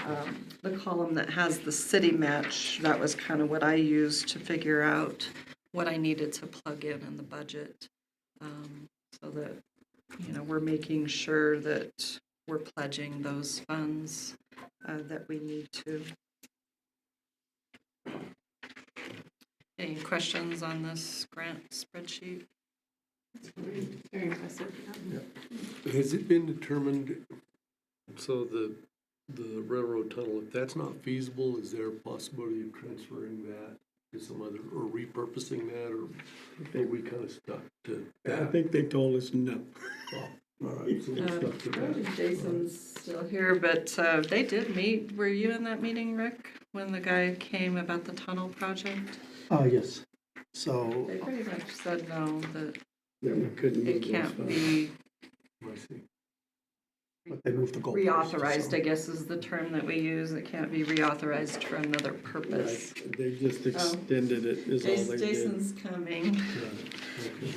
the column that has the city match, that was kind of what I used to figure out what I needed to plug in the budget, so that, you know, we're making sure that we're pledging those funds that we need to. Any questions on this grant spreadsheet? Very impressive. Has it been determined, so the railroad tunnel, if that's not feasible, is there a possibility of transferring that to some other, or repurposing that, or are we kind of stuck to I that? think they told us no. All right, so we're stuck to that. Jason's still here, but they did meet. Were you in that meeting, Rick, when the guy came about the tunnel project? Yes. So, They pretty much said no, that That we couldn't it move those can't funds. be I see. but they moved the goalpost. reauthorized, I guess is the term that we use. It can't be reauthorized for another purpose. Right, they just extended it is all they did. Jason's coming.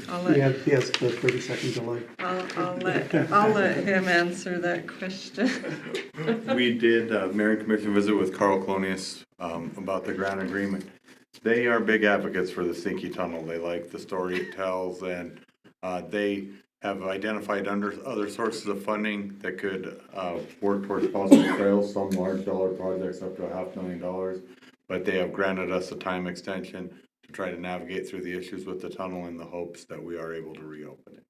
I'll He let, has the 30-second delay. I'll let him answer that question. We did a Mayor and Commission visit with Carl Colonius about the grant agreement. They are big advocates for the Stinky Tunnel. They like the story it tells, and they have identified other sources of funding that could work towards possible trails, some large dollar projects up to $500,000. But they have granted us a time extension to try to navigate through the issues with the tunnel in the hopes that we are able to reopen it.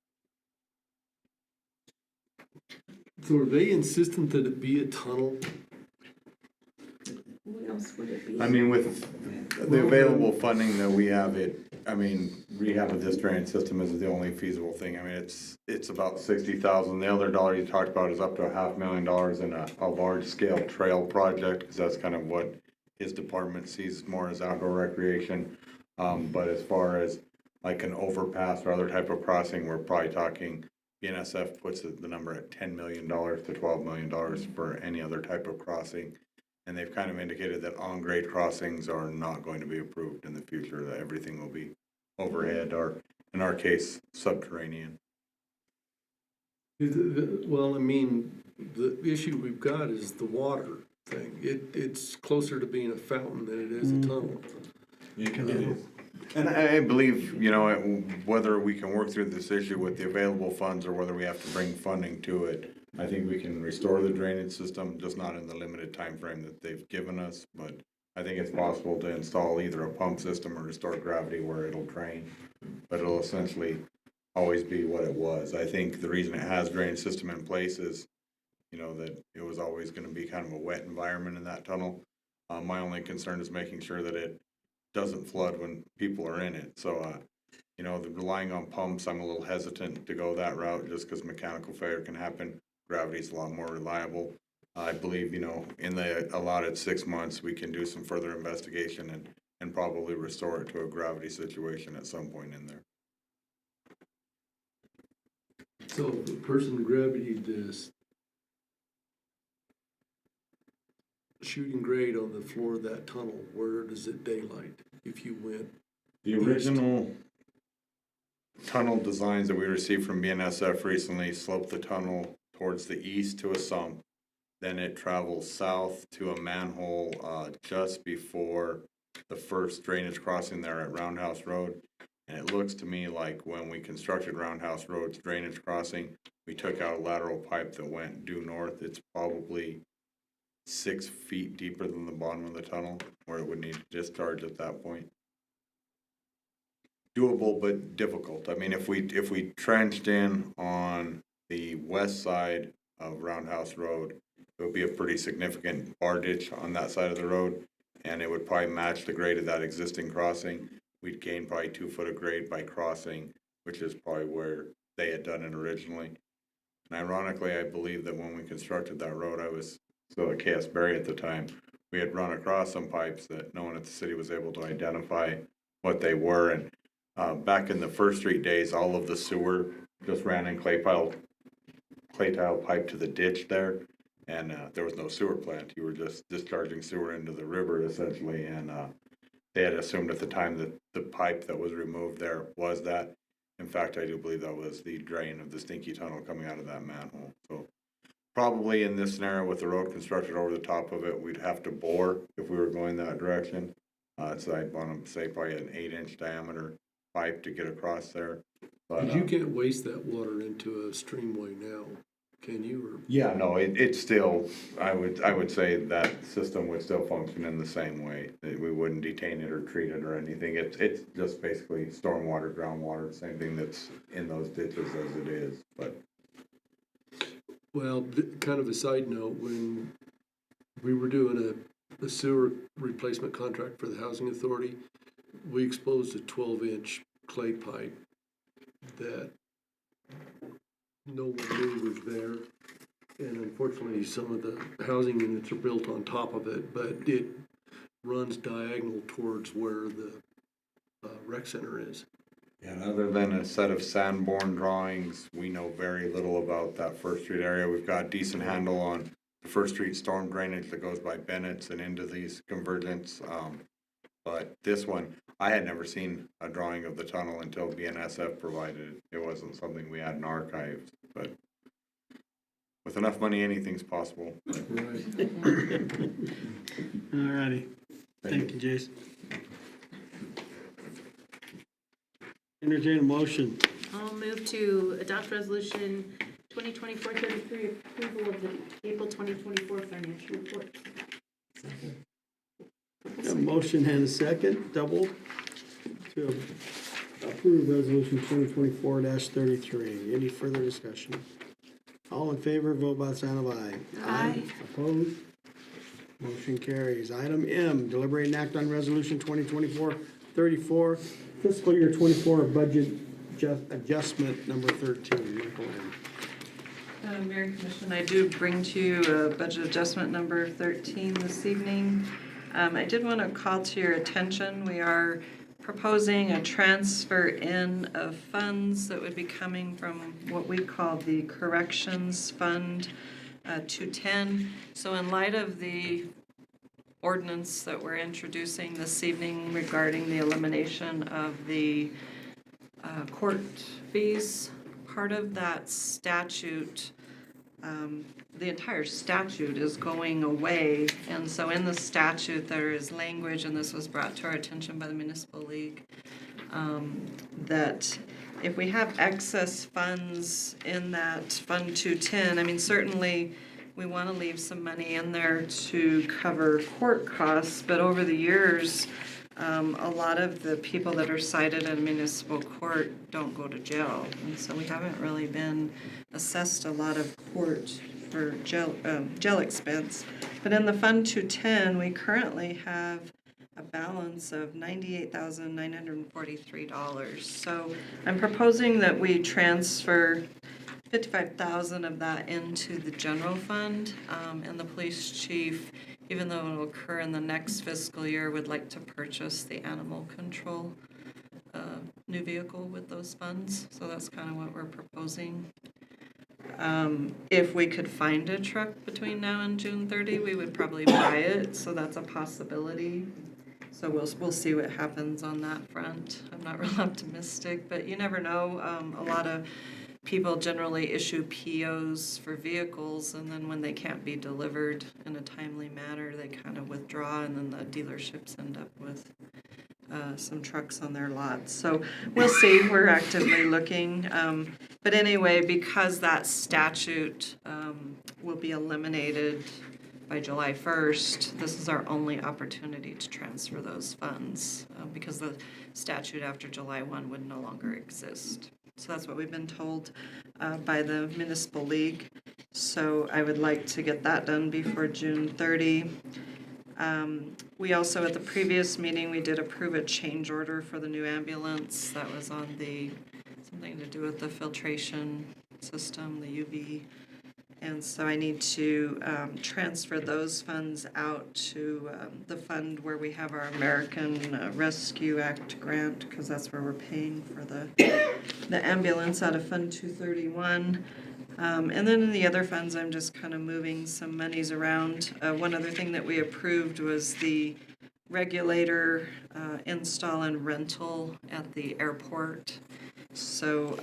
So are they insistent that it be a tunnel? What else would it be? I mean, with the available funding that we have, rehab of this drainage system is the only feasible thing. I mean, it's about $60,000. The other dollar you talked about is up to $500,000 in a large scale trail project, because that's kind of what his department sees more as outdoor recreation. But as far as like an overpass or other type of crossing, we're probably talking, BNSF puts the number at $10 million to $12 million for any other type of crossing. And they've kind of indicated that on-grade crossings are not going to be approved in the future, that everything will be overhead or, in our case, subterranean. Well, I mean, the issue we've got is the water thing. It's closer to being a fountain than it is a tunnel. And I believe, whether we can work through this issue with the available funds or whether we have to bring funding to it, I think we can restore the drainage system, just not in the limited time frame that they've given us. But I think it's possible to install either a pump system or restore gravity where it'll drain. But it'll essentially always be what it was. I think the reason it has drainage system in place is, that it was always going to be kind of a wet environment in that tunnel. My only concern is making sure that it doesn't flood when people are in it. So, relying on pumps, I'm a little hesitant to go that route just because mechanical failure can happen. Gravity's a lot more reliable. I believe, in the allotted 6 months, we can do some further investigation and probably restore it to a gravity situation at some point in there. So if a person gravitated this shooting grade on the floor of that tunnel, where does it daylight if you went? The original tunnel designs that we received from BNSF recently sloped the tunnel towards the east to a sump. Then it travels south to a manhole just before the first drainage crossing there at Roundhouse Road. And it looks to me like when we constructed Roundhouse Road's drainage crossing, we took out a lateral pipe that went due north. It's probably 6 feet deeper than the bottom of the tunnel, where it would need to discharge at that point. Doable, but difficult. I mean, if we trenched in on the west side of Roundhouse Road, it would be a pretty significant bar ditch on that side of the road, and it would probably match the grade of that existing crossing. We'd gain probably 2 foot of grade by crossing, which is probably where they had done it originally. And ironically, I believe that when we constructed that road, I was still at KS Berry at the time. We had run across some pipes that no one at the city was able to identify what they were. And back in the First Street days, all of the sewer just ran in clay tile pipe to the ditch there. And there was no sewer plant. You were just discharging sewer into the river, essentially. And they had assumed at the time that the pipe that was removed there was that. In fact, I do believe that was the drain of the Stinky Tunnel coming out of that manhole. So probably in this scenario with the road constructed over the top of it, we'd have to bore if we were going that direction. So I'd want to say probably an 8-inch diameter pipe to get across there. But You can't waste that water into a streamway now. can you, or? Yeah, no, it's still, I would say that system would still function in the same way. That we wouldn't detain it or treat it or anything. It's just basically stormwater, groundwater, same thing that's in those ditches as it is, but. Well, kind of a side note, when we were doing a sewer replacement contract for the housing authority, we exposed a 12-inch clay pipe that no one knew was there. And unfortunately, some of the housing units are built on top of it, but it runs diagonal towards where the rec center is. Yeah, and other than a set of Sanborn drawings, we know very little about that First Street area. We've got a decent handle on the First Street storm drainage that goes by Bennett's and into these convergents. But this one, I had never seen a drawing of the tunnel until BNSF provided it. It wasn't something we had in archives, but with enough money, anything's possible. Right. All righty. Thank you, Jason. Entertain a motion. I'll move to adopt resolution 2024-33, approval of the April 2024 financial report. A motion and a second, double, to approve resolution 2024-33. Any further discussion? All in favor, vote by the sign of aye. Aye. Opposed? Motion carries. Item M, deliberate and act on resolution 2024-34, fiscal year 24 budget adjustment number 13. Michael M. Mayor and Commission, I do bring to you budget adjustment number 13 this evening. I did want to call to your attention, we are proposing a transfer in of funds that would be coming from what we call the Corrections Fund 210. So in light of the ordinance that we're introducing this evening regarding the elimination of the court fees, part of that statute, the entire statute is going away. And so in the statute, there is language, and this was brought to our attention by the Municipal League, that if we have excess funds in that Fund 210, I mean, certainly we want to leave some money in there to cover court costs, but over the years, a lot of the people that are cited in municipal court don't go to jail. And so we haven't really been assessed a lot of court for jail expense. But in the Fund 210, we currently have a balance of $98,943. So I'm proposing that we transfer $55,000 of that into the general fund, and the police chief, even though it will occur in the next fiscal year, would like to purchase the animal control new vehicle with those funds. So that's kind of what we're proposing. If we could find a truck between now and June 30, we would probably buy it. So that's a possibility. So we'll see what happens on that front. I'm not real optimistic, but you never know. A lot of people generally issue POs for vehicles, and then when they can't be delivered in a timely manner, they kind of withdraw, and then the dealerships end up with some trucks on their lots. So we'll see. We're actively looking. But anyway, because that statute will be eliminated by July 1st, this is our only opportunity to transfer those funds because the statute after July 1 would no longer exist. So that's what we've been told by the Municipal League. So I would like to get that done before June 30. We also, at the previous meeting, we did approve a change order for the new ambulance. That was on something to do with the filtration system, the UV. And so I need to transfer those funds out to the fund where we have our American Rescue Act grant, because that's where we're paying for the ambulance out of Fund 231. And then in the other funds, I'm just kind of moving some monies around. One other thing that we approved was the regulator install and rental at the airport. So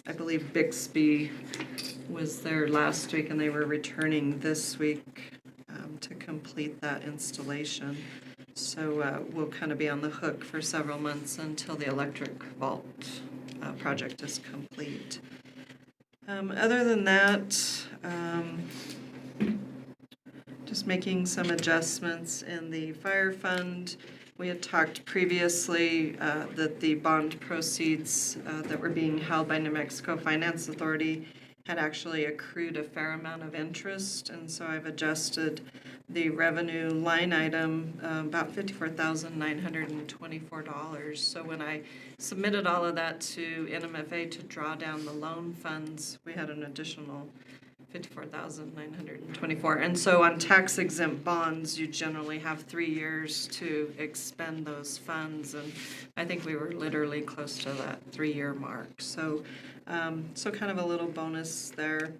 I believe Bixby was there last week, and they were returning this week to complete that installation. So we'll kind of be on the hook for several months until the electric vault project is complete. Other than that, Just making some adjustments in the fire fund. We had talked previously that the bond proceeds that were being held by New Mexico Finance Authority had actually accrued a fair amount of interest, and so I've adjusted the revenue line item about $54,924. So when I submitted all of that to NMFA to draw down the loan funds, we had an additional $54,924. And so on tax exempt bonds, you generally have 3 years to expend those funds, and I think we were literally close to that 3-year mark. So, so kind of a little bonus there.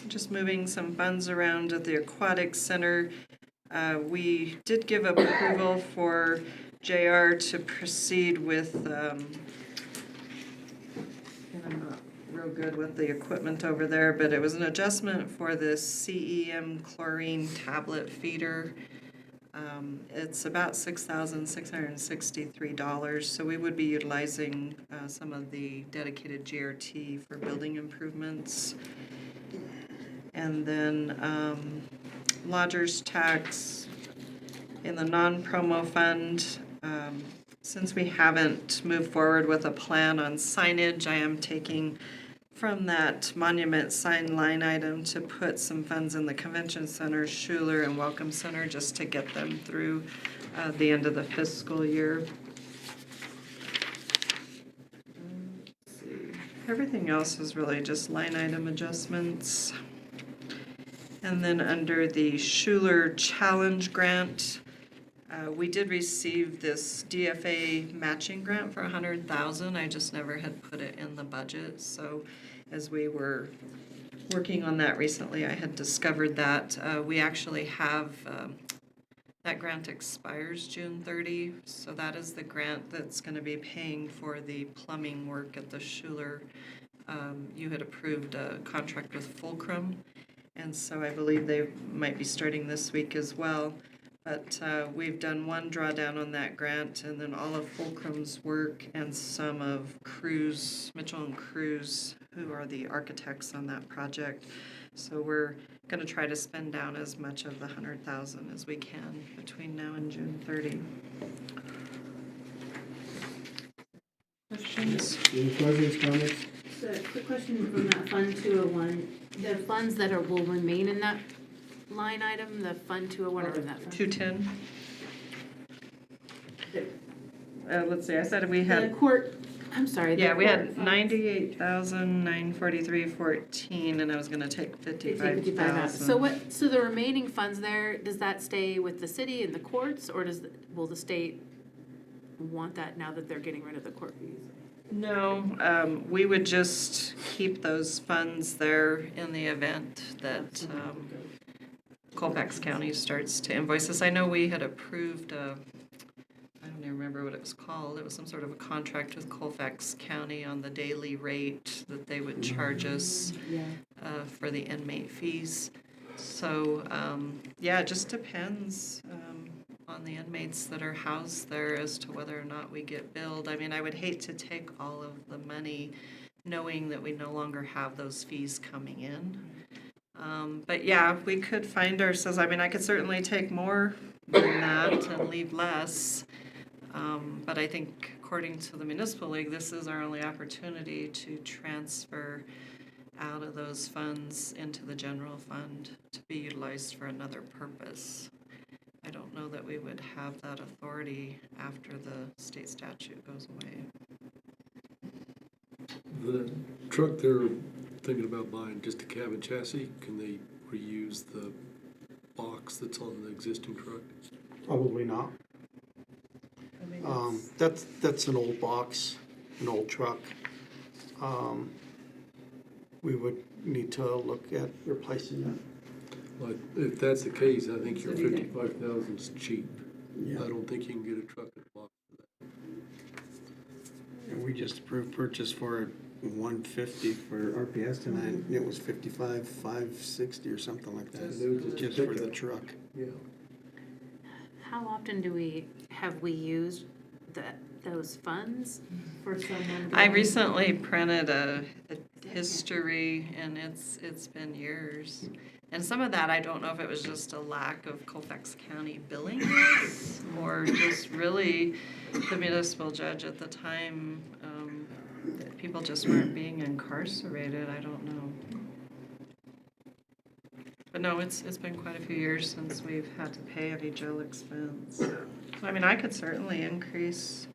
Just moving some funds around at the Aquatic Center. We did give approval for JR to proceed with, and I'm not real good with the equipment over there, but it was an adjustment for the CEM chlorine tablet feeder. It's about $6,663, so we would be utilizing some of the dedicated GRT for building improvements. And then lodger's tax in the non-promo fund. Since we haven't moved forward with a plan on signage, I am taking from that monument sign line item to put some funds in the convention center, Schuler, and Welcome Center just to get them through the end of the fiscal year. Let's see. Everything else is really just line item adjustments. And then under the Schuler Challenge Grant, we did receive this DFA matching grant for $100,000. I just never had put it in the budget. So as we were working on that recently, I had discovered that we actually have, that grant expires June 30. So that is the grant that's going to be paying for the plumbing work at the Schuler. You had approved a contract with Fulcrum. And so I believe they might be starting this week as well. But we've done one drawdown on that grant, and then all of Fulcrum's work and some of Cruz, Mitchell and Cruz, who are the architects on that project. So we're going to try to spend down as much of the $100,000 as we can between now and June 30. Questions? Any questions, comments? So, quick question from that Fund 201. The funds that will remain in that line item, the Fund 201 or that fund? 210. Let's see, I said we had. The court, I'm sorry. Yeah, we had 98,943.14, and I was gonna take 55,000. So what, so the remaining funds there, does that stay with the city and the courts, or will the state want that now that they're getting rid of the court fees? No, we would just keep those funds there in the event that Colfax County starts to invoice us. I know we had approved, I don't even remember what it was called. It was some sort of a contract with Colfax County on the daily rate that they would charge us for the inmate fees. So, yeah, it just depends on the inmates that are housed there as to whether or not we get billed. I mean, I would hate to take all of the money knowing that we no longer have those fees coming in. But yeah, we could find ourselves, I mean, I could certainly take more than that and leave less. But I think according to the Municipal League, this is our only opportunity to transfer out of those funds into the general fund to be utilized for another purpose. I don't know that we would have that authority after the state statute goes away. The truck they're thinking about buying, just a cabin chassis, can they reuse the box that's on the existing truck? Probably not. That's an old box, an old truck. We would need to look at replacing that. But if that's the case, I think your 55,000 is cheap. Yeah. I don't think you can get a truck at a box for that. And we just approved purchase for $150 for RPS tonight, and it was $55,560 or something like that, just for the truck. Yeah. How often have we used those funds for someone. I recently printed a history, and it's been years. And some of that, I don't know if it was just a lack of Colfax County billing this, or just really the municipal judge at the time, that people just weren't being incarcerated, I don't know. But no, it's been quite a few years since we've had to pay any jail expense. So, I mean, I could certainly increase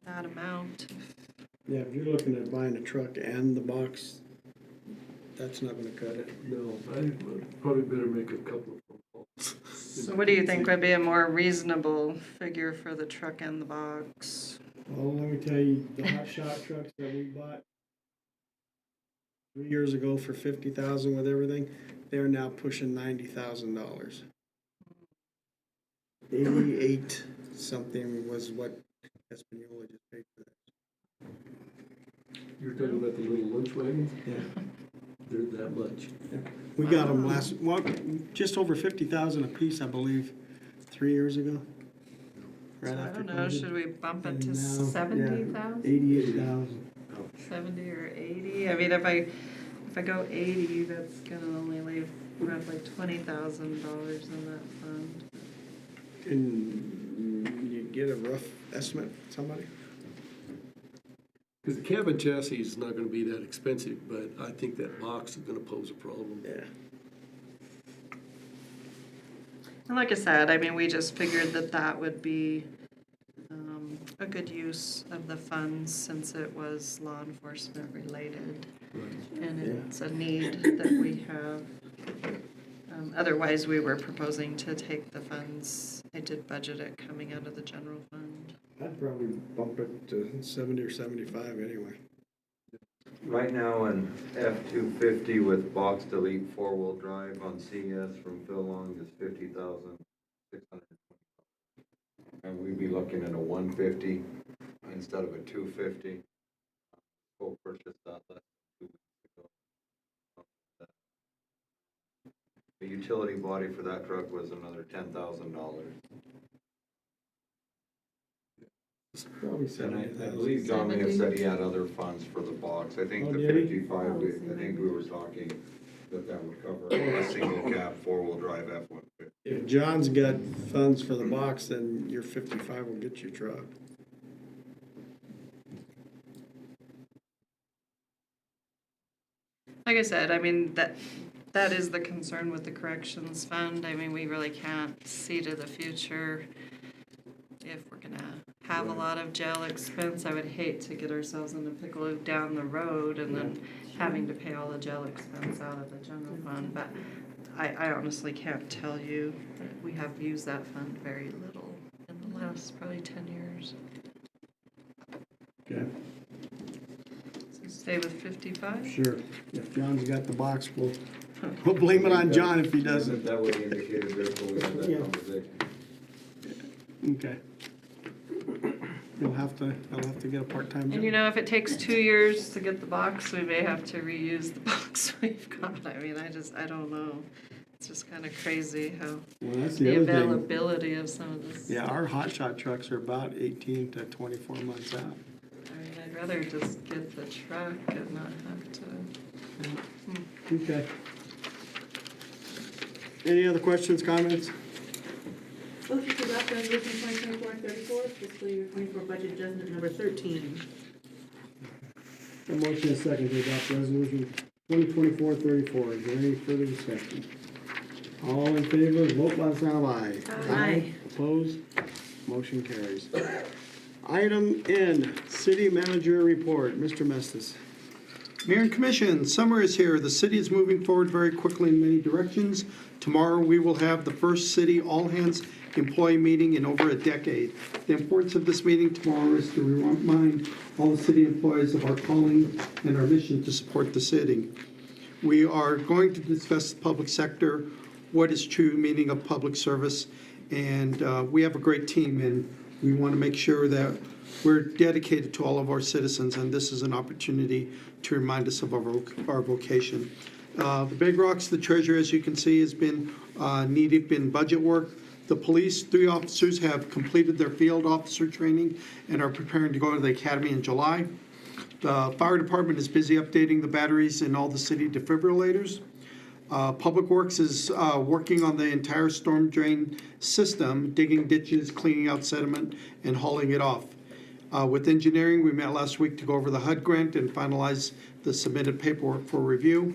that amount. Yeah, if you're looking at buying a truck and the box, that's not gonna cut it. No, I probably better make a couple of phone calls. So what do you think would be a more reasonable figure for the truck and the box? Well, let me tell you, the hot shot trucks that we bought 3 years ago for 50,000 with everything, they're now pushing $90,000. 88 something was what Espanola just paid for that. You're talking about the little lunch wagons? Yeah. They're that much. We got them just over 50,000 a piece, I believe, 3 years ago. Right So I after don't know, COVID. should we bump it And to now, 70,000? 88,000. 70 or 80? I mean, if I go 80, that's gonna only leave roughly $20,000 in that fund. Can you get a rough estimate, somebody? Because the cabin chassis is not gonna be that expensive, but I think that box is gonna pose a problem. Yeah. And like I said, I mean, we just figured that would be a good use of the funds since it was law enforcement related. And it's a need that we have. Otherwise, we were proposing to take the funds, I did budget it coming out of the general fund. I'd probably bump it to 70 or 75 anyway. Right now, an F-250 with box delete four-wheel drive on CS from Phil Long is $50,620. And we'd be looking at a 150 instead of a 250. We'll purchase that less than 2 weeks ago. The utility body for that truck was another $10,000. It's probably And 70,000. I believe John may have said he had other funds for the box. I think Oh, the did he? 55, I think we were talking that would cover a single cab, four-wheel drive F-150. If John's got funds for the box, then your 55 will get you a truck. Like I said, I mean, that is the concern with the corrections fund. I mean, we really can't see to the future if we're gonna have a lot of jail expense. I would hate to get ourselves in a pickle down the road and then having to pay all the jail expense out of the general fund. But I honestly can't tell you. We have used that fund very little in the last probably 10 years. Okay. So stay with 55? Sure. If John's got the box, we'll blame it on John if he doesn't. That would indicate a bit when we had that Yeah. conversation. Okay. I'll have to get a part-time job. And you know, if it takes 2 years to get the box, we may have to reuse the box we've got. I mean, I don't know. It's just kind of crazy how Well, that's the the other thing. availability of some of this. Yeah, our hotshot trucks are about 18 to 24 months out. I mean, I'd rather just get the truck and not have to. Okay. Any other questions, comments? Motion to adopt resolution 2024-34, fiscal year 24 budget adjustment number 13. A motion and a second to adopt resolution 2024-34. Is there any further discussion? All in favor, vote by the sign of aye. Aye. Opposed? Motion carries. Item N, City Manager Report. Mr. Mestis. Mayor and Commission, summer is here. The city is moving forward very quickly in many directions. Tomorrow, we will have the first city all-hands employee meeting in over a decade. The importance of this meeting tomorrow is to remind all the city employees of our calling and our mission to support the city. We are going to discuss the public sector, what is true meaning of public service, and we have a great team, and we want to make sure that we're dedicated to all of our citizens, and this is an opportunity to remind us of our vocation. The Big Rocks, the treasurer, as you can see, has been knee-deep in budget work. The police, 3 officers have completed their field officer training and are preparing to go to the academy in July. The fire department is busy updating the batteries in all the city defibrillators. Public Works is working on the entire storm drain system, digging ditches, cleaning out sediment, and hauling it off. With engineering, we met last week to go over the HUD grant and finalize the submitted paperwork for review.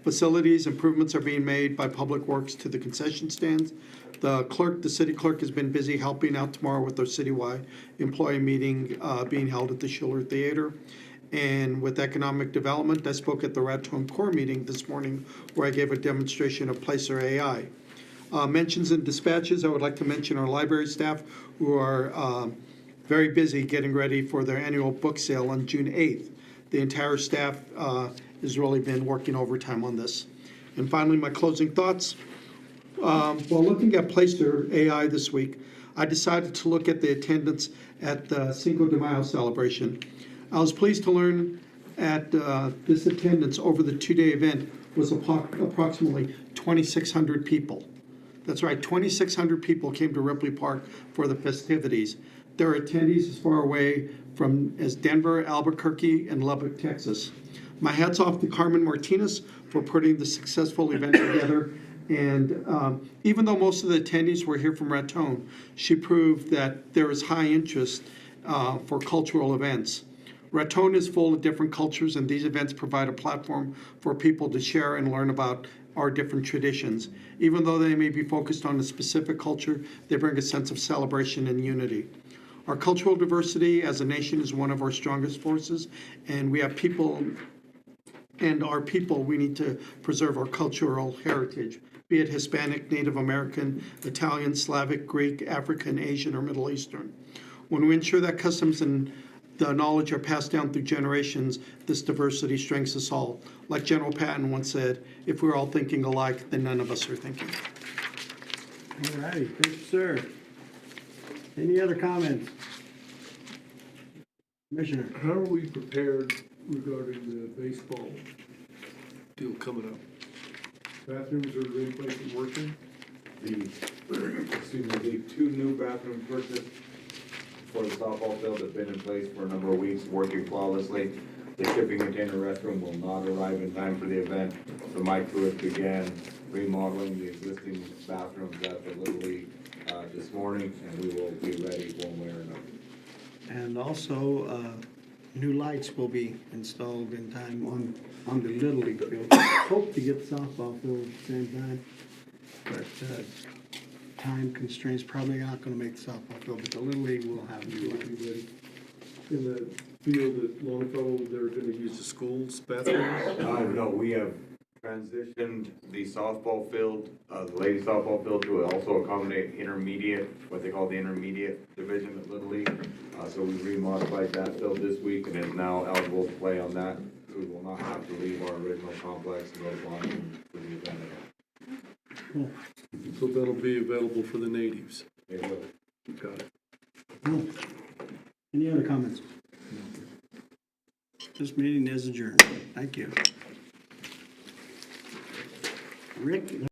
Facilities improvements are being made by Public Works to the concession stands. The city clerk has been busy helping out tomorrow with our citywide employee meeting being held at the Schiller Theater. And with economic development, I spoke at the Raton Core meeting this morning where I gave a demonstration of Placer AI. Mentions and dispatches, I would like to mention our library staff who are very busy getting ready for their annual book sale on June 8th. The entire staff has really been working overtime on this. And finally, my closing thoughts. While looking at Placer AI this week, I decided to look at the attendance at the Cinco de Mayo celebration. I was pleased to learn at this attendance over the 2-day event was approximately 2,600 people. That's right, 2,600 people came to Ripley Park for the festivities. There are attendees as far away from as Denver, Albuquerque, and Lubbock, Texas. My hat's off to Carmen Martinez for putting the successful event together. And even though most of the attendees were here from Raton, she proved that there is high interest for cultural events. Raton is full of different cultures, and these events provide a platform for people to share and learn about our different traditions. Even though they may be focused on a specific culture, they bring a sense of celebration and unity. Our cultural diversity as a nation is one of our strongest forces, and we have people, and our people, we need to preserve our cultural heritage, be it Hispanic, Native American, Italian, Slavic, Greek, African, Asian, or Middle Eastern. When we ensure that customs and the knowledge are passed down through generations, this diversity strengthens us all. Like General Patton once said, if we're all thinking alike, then none of us are thinking. All righty, thank you, sir. Any other comments? Commissioner? How are we prepared regarding the baseball deal coming up? Bathrooms are in place and working? The 2 new bathrooms purchased for the softball field have been in place for a number of weeks, working flawlessly. The shipping container restroom will not arrive in time for the event, so my crew has began remodeling the existing bathrooms at the Little League this morning, and we will be ready one way or another. And also, new lights will be installed in time on the Little League field. Hope to get the softball field at the same time, but time constraints probably not going to make the softball field, but the Little League will have new lights. In the field at Longfellow, they're gonna use the school's bathroom? No, we have transitioned the softball field, the ladies softball field, to also accommodate intermediate, what they call the intermediate division of Little League. So we remodified that field this week and is now eligible to play on that. We will not have to leave our original complex and go to Washington for the event. Cool. So that'll be available for the natives? They will. Got it. Cool. Any other comments? This meeting is adjourned. Thank you. Rick?